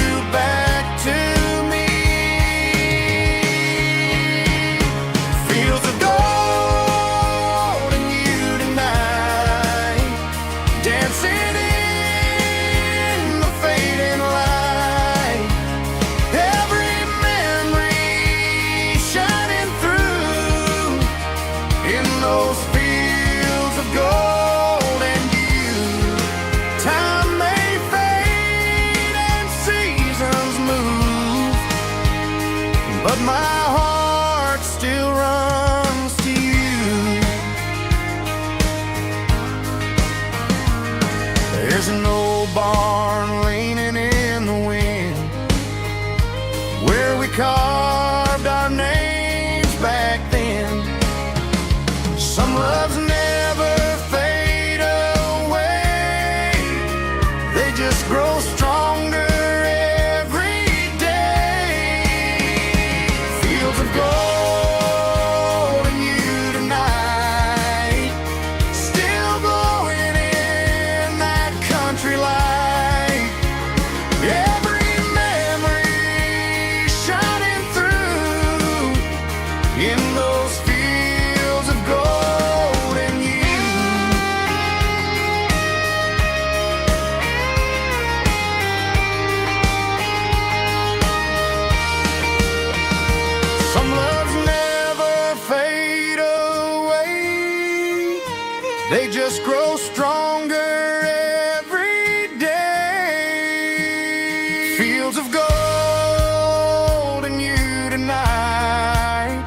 in those fields of gold and you. Some loves never fade away, they just grow stronger every day. Fields of gold and you tonight,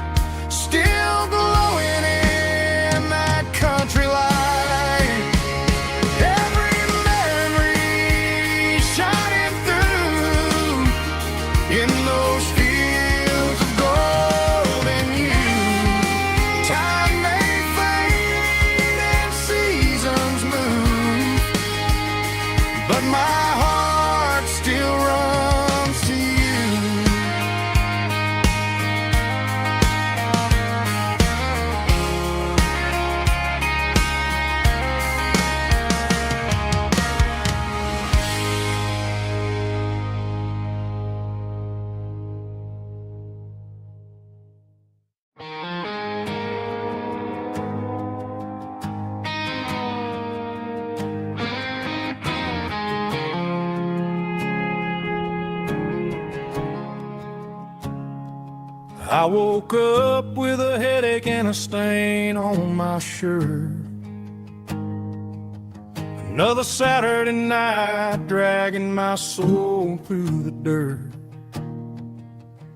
still glowing in that country light. Every memory shining through in those fields of gold and you. Time may fade and seasons move, but my heart still runs to you. I woke up with a headache and a stain on my shirt. Another Saturday night dragging my soul through the dirt.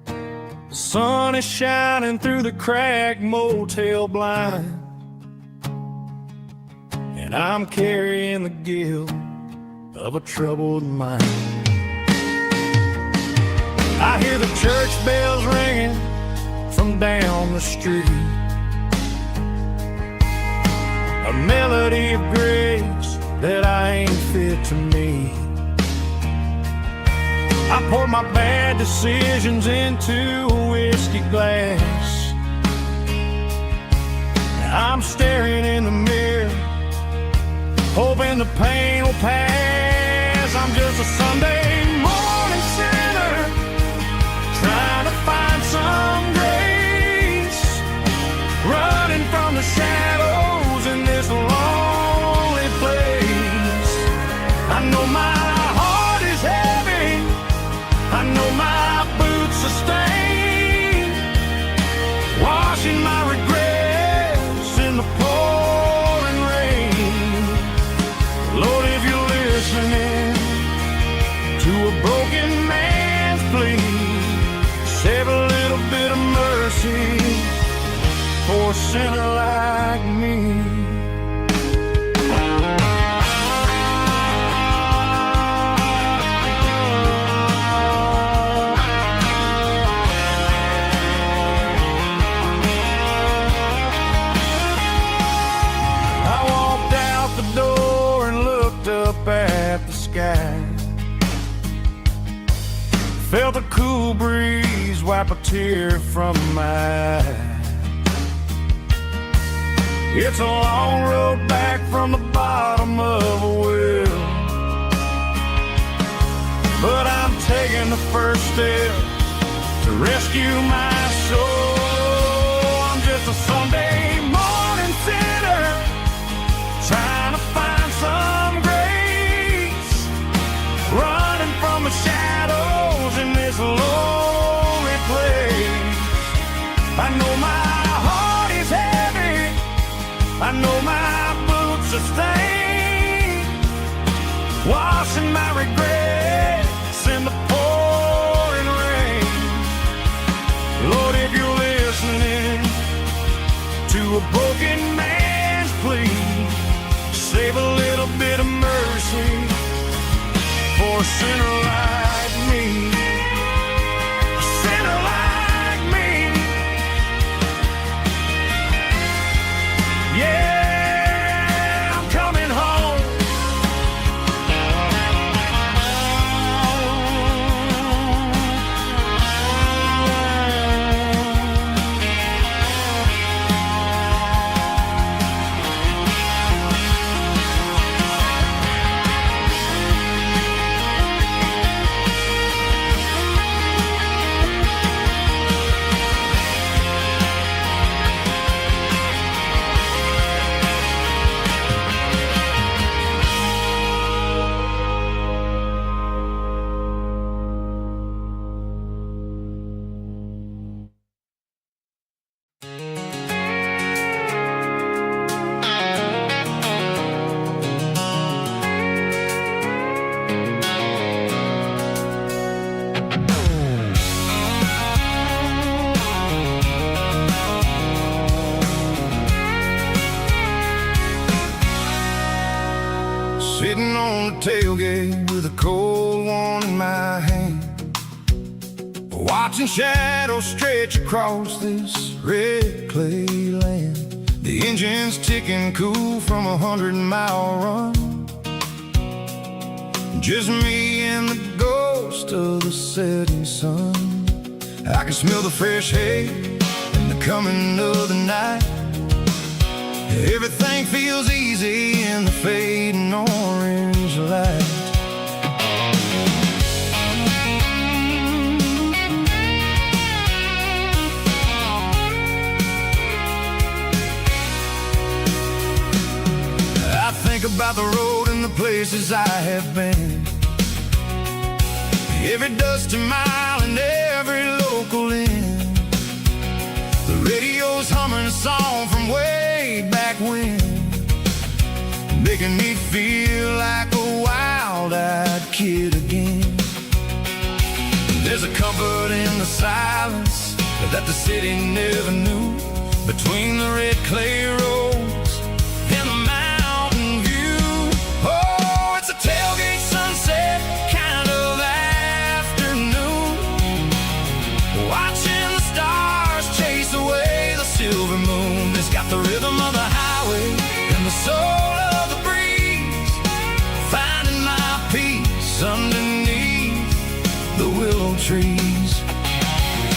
The sun is shining through the cracked motel blind, and I'm carrying the guilt of a troubled mind. I hear the church bells ringing from down the street, a melody of grace that I ain't fit to meet. I pour my bad decisions into a whiskey glass. I'm staring in the mirror, hoping the pain will pass. I'm just a Sunday morning sinner, trying to find some grace, running from the shadows in this lonely place. I know my heart is heavy, I know my boots are stained, washing my regrets in the pouring rain. Lord, if you're listening to a broken man's plea, save a little bit of mercy for a sinner like me. I walked out the door and looked up at the sky, felt a cool breeze wipe a tear from my eye. It's a long road back from the bottom of a well, but I'm taking the first step to rescue my soul. I'm just a Sunday morning sinner, trying to find some grace, running from the shadows in this lonely place. I know my heart is heavy, I know my boots are stained, washing my regrets in the pouring rain. Lord, if you're listening to a broken man's plea, save a little bit of mercy for a sinner like me. A sinner like me. Yeah, I'm coming home. tailgate with a cold one in my hand, watching shadows stretch across this red clay land. The engine's ticking cool from a 100-mile run. Just me and the ghost of the setting sun. I can smell the fresh hay and the coming of the night. Everything feels easy in the fading orange light. I think about the road and the places I have been, every dusty mile and every local inn. The radio's humming a song from way back when, making me feel like a wild-eyed kid again. There's a comfort in the silence that the city never knew, between the red clay roads and the mountain view. Oh, it's a tailgate sunset kind of afternoon, watching the stars chase away the silver moon. It's got the rhythm of the highway and the soul of the breeze, finding my peace underneath the willow trees.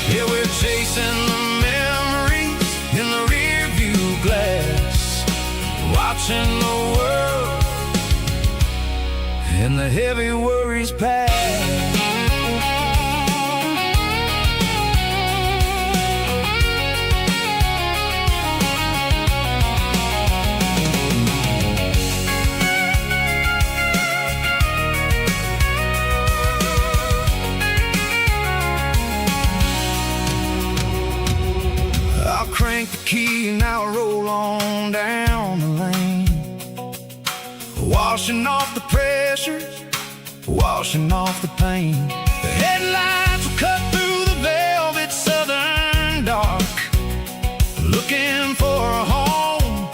Yeah, we're chasing the memories in the rear view glass, watching the world and the heavy worries pass. Crank the key and I'll roll on down the lane, washing off the pressure, washing off the pain. The headlights will cut through the velvet southern dark, looking for a home,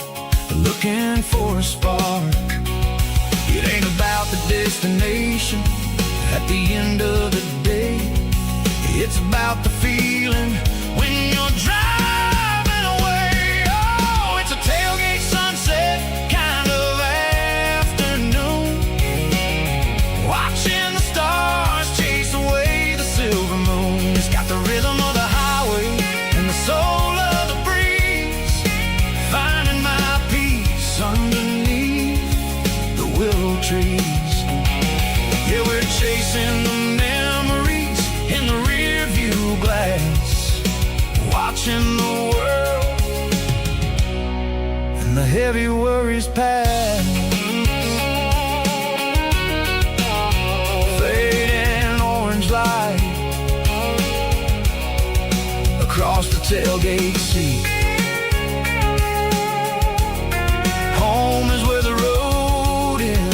looking for a spark. It ain't about the destination at the end of the day, it's about the feeling when you're driving. Tailgate sunset kind of afternoon, watching the stars chase away the silver moon. It's got the rhythm of the highway and the soul of the breeze, finding my peace underneath the willow trees. Yeah, we're chasing the memories in the rear view glass, watching the world and the heavy worries pass. Fading orange light across the tailgate seat. Home is where the road ends.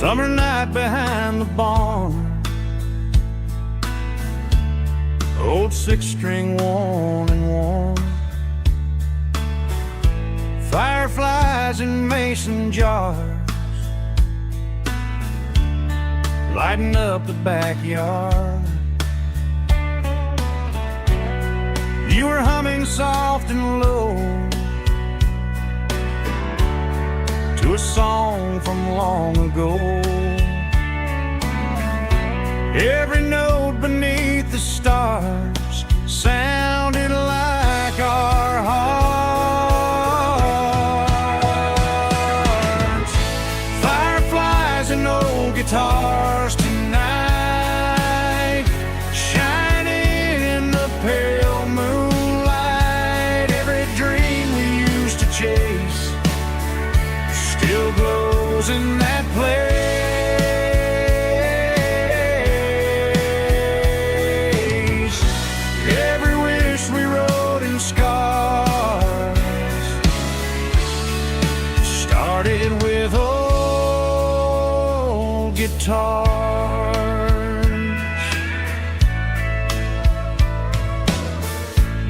Summer night behind the barn, old six-string worn and worn, fireflies in mason jars, lighting up the backyard. You were humming soft and low to a song from long ago. Every note beneath the stars sounded like our hearts. Fireflies in glows in that place. Every wish we wrote in scars started with old guitars.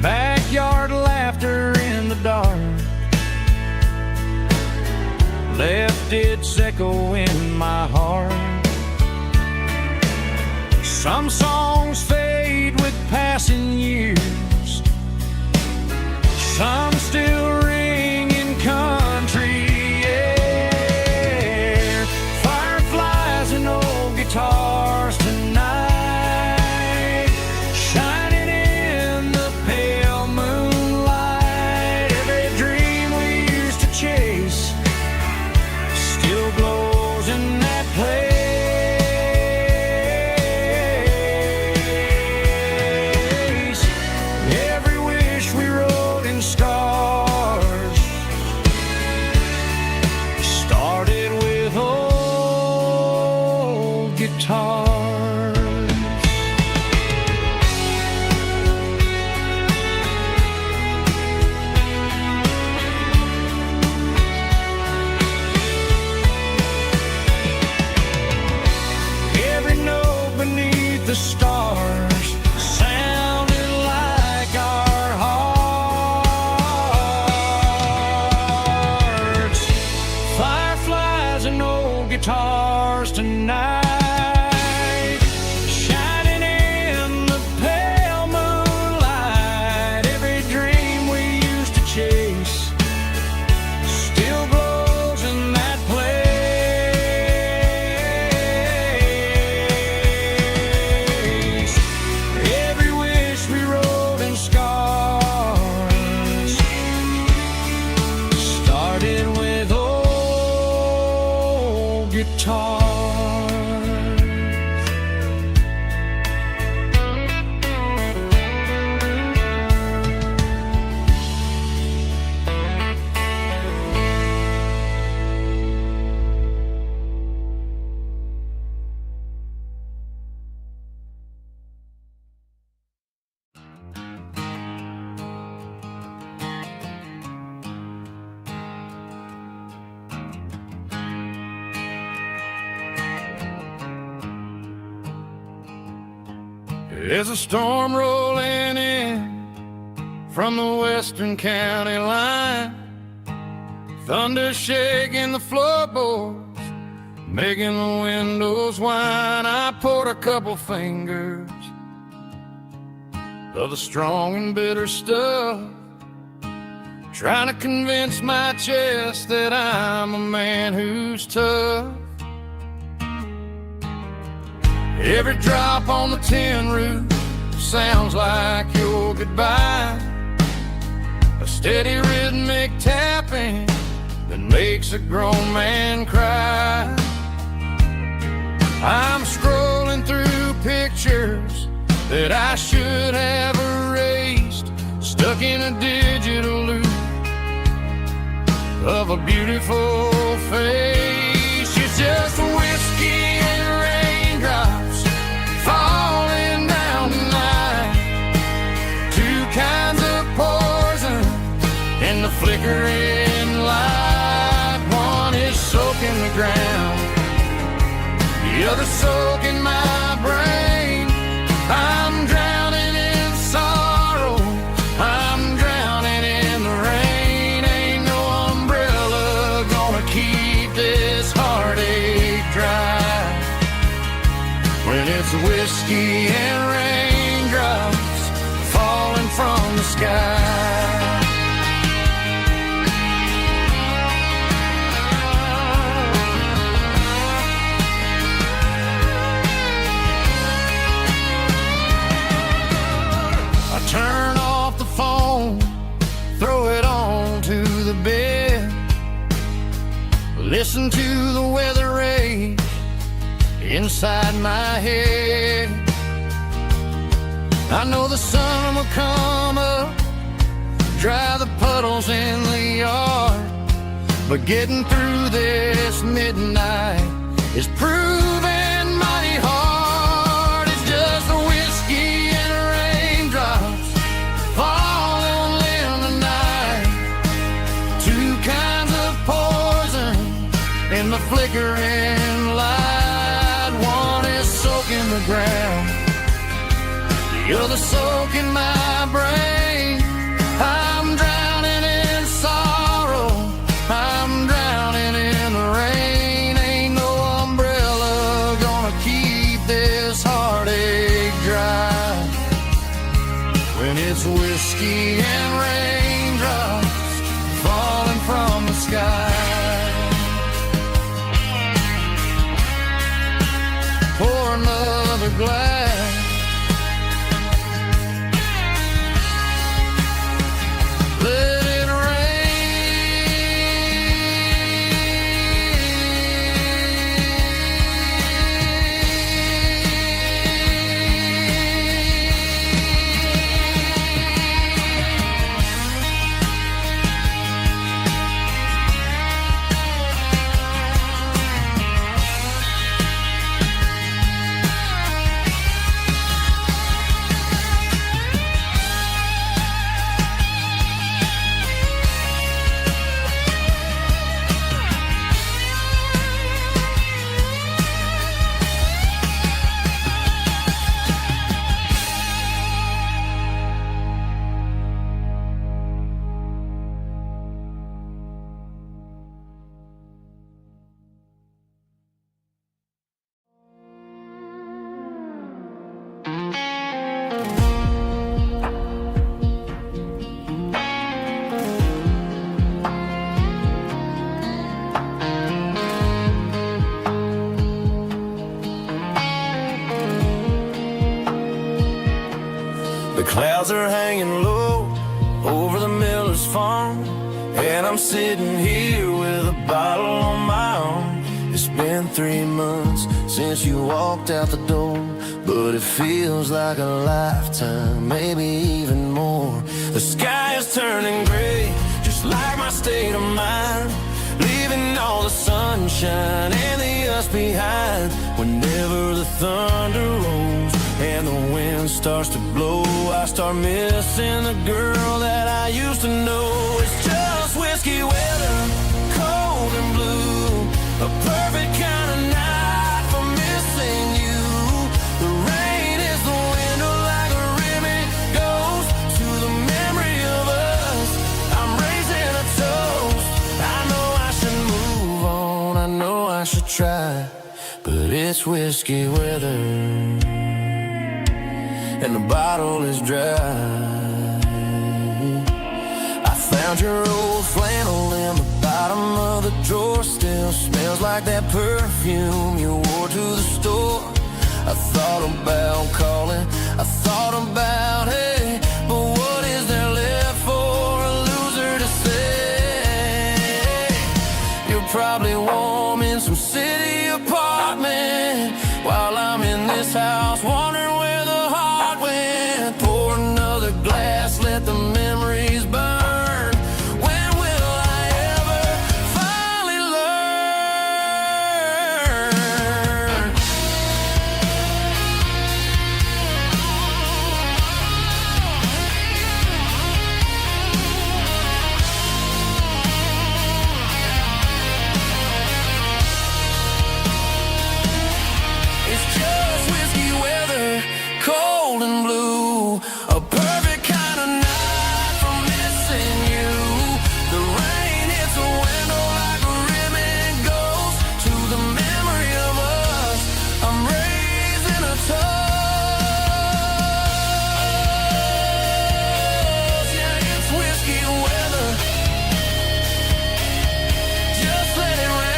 Backyard laughter in the dark left its echo in my heart. Some songs fade with passing years, some still ring in country air. Fireflies and old guitars tonight, shining in the pale moonlight. Every dream we used to chase still glows in that place. Every wish we wrote in scars started with old guitars. Every note beneath the stars sounded like our hearts. Fireflies and old guitars tonight, shining in the pale moonlight. Every dream we used to chase still glows in that place. Every wish we wrote in scars started with old guitars. There's a storm rolling in from the western county line, thunder shaking the floorboards, making the windows whine. I poured a couple fingers of the strong and bitter stuff, trying to convince my chest that I'm a man who's tough. Every drop on the tin roof sounds like your goodbye, a steady rhythmic tapping that makes a grown man cry. I'm scrolling through pictures that I should have erased, stuck in a digital loop of a beautiful face. It's just whiskey and raindrops falling down tonight, two kinds of poison in the flickering light. One is soaking the ground, the other soaking my brain. I'm drowning in sorrow, I'm drowning in the rain. Ain't no umbrella gonna keep this heartache dry when it's whiskey and raindrops falling from the sky. Turn off the phone, throw it on to the bed, listen to the weather rage inside my head. I know the sun will come up, dry the puddles in the yard, But getting through this midnight is proving mighty hard. It's just a whiskey and raindrops falling in the night. Two kinds of poison in the flickering light. One is soaking the ground, the other soaking my brain. I'm drowning in sorrow, I'm drowning in the rain. Ain't no umbrella gonna keep this heartache dry when it's whiskey and raindrops falling from the sky. Pour another glass. Let it The clouds are hanging low over the miller's farm, and I'm sitting here with a bottle on my arm. It's been 3 months since you walked out the door, but it feels like a lifetime, maybe even more. The sky is turning gray, just like my state of mind, leaving all the sunshine and the us behind. Whenever the thunder rolls and the wind starts to blow, I start missing the girl that I used to know. It's just whiskey weather, cold and blue, a perfect kind of night for missing you. The rain is the window like a ribbon goes to the memory of us. I'm raising a toast. I know I should move on, I know I should try, but it's whiskey weather and the bottle is dry. I found your old flannel in the bottom of the drawer. Still smells like that perfume you wore to the store. I thought about calling, I thought about, hey, but what is there left for a loser to say? You're probably warm in some city apartment while I'm in this house wondering where the heart went. Pour another glass, let the memories burn. When will I ever finally learn? It's just whiskey weather, cold and blue, a perfect kind of night for missing you. The rain hits the window like a ribbon goes to the memory of us. I'm raising a toast. Yeah, it's whiskey weather. Just let it rain.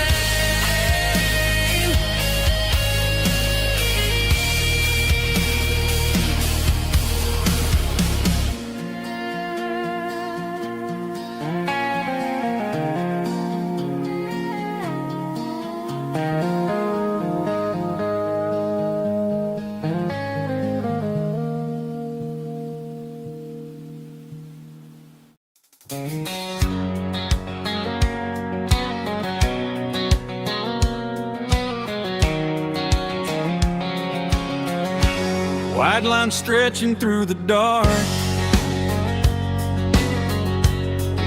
White line stretching through the dark,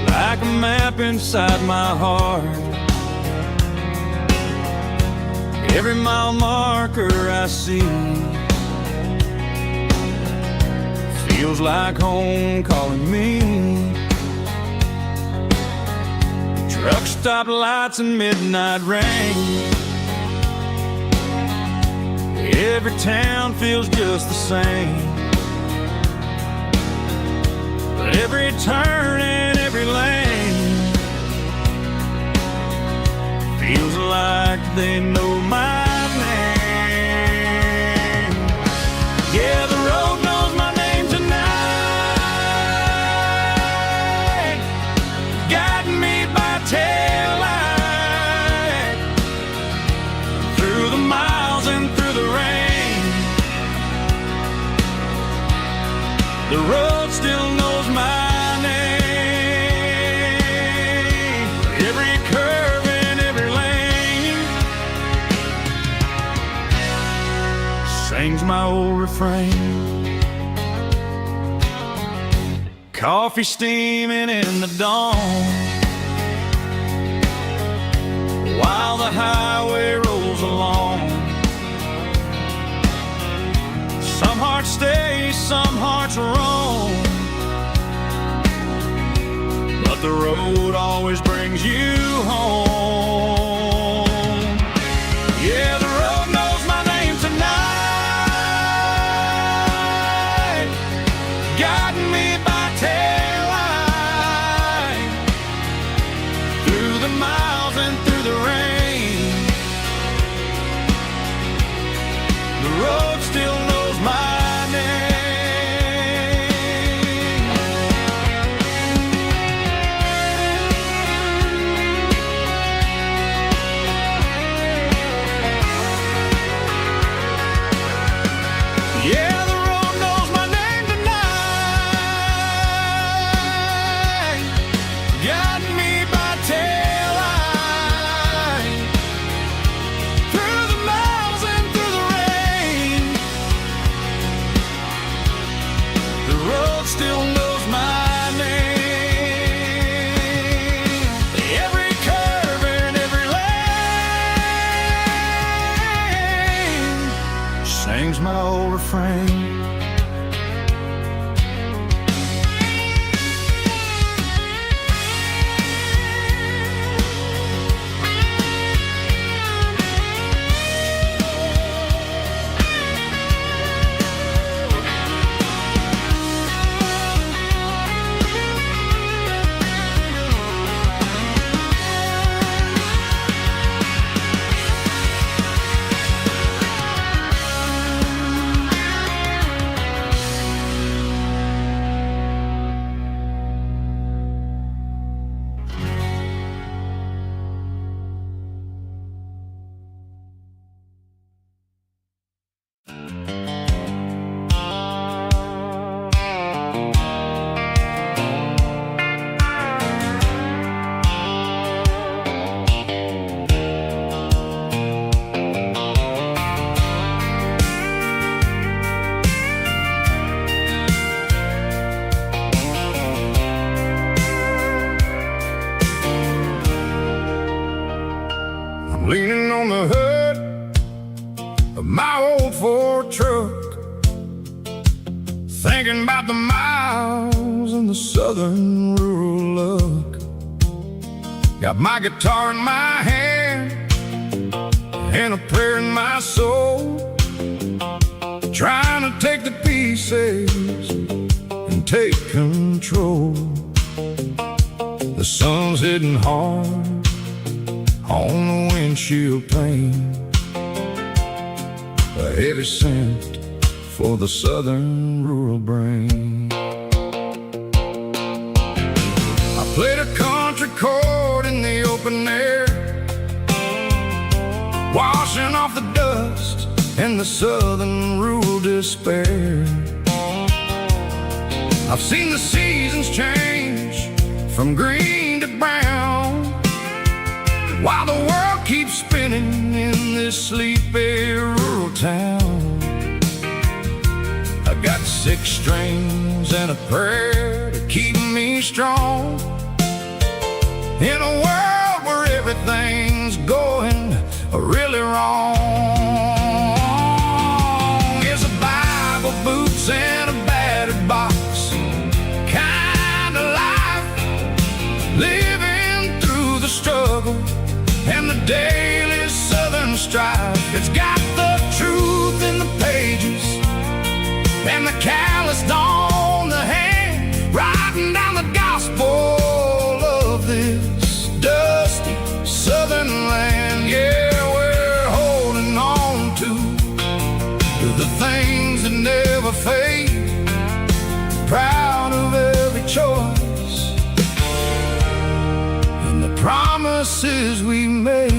like a map inside my heart. Every mile marker I see feels like home calling me. Truck stop lights and midnight rain, every town feels just the same. But every turn and every lane feels like they know my name. Yeah, the road knows my name tonight, guiding me by taillight through the miles and through the rain. The road still knows my name. Every curve and every lane sings my old refrain. Coffee steaming in the dawn, while the highway rolls along. Some hearts stay, some hearts roam, but the road always brings you home. Yeah, the road knows my name tonight, guiding me by taillight through the miles and through the rain. The road still knows my name. Yeah, the road knows my name tonight, guiding me by taillight through the miles and through the rain. The road still knows my name. Every curve and every lane sings my old refrain. Leaning on the hood of my old Ford truck, thinking about the miles and the southern rural look. Got my guitar in my hand and a prayer in my soul, trying to take the pieces and take control. The sun's hitting hard on the windshield pane, a heavy scent for the southern rural brain. I played a country chord in the open air, washing off the dust and the southern rural despair. I've seen the seasons change from green to brown, while the world keeps spinning in this sleepy rural town. got 6 strings and a prayer to keep me strong. In a world where everything's going really wrong, it's a Bible, boots, and a battered box kind of life, living through the struggle and the daily southern strife. It's got the truth in the pages and the calloused on the hand, writing down the gospel of this dusty southern land. Yeah, we're holding on to the things that never fade, proud of every choice and the promises we made.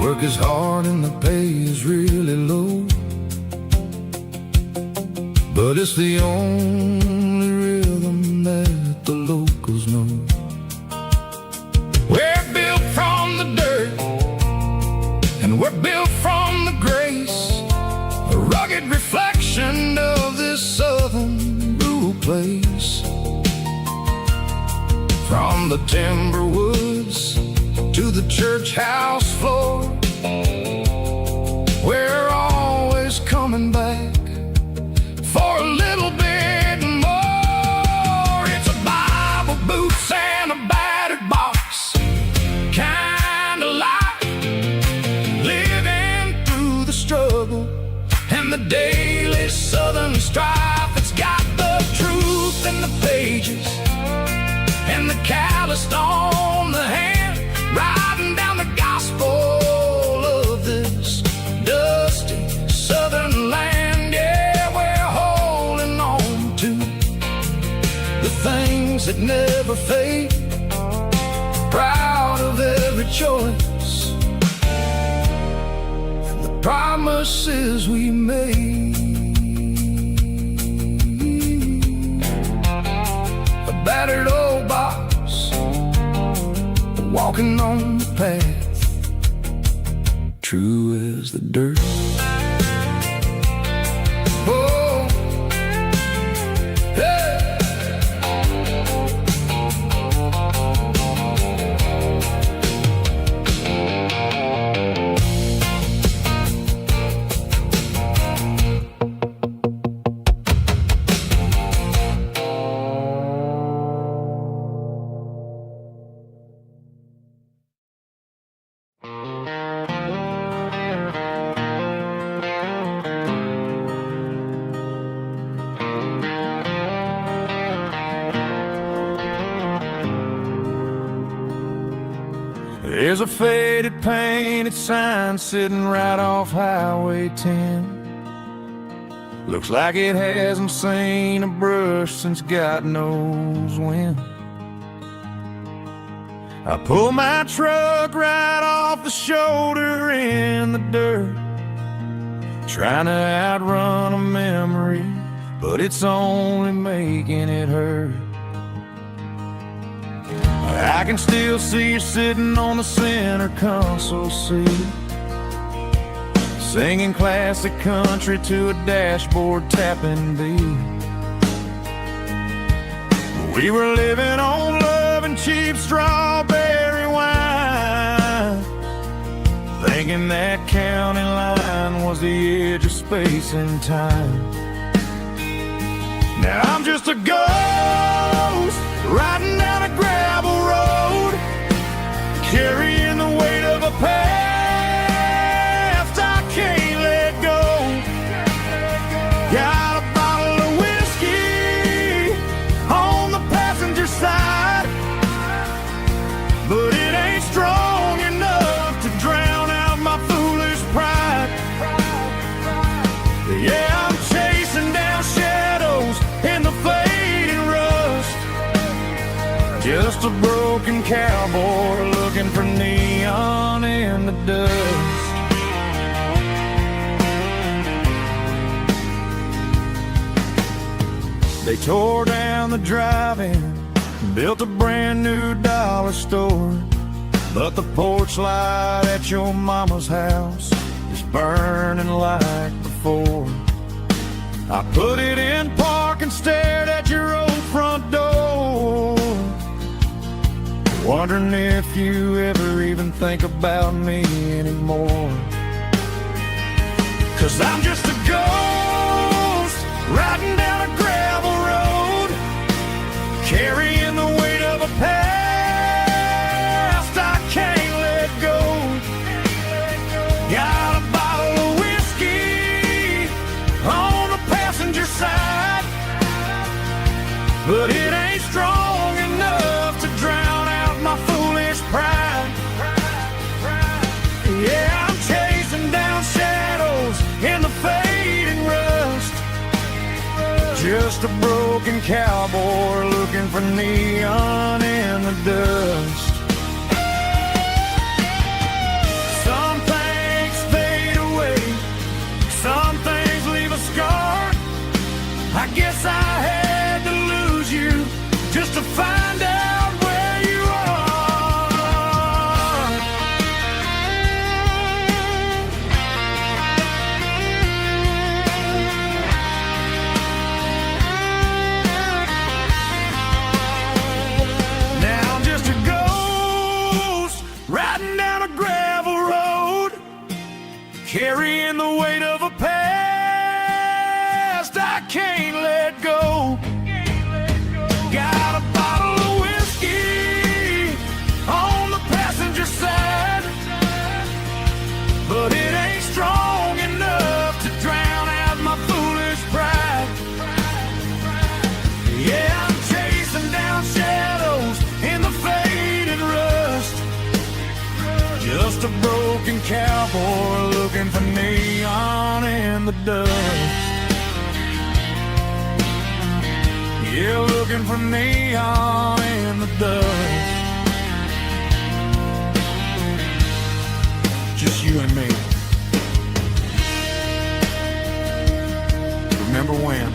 Work is hard and the pay is really low, but it's the only rhythm that the locals know. We're built from the dirt and we're built from the grace, a rugged reflection of this southern rural place. From the timber woods to the church house floor, we're always coming back for a little bit more. It's a Bible, boots, and a battered box kind of life, living through the struggle and the daily southern strife. It's got the truth in the pages and the calloused on the hand, writing down the gospel of this dusty southern land. Yeah, we're holding on to the things that never fade, proud of every choice and the promises we made. A battered old box, walking on the path, true as the dirt. Oh, hey. There's a faded painted sign sitting right off Highway 10. Looks like it hasn't seen a brush since God knows when. I pull my truck right off the shoulder in the dirt, trying to outrun a memory, but it's only making it hurt. I can still see you sitting on the center console seat, singing classic country to a dashboard tapping beat. We were living on love and cheap strawberry wine, thinking that county line was the edge of space and time. Now I'm just a ghost riding down a gravel road, carrying the weight of a past I can't let go. Got a bottle of whiskey on the passenger side, but it ain't strong enough to drown out my foolish pride. Yeah, I'm chasing down shadows in the fading rust, just a broken cowboy looking for neon in the dust. They tore down the drive-in, built a brand new dollar store. But the porch light at your mama's house is burning like before. I put it in park and stared at your old front door, wondering if you ever even think about me anymore. 'Cause I'm just a ghost riding down a gravel road, carrying the weight of a past I can't let go. Got a bottle of whiskey on the passenger side, but it ain't strong enough to drown out my foolish pride. Yeah, I'm chasing down shadows in the fading rust, just a broken cowboy looking for neon in the dust. Some things fade away, some things leave a scar. I guess I had to lose you just to find out where you are. Now I'm just a ghost riding down a gravel road, carrying the weight of a past I can't let go. Got a bottle of whiskey on the passenger side, but it ain't strong enough to drown out my foolish pride. Yeah, I'm chasing down shadows in the faded rust, just a broken cowboy looking for neon in the dust. Yeah, looking for neon in the dust. Just you and me. Remember when?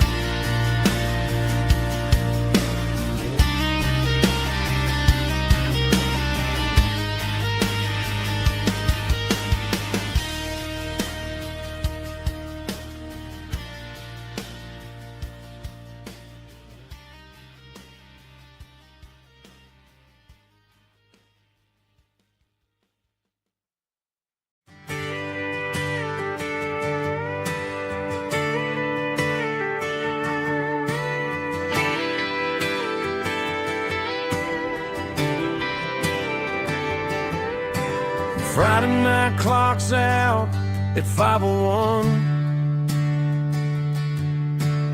Friday night clock's out at 5:01.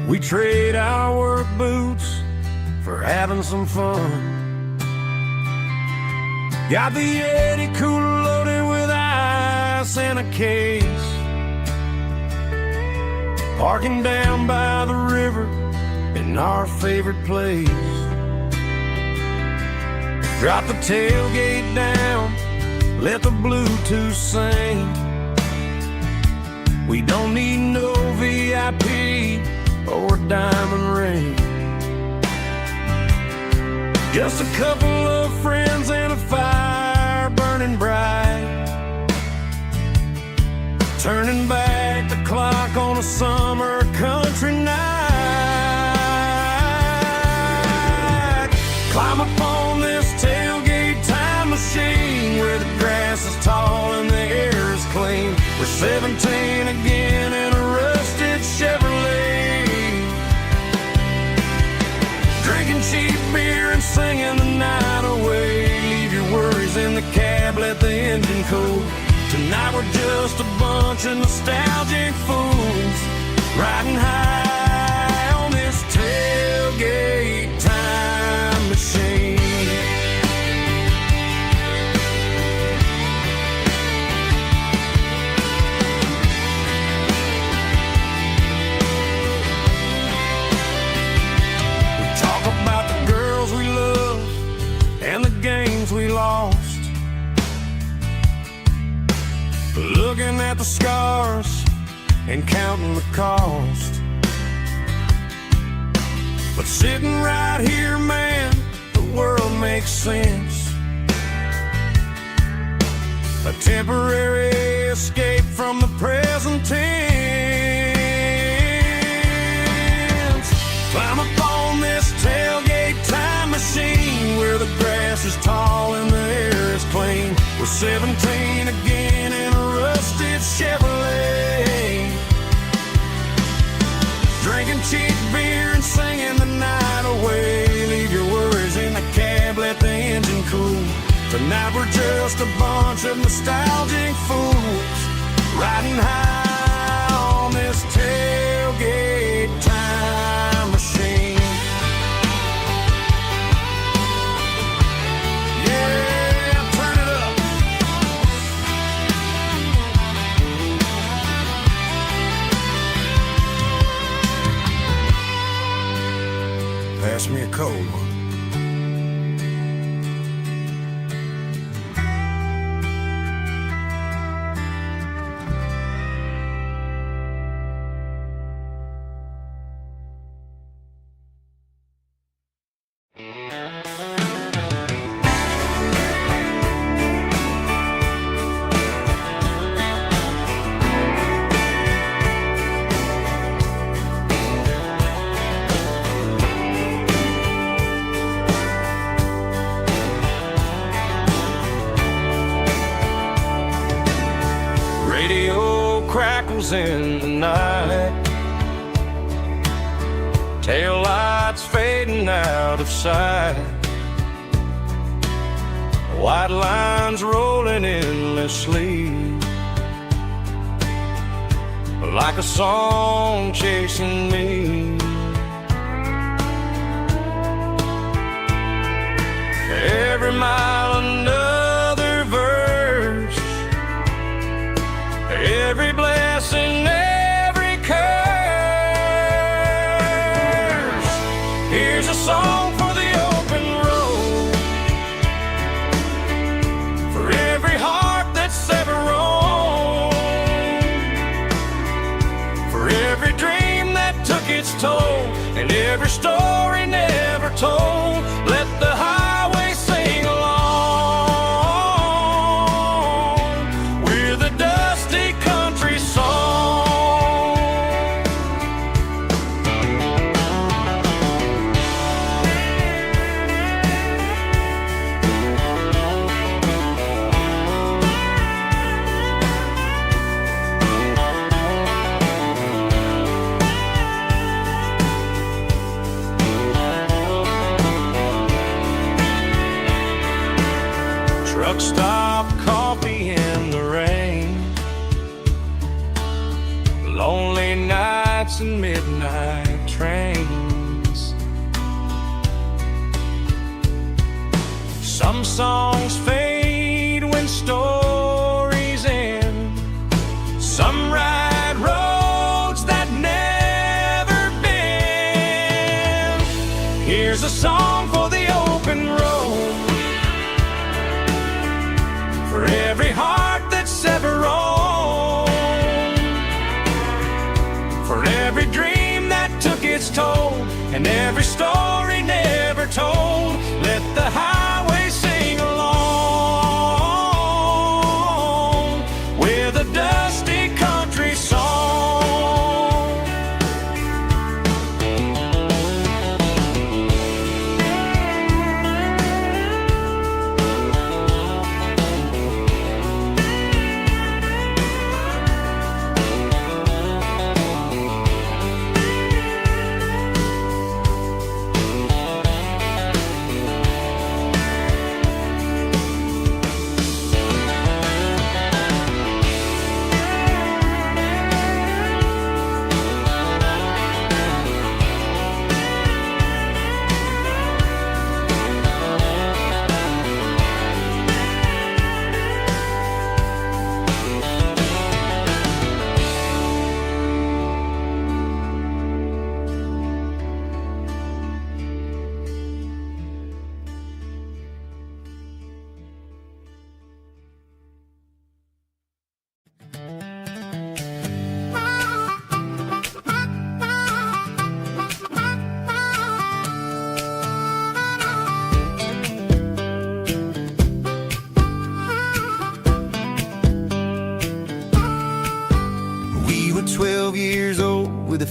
We trade our work boots for having some fun. Got the Yeti cooler loaded with ice and a case, parking down by the river in our favorite place. Drop the tailgate down, let the Bluetooth sing. We don't need no VIP or a diamond ring, just a couple of friends and a fire burning bright, turning back the clock on a summer country night. Climb up on this tailgate time machine where the grass is tall and the air is clean. We're 17 again in a rusted Chevrolet, drinking cheap beer and singing the night away. Leave your worries in the cab, let the engine cool. Tonight we're just a bunch of nostalgic fools riding high on this tailgate time machine. We lost, looking at the scars and counting the cost. But sitting right here, man, the world makes sense. A temporary escape from the present tense. Climb up on this tailgate time machine where the grass is tall and the air is clean. We're 17 again in a rusted Chevrolet, drinking cheap beer and singing the night away. Leave your worries in the cab, let the engine cool. Tonight we're just a bunch of nostalgic fools riding high on this tailgate time machine. Yeah, turn it up. Pass me a cold one. Radio crackles in the night, tail lights fading out of sight, white lines rolling endlessly, like a song chasing me. Every mile another verse, every blessing, every curse. Here's a song for the open road, for every heart that's ever roamed, for every dream that took its toll, and every story never told. Let the highway sing along with a dusty country song. Truck stop, coffee in the rain, lonely nights and midnight trains. Some songs fade when stories end, some ride roads that never bend. Here's a song for the open road, for every heart that's ever roamed, for every dream that took its toll, and every story never told. Let the highway sing along with a dusty country song.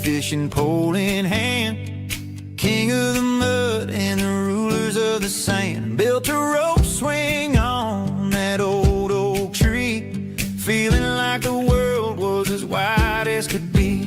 fishing pole in hand. King of the mud and the rulers of the sand. Built a rope swing on that old oak tree, feeling like the world was as wide as could be.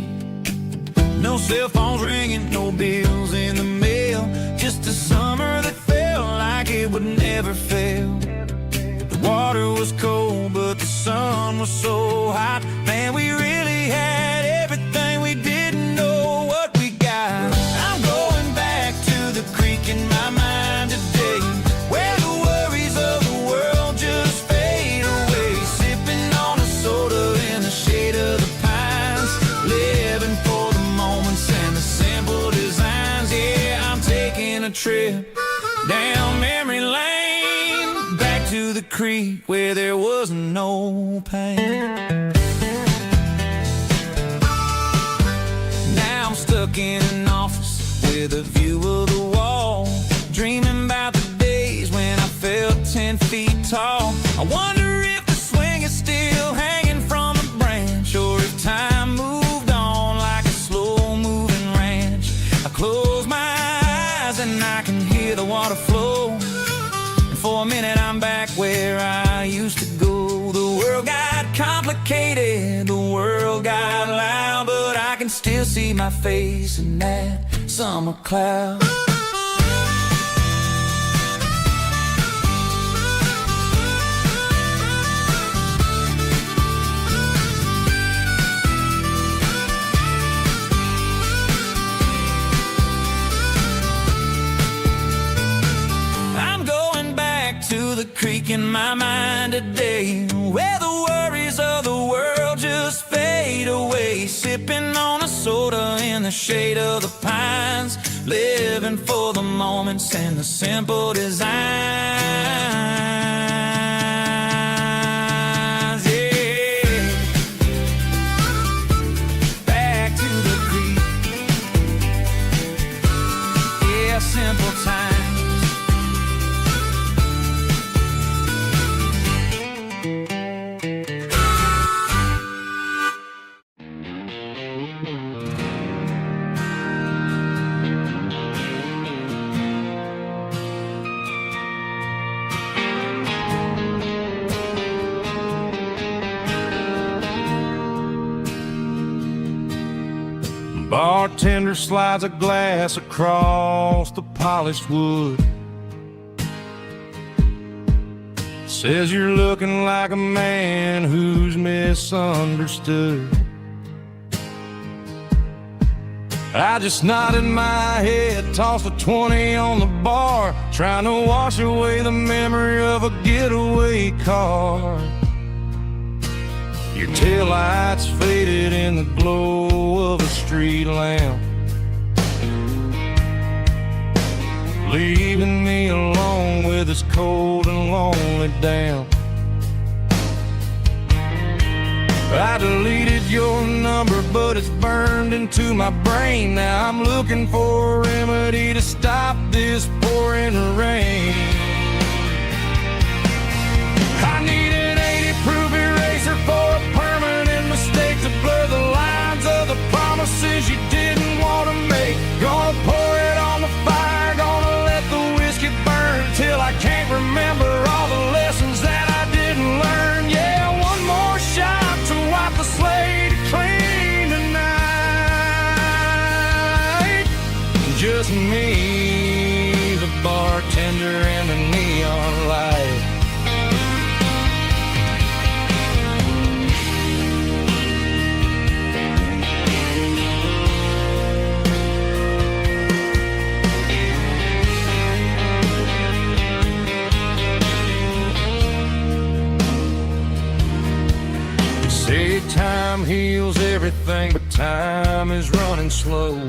No cell phones ringing, no bills in the mail, just a summer that felt like it would never fail. The water was cold, but the sun was so hot. Man, we really had everything we didn't know what we got. I'm going back to the creek in my mind today, where the worries of the world just fade away. Sipping on a soda in the shade of the pines, living for the moments and the simple designs. Yeah, I'm taking a trip down memory lane, back to the creek where there was no pain. Now I'm stuck in an office with a view of the wall, dreaming about the days when I felt 10 feet tall. I wonder if the swing is still hanging from a branch, or if time moved on like a slow-moving ranch. I close my eyes and I can hear the water flow, and for a minute I'm back where I used to go. The world got complicated, the world got loud, but I can still see my face in that summer cloud. I'm going back to the creek in my mind today, where the worries of the world just fade away. Sipping on a soda in the shade of the pines, living for the moments and the simple designs. Yeah, back to the creek. Yeah, simple times. Bartender slides a glass across the polished wood, says you're looking like a man who's misunderstood. I just nodded my head, tossed a 20 on the bar, trying to wash away the memory of a getaway car. Your taillights faded in the glow of a street lamp, leaving me alone with this cold and lonely damp. I deleted your number, but it's burned into my brain. Now I'm looking for a remedy to stop this pouring rain. I need an 80-proof eraser for a permanent mistake, to blur the lines of the promises you didn't want to make. Gonna pour it on the fire, gonna let the whiskey burn till I can't remember all the lessons that I didn't learn. Yeah, one more shot to wipe the slate clean tonight. Just me, the bartender, and the neon light. Say time heals everything, but time is running slow.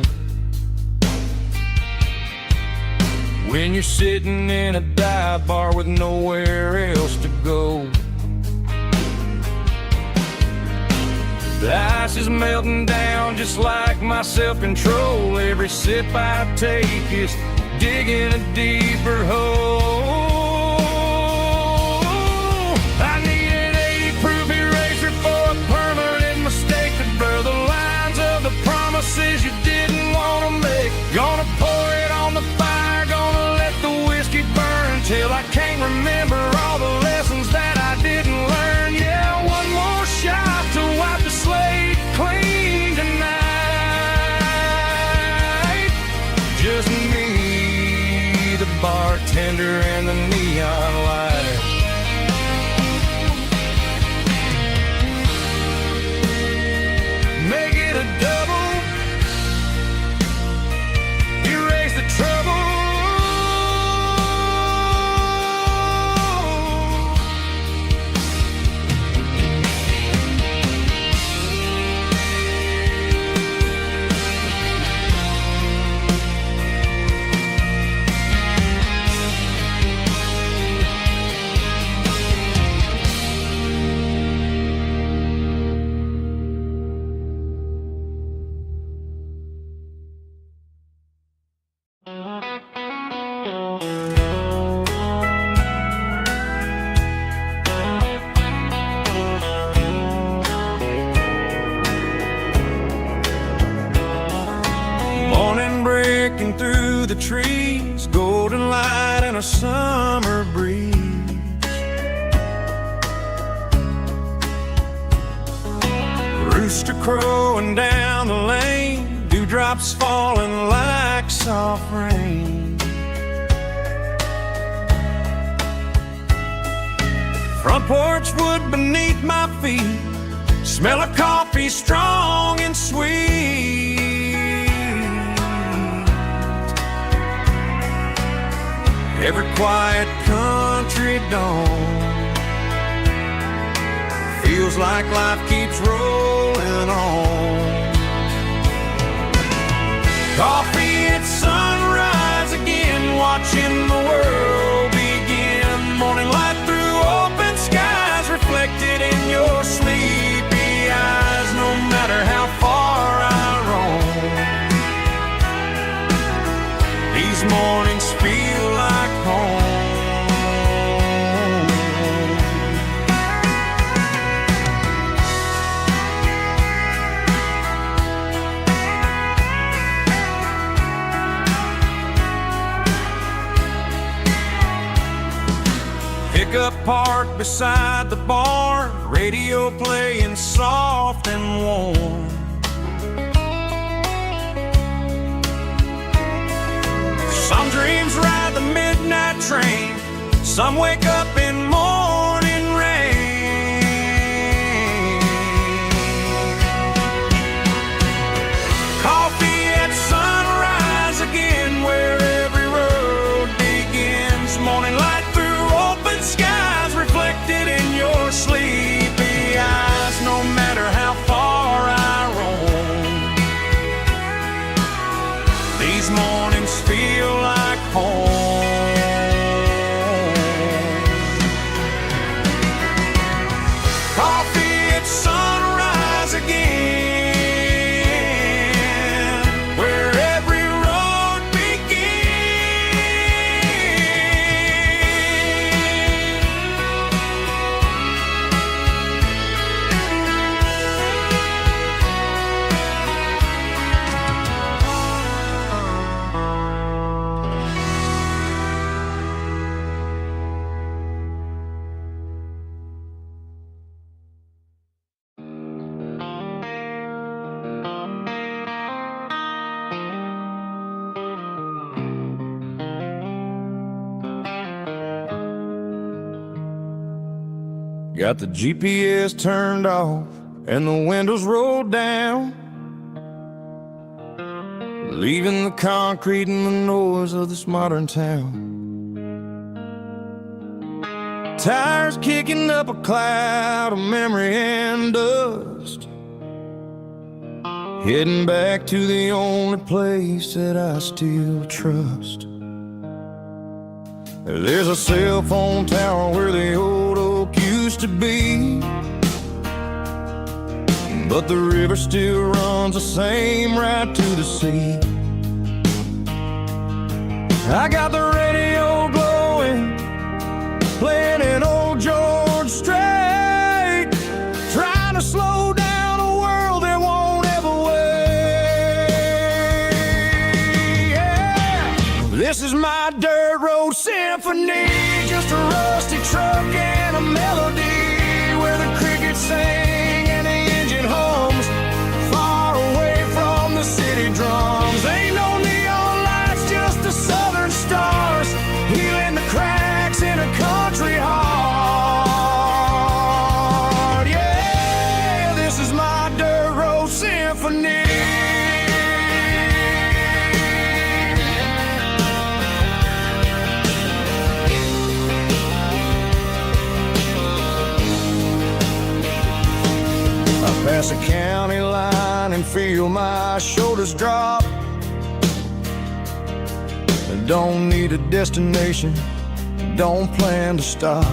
When you're sitting in a dive bar with nowhere else to go, the ice is melting down just like my self-control. Every sip I take is digging a deeper hole. I need an 80-proof eraser for a permanent mistake, to blur the lines of the promises you bartender and the neon light. Make it a double, erase the trouble. Through the trees, golden light and a summer breeze. Rooster crowing down the lane, dewdrops falling like soft rain. Front porch wood beneath my feet, smell of coffee strong and sweet. Every quiet country dawn feels like life keeps rolling on. Coffee at sunrise again, watching the world begin. Morning light through open skies, reflected in your sleepy eyes. No matter how far I roam, these mornings feel like home. Pickup parked beside the barn, radio playing soft and warm. Some dreams ride the midnight train, some wake up in morning rain. Coffee at sunrise again, where every road begins. Morning light through open skies, reflected in your sleepy eyes. No matter how far I roam, these mornings feel like home. Coffee at sunrise again, where every road Got the GPS turned off and the windows rolled down, leaving the concrete and the noise of this modern town. Tires kicking up a cloud of memory and dust, heading back to the only place that I still trust. There's a cell phone tower where the old oak used to be, but the river still runs the same right to the sea. I got the radio glowing, playing an old George Strait, trying to slow down a world that won't ever wait. Yeah. This is my dirt road symphony, just a rusty truck and a melody where the crickets sing and the engine hums, far away from the city drums. Ain't no neon lights, just the southern stars, healing cross a county line and feel my shoulders drop. I don't need a destination, don't plan to stop.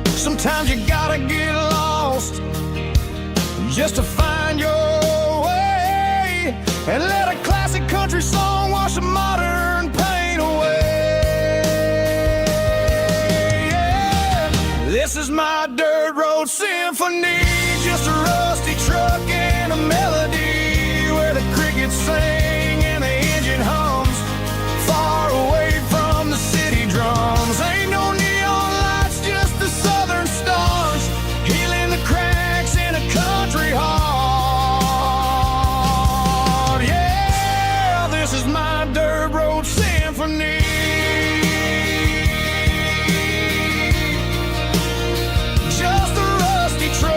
Sometimes you gotta get lost just to find your way, and let a classic country song wash a modern pain away. Yeah. This is my dirt road symphony, just a rusty truck and a melody where the crickets sing and the engine hums, far away from the city drums. Ain't no neon lights, just the southern stars, healing the cracks in a country heart. Yeah, this is my dirt road symphony. Just a rusty truck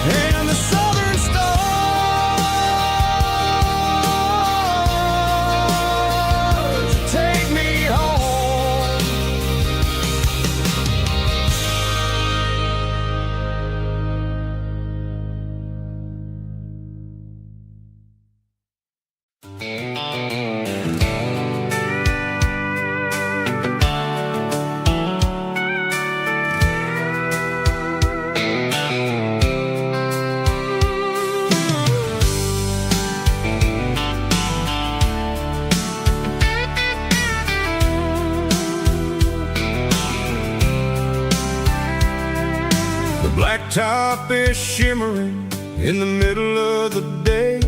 and the southern stars take me home. The blacktop is shimmering in the middle of the day.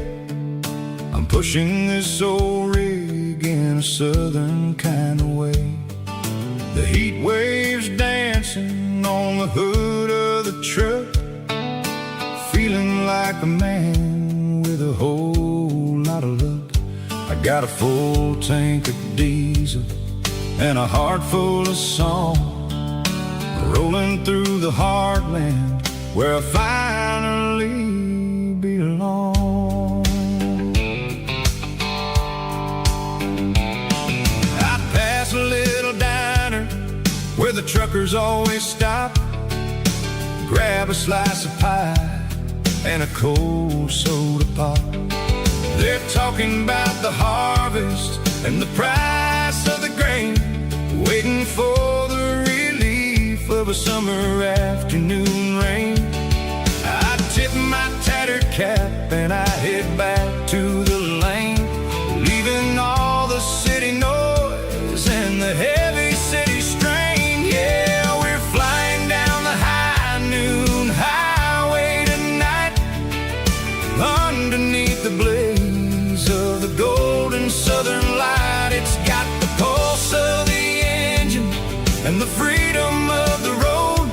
I'm pushing this old rig in a southern kind of way. The heat waves dancing on the hood of the truck, feeling like a man with a whole lot of luck. I got a full tank of diesel and a heart full of song, rolling through the heartland where I finally belong. I pass a little diner where the truckers always stop, grab a slice of pie and a cold soda pop. They're talking about the harvest and the price of the grain, waiting for the relief of a summer afternoon rain. I tip my tattered cap and I head back to the lane, leaving all the city noise and the heavy city strain. Yeah, we're flying down the high noon highway tonight, underneath the blaze of the golden southern light. It's got the pulse of the engine and the freedom of the road,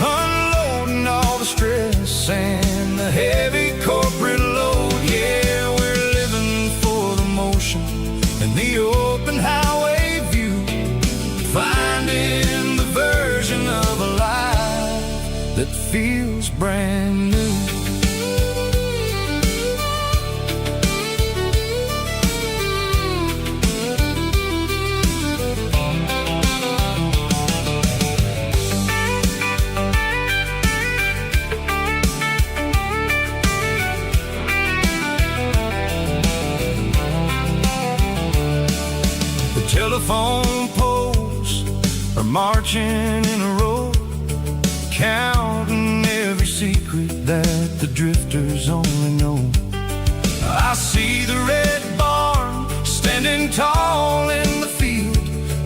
unloading all the stress and the heavy corporate load. Yeah, we're living for the motion and the open highway view, finding the version of a life that feels brand new. Telephone poles are marching in a row, counting every secret that the drifters only know. I see the red barn standing tall in the field,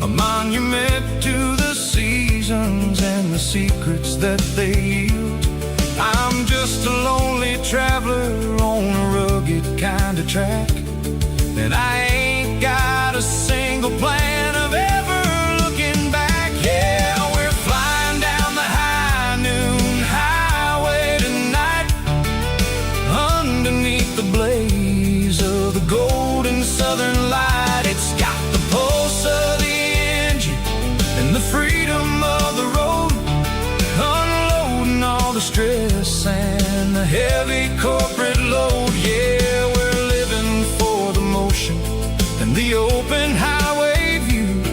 a monument to the seasons and the secrets that they yield. I'm just a lonely traveler on a rugged kind of track, and I ain't got a single plan of ever looking back. Yeah, we're flying down the high noon highway tonight, underneath the blaze of the golden southern light. It's got the pulse of the engine and the freedom of the road, unloading all the stress and the heavy corporate load. Yeah, we're living for the motion and the open highway view,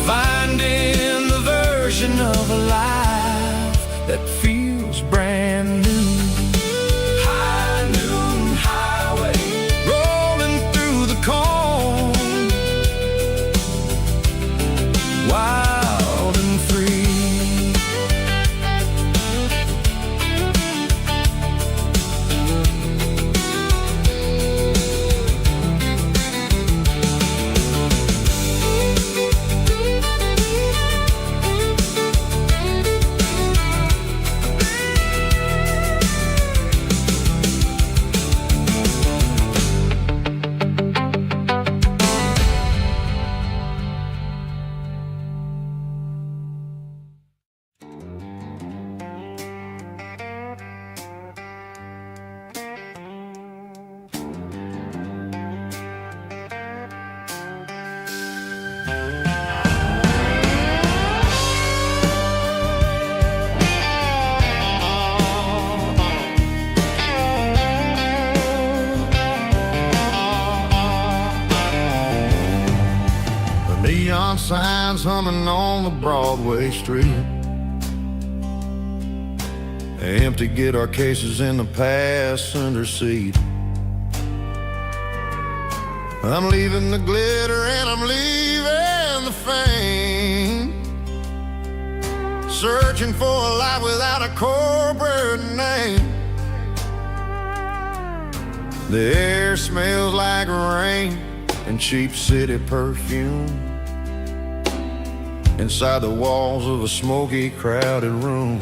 finding the neon signs humming on the Broadway street. Empty guitar cases in the passenger seat. I'm leaving the glitter and I'm leaving the fame, searching for a life without a corporate name. The air smells like rain and cheap city perfume inside the walls of a smoky, crowded room.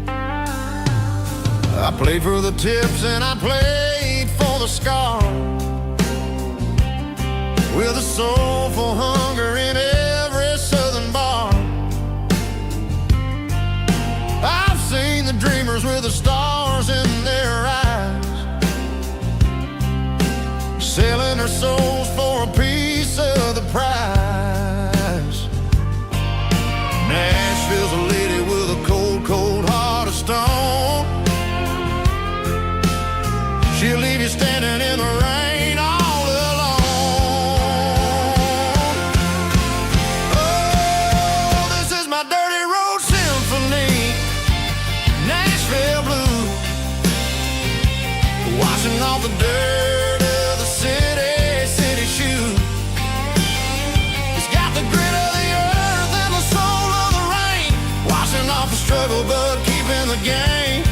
I played for the tips and I played for the scars, with a soulful hunger in every southern bar. I've seen the dreamers with the stars in their eyes, selling their souls for a piece of the prize. Nashville's a lady with a cold, cold heart of stone. She'll leave you standing in the rain all alone. Oh, this is my dirty road symphony, Nashville blues, washing off the dirt of the city shoes. It's got the grit of the earth and the soul of the rain, washing off the struggle but keeping the game.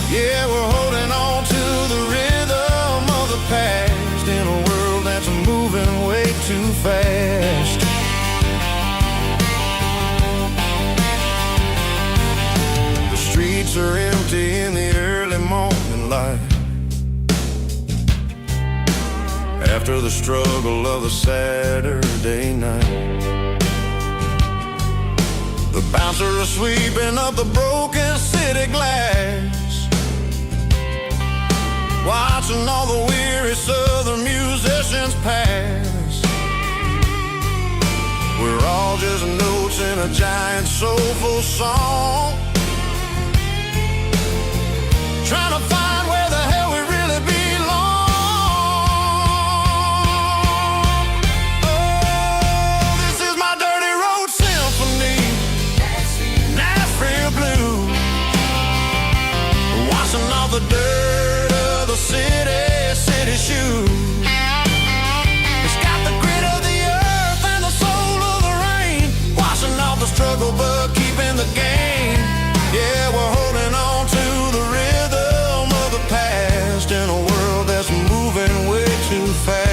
Yeah, we're holding on to the rhythm of the past in a world that's moving way too fast. The streets are empty in the early morning light, after the struggle of the Saturday night. The bouncer is sweeping up the broken city glass, watching all the weary southern musicians pass. We're all just notes in a giant soulful song, trying to find where the hell we really belong. Oh, this is my dirty road symphony, Nashville blues, washing off the dirt of the city shoes. It's got the grit of the earth and the soul of the rain, washing off the struggle but keeping the game. Yeah, we're holding on to the rhythm of the past in a world that's moving way too fast.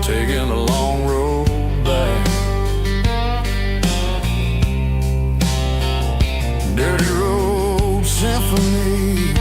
Taking a long road back, dirty road symphony.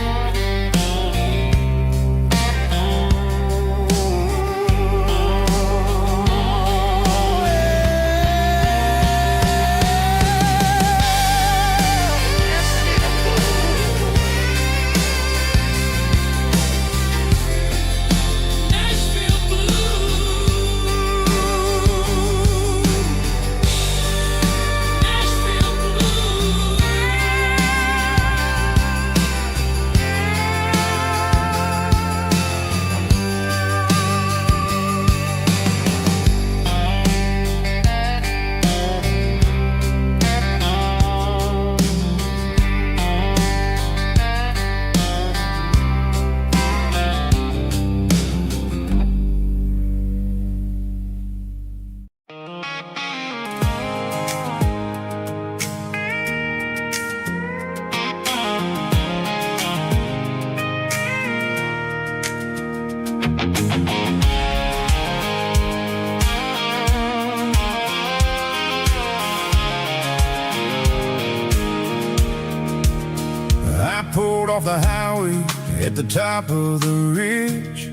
I pulled off the highway at the top of the ridge,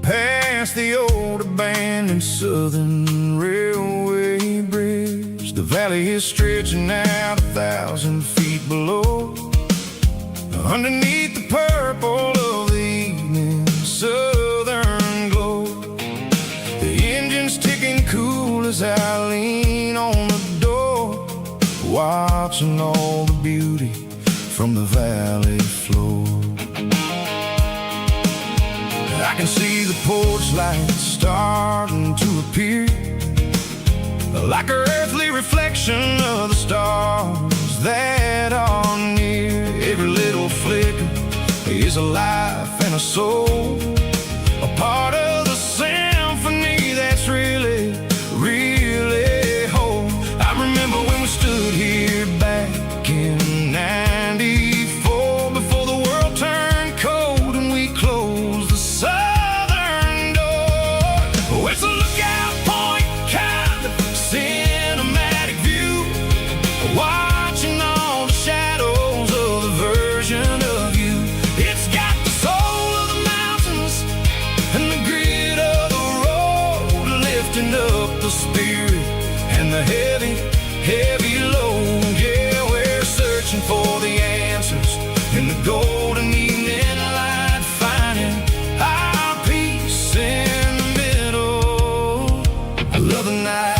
past the old abandoned Southern Railway bridge. The valley is stretching out 1,000 feet below, underneath the purple of the evening southern glow. The engine's ticking cool as I lean on the door, watching all the beauty from the valley floor. I can see the porch lights starting to appear, like an earthly reflection of the stars that are near. Every little flicker is a life and a soul, a part of the symphony that's really, really whole. I remember when we stood here back in '94, before the world turned cold and we closed the southern door. Oh, it's a lookout point, kind of cinematic view, watching all the shadows of the version of you. It's got the soul of the mountains and the grit of the road, lifting up the spirit and the heavy, heavy load. Yeah, we're searching for the answers in the golden evening light, finding our peace in the middle of the night.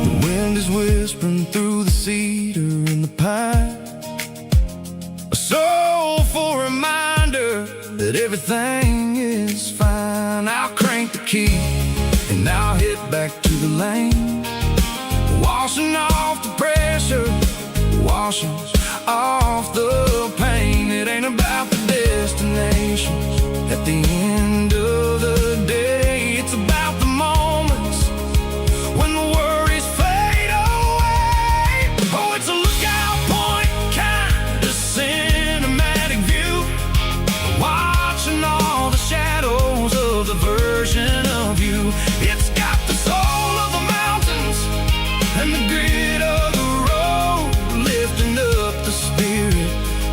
The wind is whispering through the cedar and the pine, a soulful reminder that everything is fine. I'll crank the key and I'll hit back to the lane, washing off the pressure, washing off the pain. It ain't about the destinations at the end of the day, it's about the moments when the worries fade away. Oh, it's a lookout point, kind of cinematic view, watching all the shadows of the version of you. It's got the soul of the mountains and the grit of the road, lifting up the spirit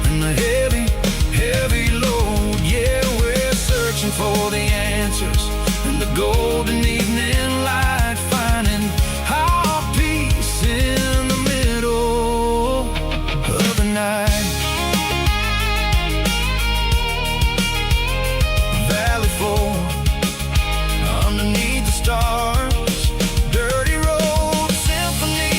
and the heavy, heavy load. Yeah, we're searching for the answers in the golden evening light, finding our peace in the middle of the night. Valley floor, underneath the stars, dirty road symphony.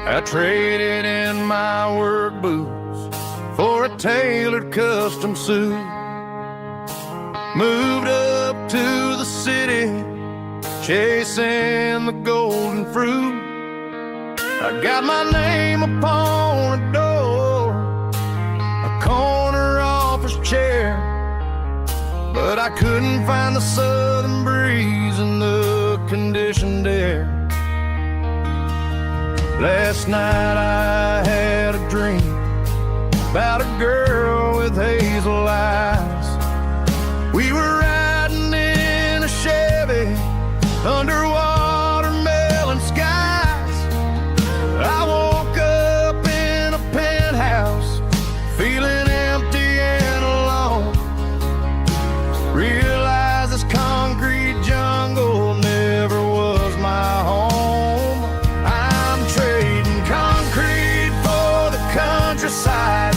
I traded in my work boots for a tailored custom suit, moved up to the city, chasing the golden fruit. I got my name upon a door, a corner office chair, but I couldn't find the southern breeze in the conditioned air. Last night I had a dream about a girl with hazel eyes. We were riding in a Chevy under watermelon skies. I woke up in a penthouse feeling empty and alone. Realized this concrete jungle never was my home. Trading concrete for the countryside,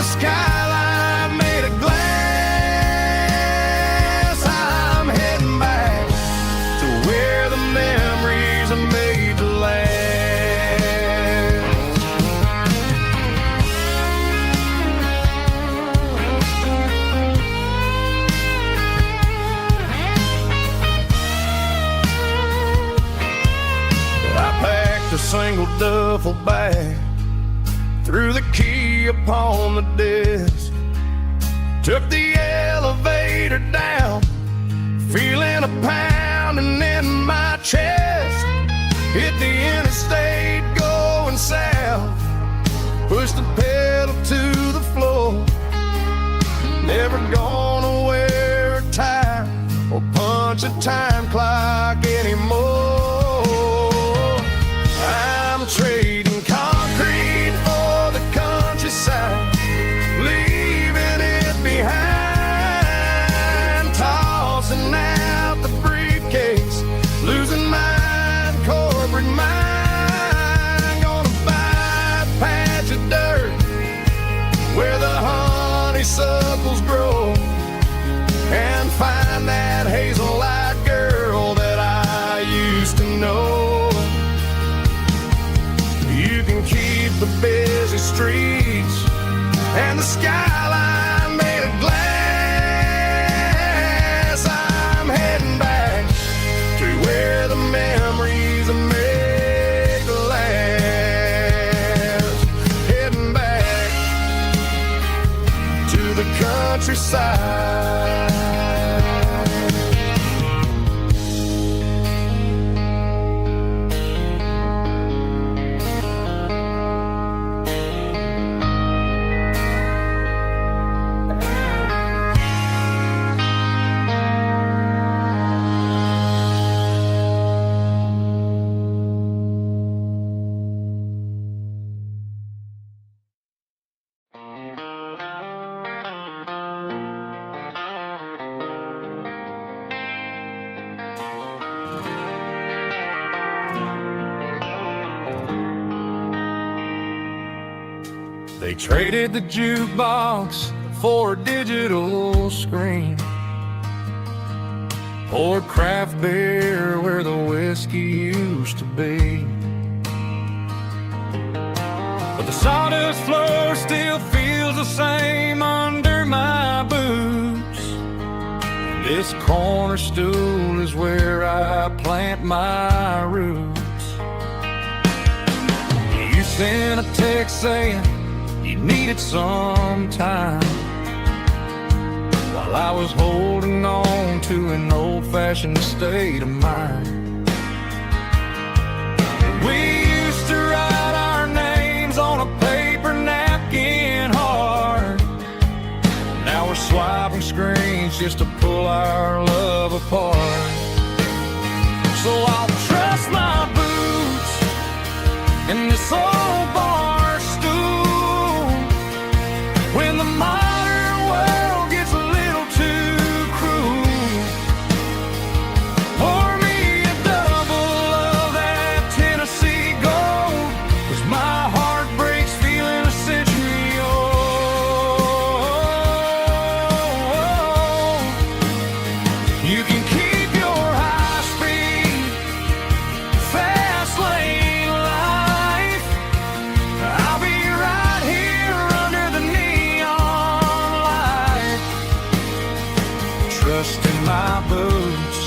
skyline made of glass. I'm heading back to where the memories are made to last. I packed a single duffel bag, threw the key upon the desk, took the elevator down, feeling a pounding in my chest. Hit the interstate going south, pushed the pedal to the floor. Never gonna wear a tie or punch a time clock anymore. I'm trading concrete for the countryside, leaving it behind, tossing out the briefcase, losing my corporate mind. Gonna buy a patch of dirt where the honeysuckles grow and find that hazel-eyed girl that I used to know. You can keep the busy streets and the skyline made of glass. I'm heading back to where the memories are made to last. Heading back to the countryside. They traded the jukebox for a digital screen, poured craft beer where the whiskey used to be. But the sawdust floor still feels the same under my boots. This corner stool is where I plant my roots. You sent a text saying you needed some time, while I was holding on to an old-fashioned state of mind. We used to write our names on a paper napkin hard. Now we're swiping screens just to pull our love apart. So I'll trust my boots in this old bar stool when the modern world gets a little too cruel. Pour me a double of that Tennessee Gold, 'cause my heart breaks feeling a century old. You can keep your high speed, fast lane life. I'll be right here under the neon light, trusting my boots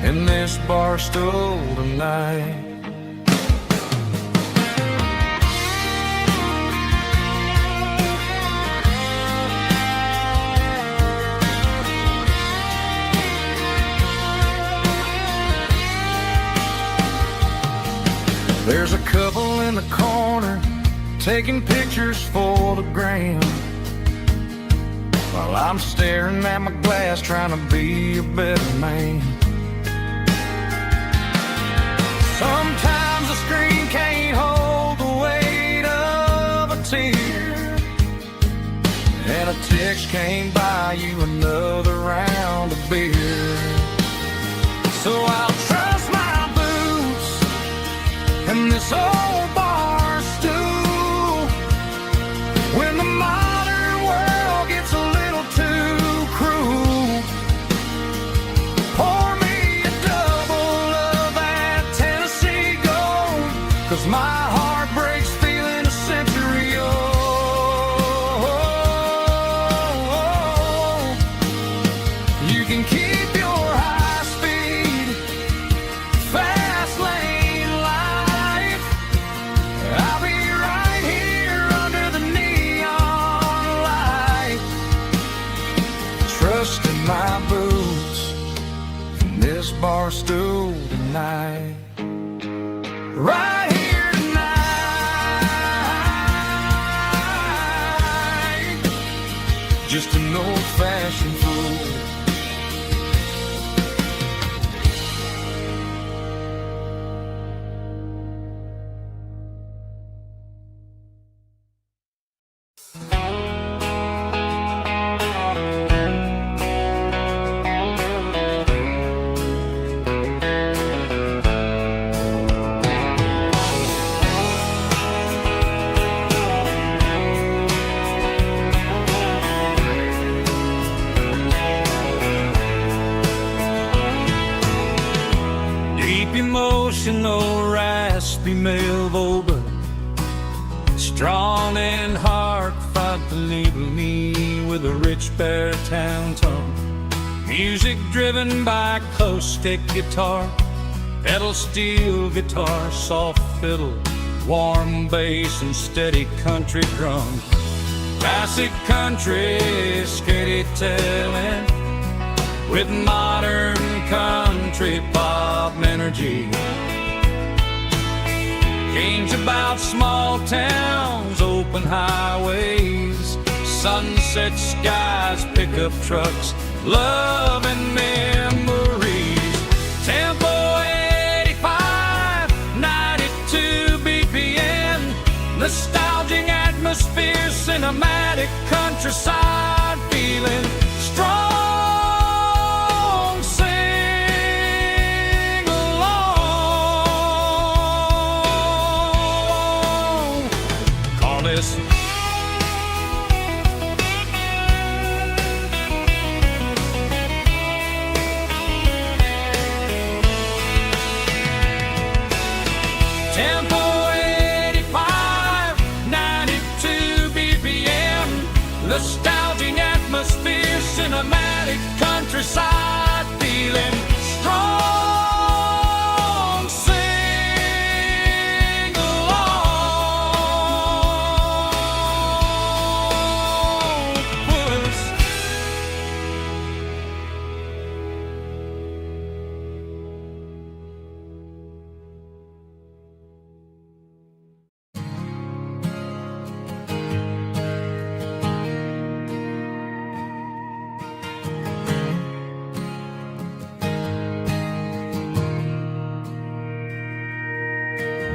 in this bar stool tonight. There's a couple in the corner taking pictures for the gram, while I'm staring at my glass trying to be a better man. Sometimes the screen can't hold the weight of a tear, and a text can't buy you another round of beer. So I'll trust my boots and this old bar stool when the modern bar stool tonight. Right here tonight. Just an old-fashioned fool. Emotional, raspy male vocal, strong and hard, fight to label me with a rich baritone tone. Music driven by acoustic guitar, pedal steel guitar, soft fiddle, warm bass and steady country drums. Classic country storytelling with modern country pop energy. Games about small towns, open highways, sunset skies, pickup trucks, love and memories. Tempo 85, 92 BPM, nostalgic atmosphere, cinematic countryside feeling strong. Tempo 85, 92 BPM, nostalgic atmosphere, cinematic countryside feeling strong. Sing along with us.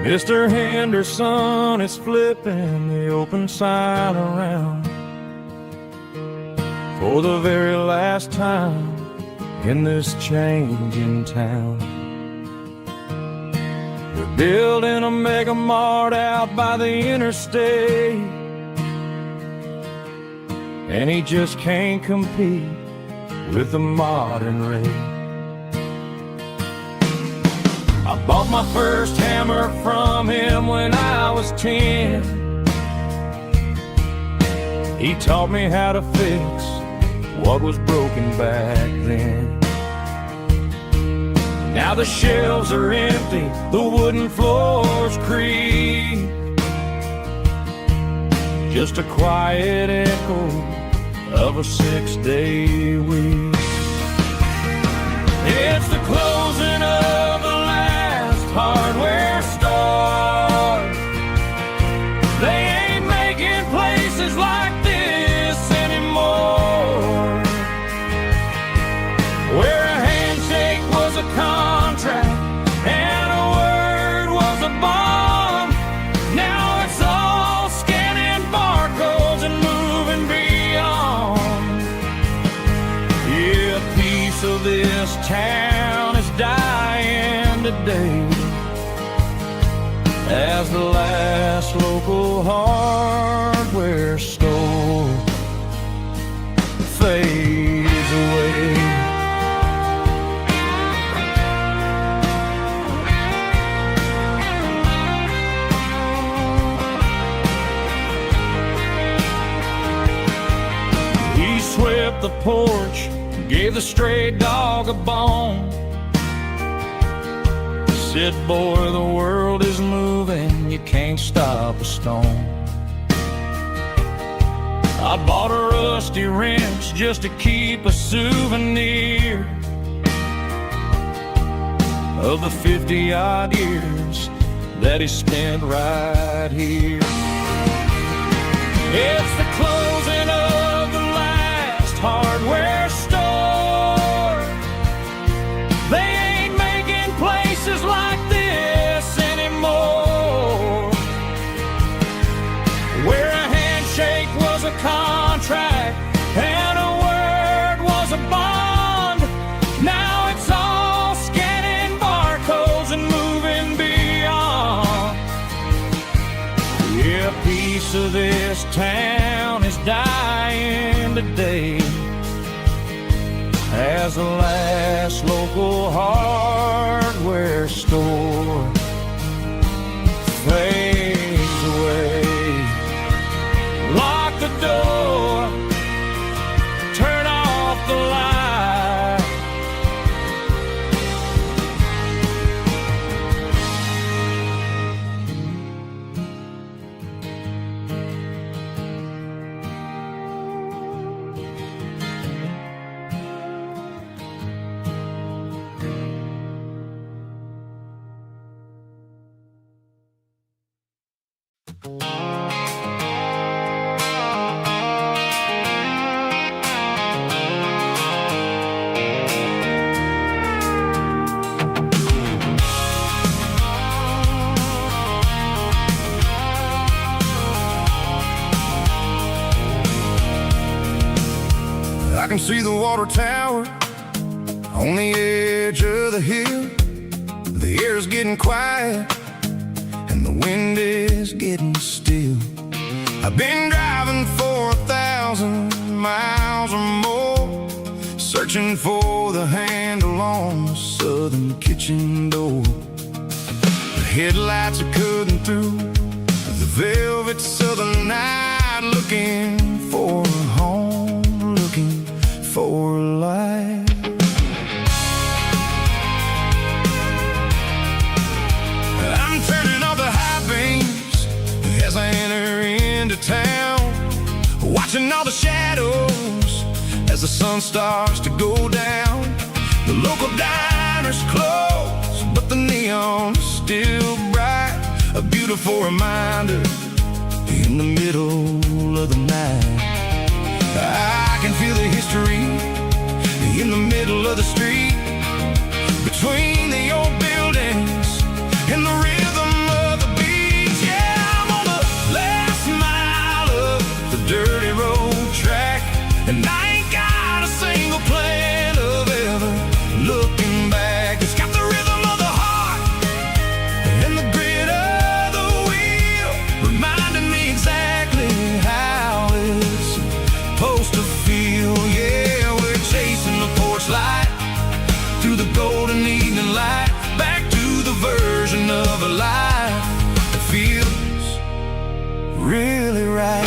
Mr. Henderson is flipping the open sign around for the very last time in this changing town. They're building a mega mart out by the interstate, and he just can't compete with the modern rate. I bought my first hammer from him when I was 10. He taught me how to fix what was broken back then. Now the shelves are empty, the wooden floors creak, just a quiet echo of a 6-day week. It's the closing of the hardware store. They ain't making places like this anymore, where a handshake was a contract and a word was a bond. Now it's all scanning barcodes and moving beyond. Yeah, a piece of this town is dying today as the last local hardware store fades away. He swept the porch, gave the stray dog a bone, said, boy, the world is moving, you can't stop a stone. I bought a rusty wrench just to keep a souvenir. of the 50-odd years that he spent right here. It's the closing of the last hardware store. They ain't making places like this anymore, where a handshake was a contract and a word was a bond. Now it's all scanning barcodes and moving beyond. Yeah, a piece of this town is dying today as the last local hardware store fades away. Lock the door, turn off the light. I can see the water tower on the edge of the hill. The air's getting quiet and the wind is getting still. I've been driving for 1,000 miles or more, searching for the handle on the southern kitchen door. The headlights are cutting through the velvet southern night, looking for a home, looking for life. I'm turning off the high beams as I enter into town, watching all the shadows as the sun starts to go down. The local diner's closed, but the neon's still bright, a beautiful reminder in the middle of the night. I can feel the history in the middle of the street, between the old buildings and the rhythm of the beat. Yeah, I'm on the last mile of the dirty road track, and I ain't got a single plan of ever looking back. It's got the rhythm of the heart and the grit of the wheel, reminding me exactly how it's supposed to feel. Yeah, we're chasing the porch light through the golden evening light, back to the version of a life that feels really right.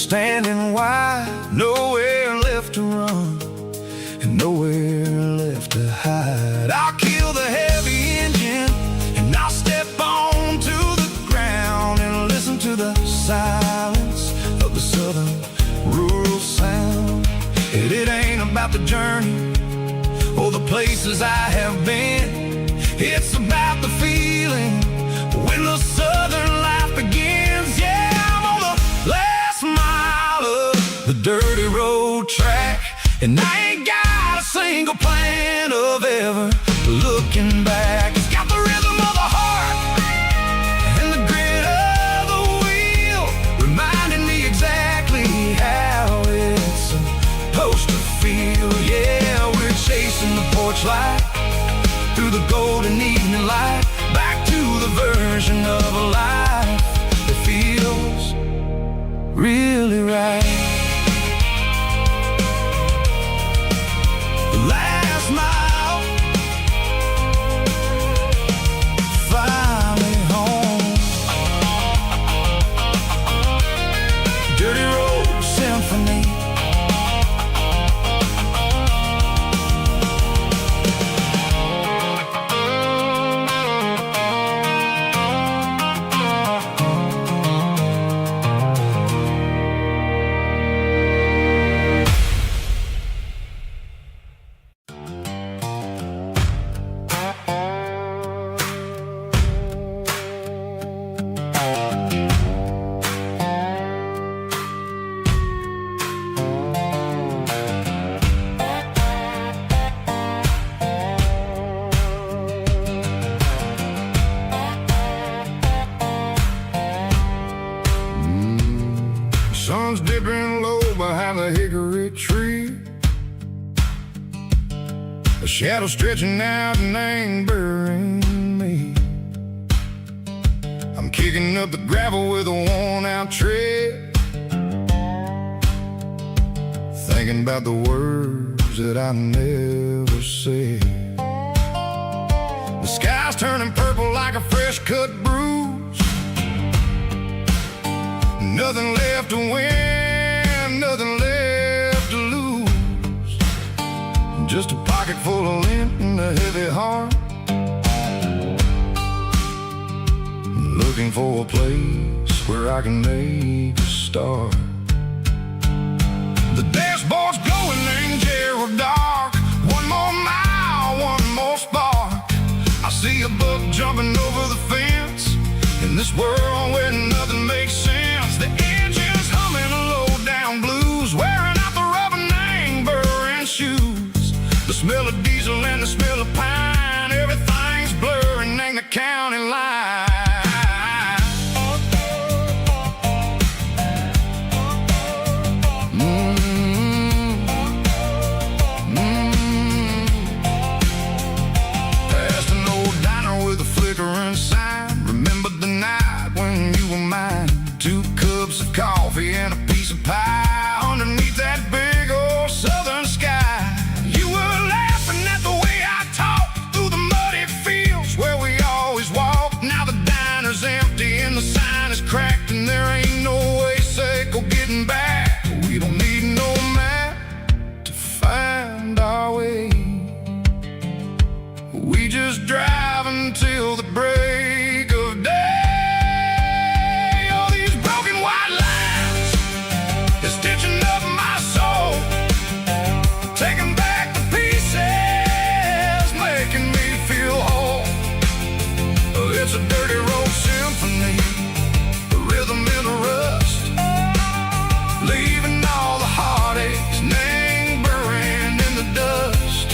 Standing wide, nowhere left to run and nowhere left to hide. I'll kill the heavy engine and I'll step onto the ground and listen to the silence of the southern rural sound. It ain't about the journey or the places I have been, it's about the feeling when the southern life begins. Yeah, I'm on the last mile of the dirty road track, and I ain't got a single plan of ever looking back. It's got the rhythm of the heart and the grit of the wheel, reminding me exactly how it's supposed to feel. Yeah, we're chasing the porch light through the golden evening light, back to the version of a life that feels really right. Last mile, finally home. Dirty shadow stretching out and angering me. I'm kicking up the gravel with a worn-out tread, thinking about the words that I never said. The sky's turning purple like a fresh-cut bruise. Nothing left to win, nothing left to lose. Just a pocket full of lint and a heavy heart, looking for a place where I can make a start. The dashboard's glowing in Gerald dark. One more mile, one more spark. I see a buck jumping over the fence in this world where nothing makes sense. The engine's humming a low-down blues, wearing out the rubber name, burring shoes. The smell of diesel and the smell of pine, everything's blurring in the county line. Coffee and a piece of pie underneath that big old southern sky. You were laughing at the way I talked through the muddy fields where we always walked. Now the diner's empty and the sign is cracked, and there ain't no way Seco getting back. We don't need no map to find our way. We just drive until the break of day. It's a dirty road symphony, the rhythm in the rust, leaving all the heartaches lingering in the dust.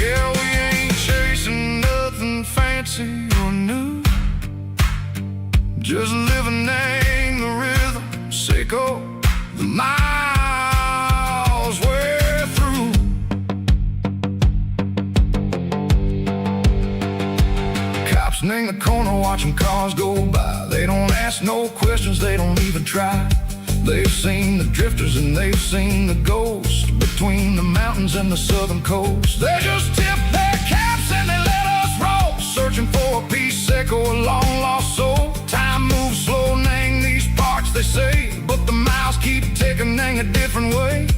Yeah, we ain't chasing nothing fancy or new, just living in the rhythm, Seco, the miles we're through. In the corner watching cars go by, they don't ask no questions, they don't even try. They've seen the drifters and they've seen the ghosts between the mountains and the southern coast. They just tip their caps and they let us roll, searching for a piece, Seco, a long lost soul. Time moves slow in these parts, they say, but the miles keep ticking in a different way.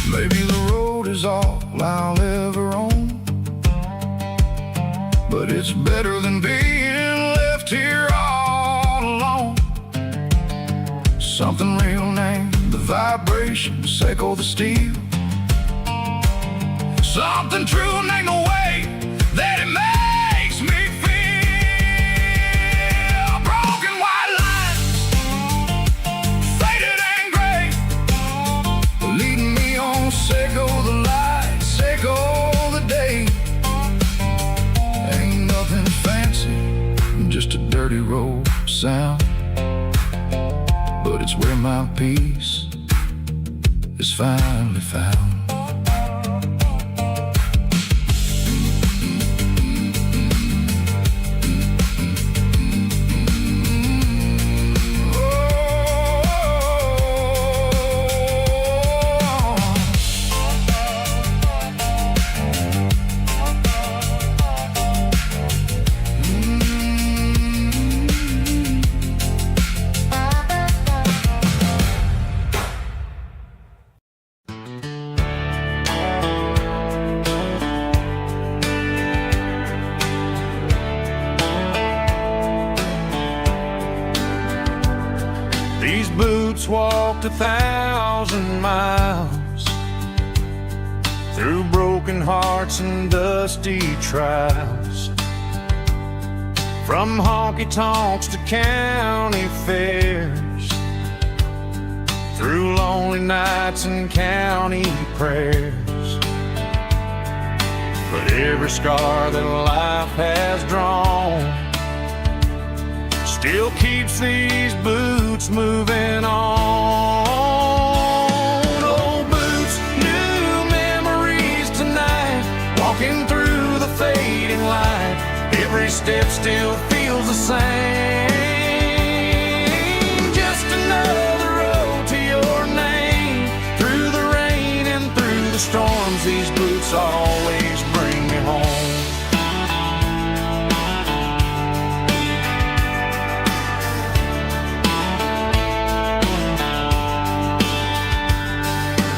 Maybe the road is all I'll ever own, but it's better than being left here all alone. Something real named the vibration, Seco the steel. Something true named the way that it makes me feel. Broken white lines, faded and gray, leading me on, Seco the light, Seco the day. Just a dirty road sound, but it's where my peace is finally found. These boots walked 1,000 miles through broken hearts and dusty trials, from honky-tonks to county fairs, through lonely nights and county prayers. But every scar that life has drawn still keeps these boots moving on. Old boots, new memories tonight, every step still feels the same. Just another road to your name. Through the rain and through the storms, these boots always bring me home.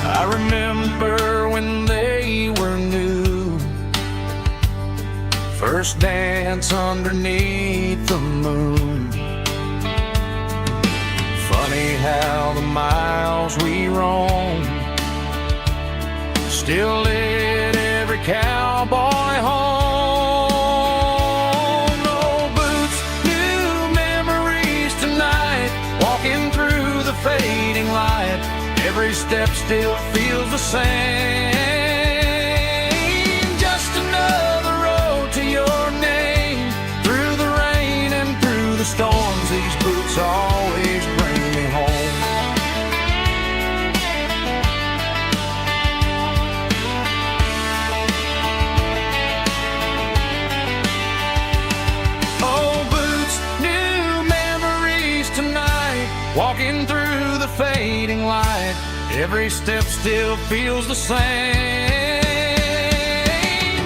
I remember when they were new, first dance underneath the moon. Funny how the miles we roam still lit every cowboy home. No boots, new memories tonight, walking through the fading light. Every step still feels the same. Just another road to your name. Through the rain and through the storms, these boots always bring me home. Oh, boots, new memories tonight, walking through the fading light. Every step still feels the same.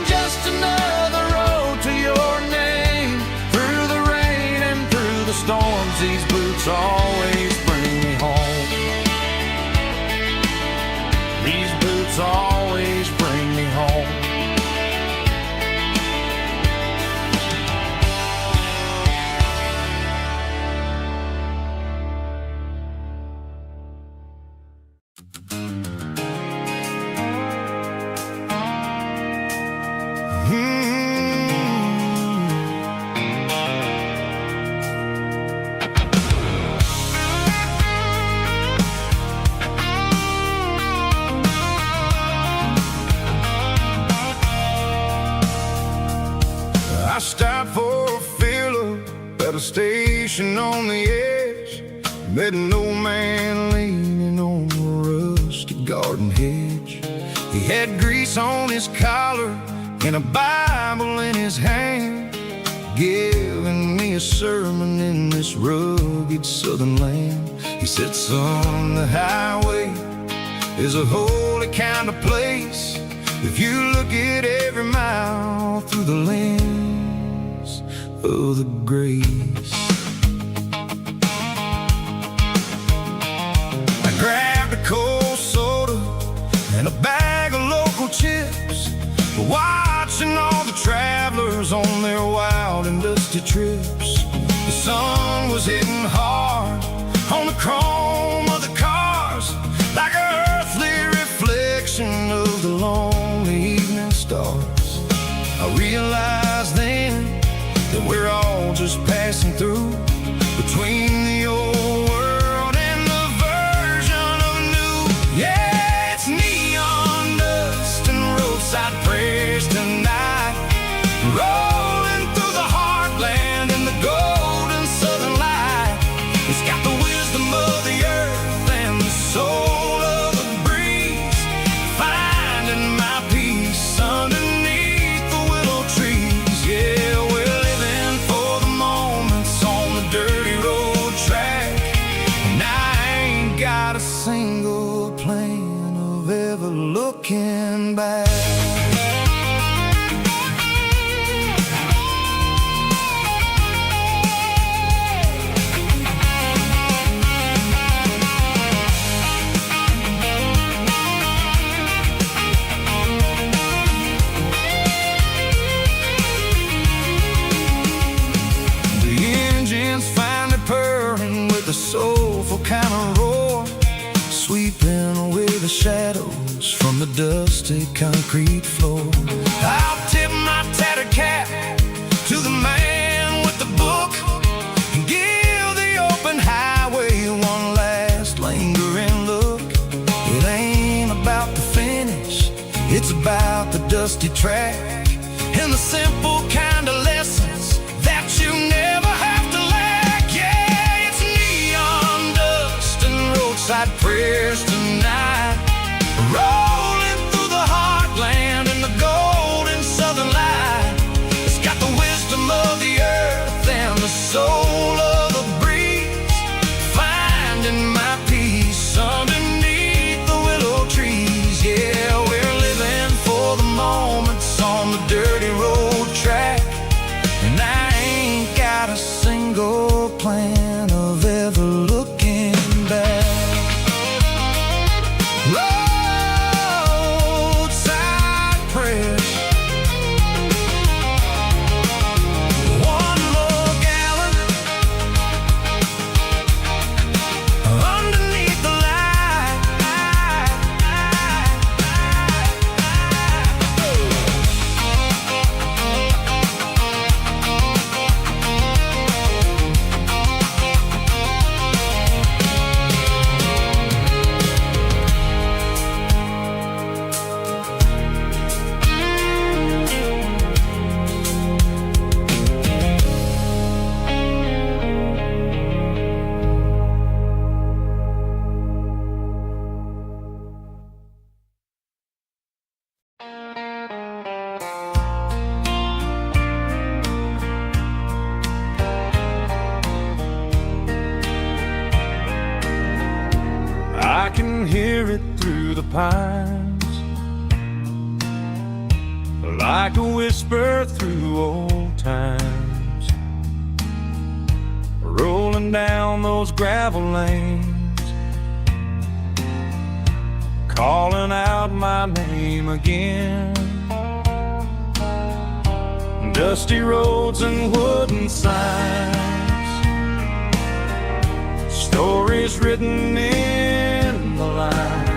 Just another road to your name. Through the rain and through the storms, these boots always bring me home. These boots always bring me home. I stopped for a fill-up at a station on the edge. Met an old man leaning on a rusty garden hedge. He had grease on his collar and a Bible in his hand, giving me a sermon in this rugged southern land. He said, son, the highway is a holy kind of place if you look at every mile through the lens of the grace. I grabbed a cold soda and a bag of local chips, watching all the travelers on their wild and dusty trips. The sun was hitting hard on the chrome of the cars, like an earthly reflection of the lonely evening stars. I realized then that we're all just passing through between the old world and the version of new. Yeah, it's neon dust and roadside prayers tonight, rolling through the heartland in the golden southern light. It's got the wisdom of the earth and the soul of the breeze, finding my peace underneath the willow trees. Yeah, we're living for the moments on the dirty road track, and I ain't got a single plan of ever looking back. Soulful kind of roar, sweeping away the shadows from the dusty concrete floor. I'll tip my tattered cap to the man with the book and give the open highway one last lingering look. It ain't about the finish, it's about the dusty track and the simple kind of lessons that you never have to lack. Yeah, it's neon dust and roadside prayers tonight, rolling through the heartland in the golden southern light. It's got the wisdom of through the pines, like a whisper through old times, rolling down those gravel lanes, calling out my name again. Dusty roads and wooden signs, stories written in the lines.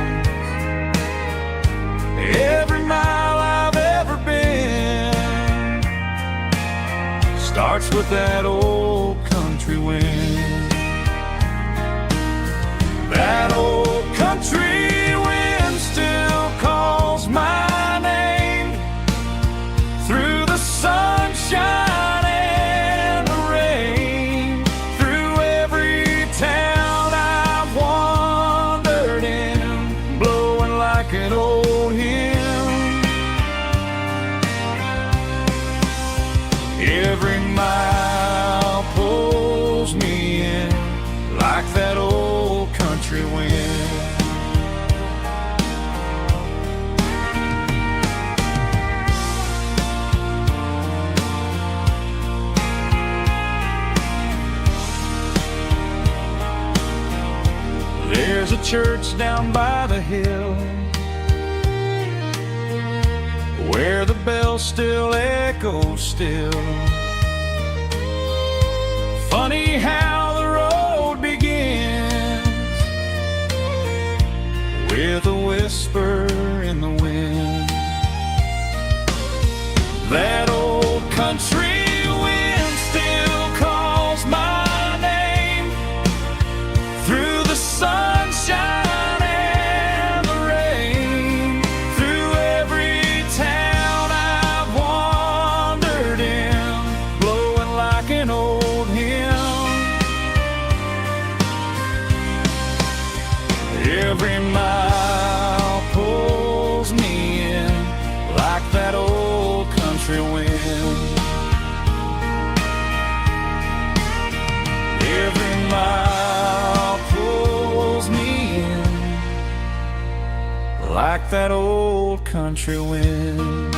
Every mile I've ever been starts with that old country wind. That old country wind still calls my name through the sunshine and the rain, through every town I've wandered in, blowing like an old hymn. Every mile pulls me in like that old country wind. There's a church down by the hill where the bell still echoes still. Funny how the road begins with a whisper in the wind. That old country wind still calls my name through the sunshine and the rain, through every town I've wandered in, blowing like an old hymn. Every mile pulls me in like that old country wind. Every mile pulls me in like that old country wind.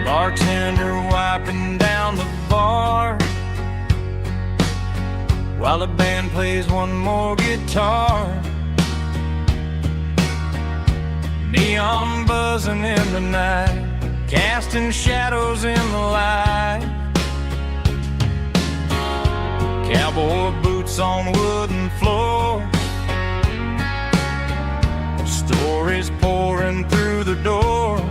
Bartender wiping down the bar while the band plays one more guitar. Neon buzzing in the night, casting shadows in the light. Cowboy boots on wooden floors, stories pouring through the doors.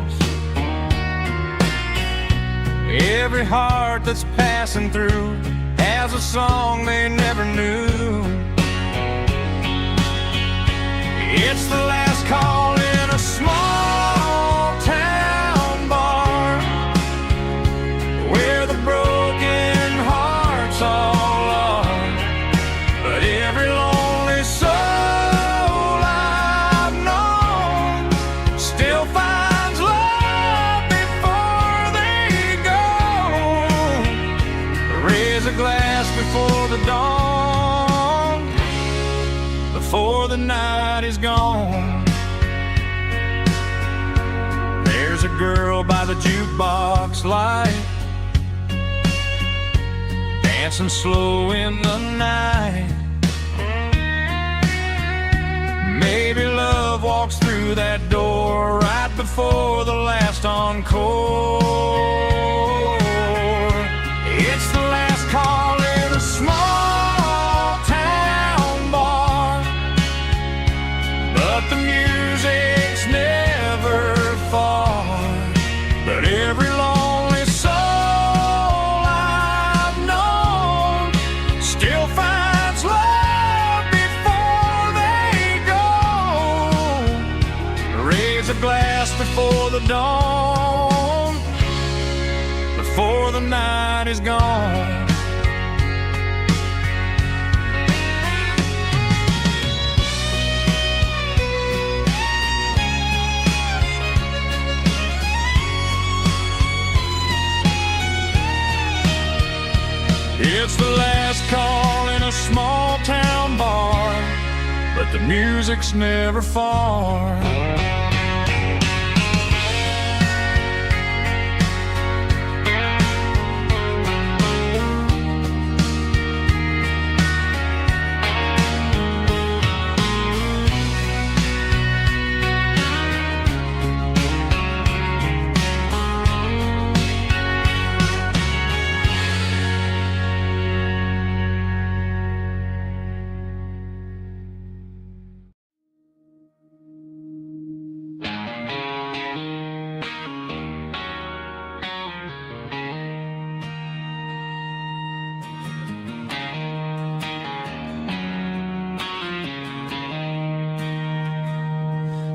Every heart that's passing through has a song they never knew. It's the last call in a small town bar where the broken hearts all are. But every lonely soul I've known still finds love before they go. Raise a glass before the dawn, before the night is gone. There's a girl by the jukebox light, dancing slow in the night. Maybe love walks through that door right before the last encore. It's the last call in a small town bar, but the music's never far. But every lonely soul I've known still finds love before they go. dawn, before the night is gone. It's the last call in a small town bar, but the music's never far.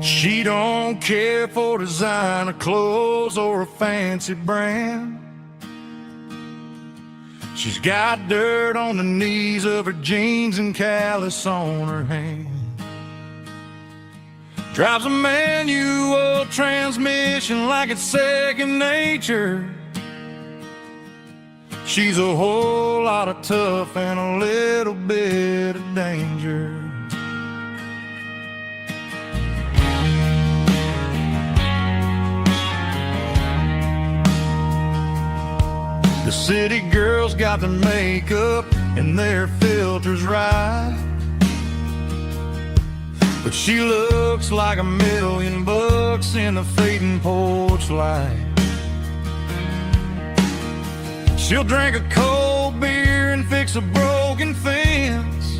She don't care for designer clothes or a fancy brand. She's got dirt on the knees of her jeans and callus on her hand. Drives a manual transmission like it's second nature. She's a whole lot of tough and a little bit of danger. The city girls got their makeup and their filters right, but she looks like $1,000,000 in the fading porch light. She'll drink a cold beer and fix a broken fence.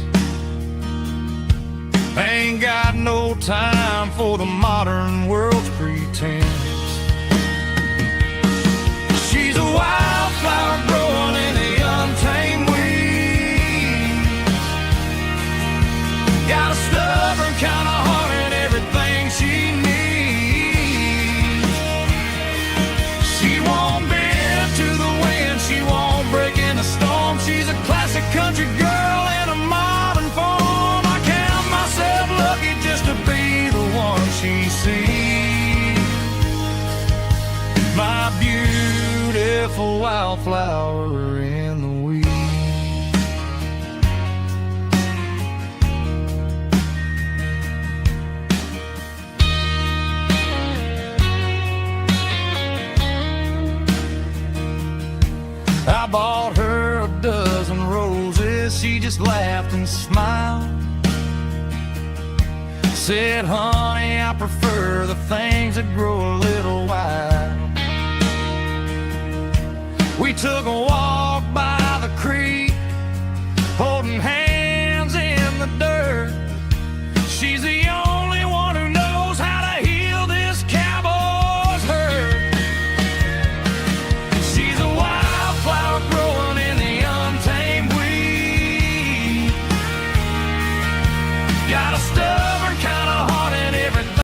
Ain't got no time for the modern world's pretense. She's a wildflower growing in the untamed weeds. Got a stubborn kind of heart and everything she needs. She won't bend to the wind, she won't break in a storm. She's a classic country girl in a modern form. I count myself lucky just to be the one she sees. My beautiful wildflower in the weeds. I bought her a dozen roses, she just laughed and smiled. Said, honey, I prefer the things that grow a little wild. We took a walk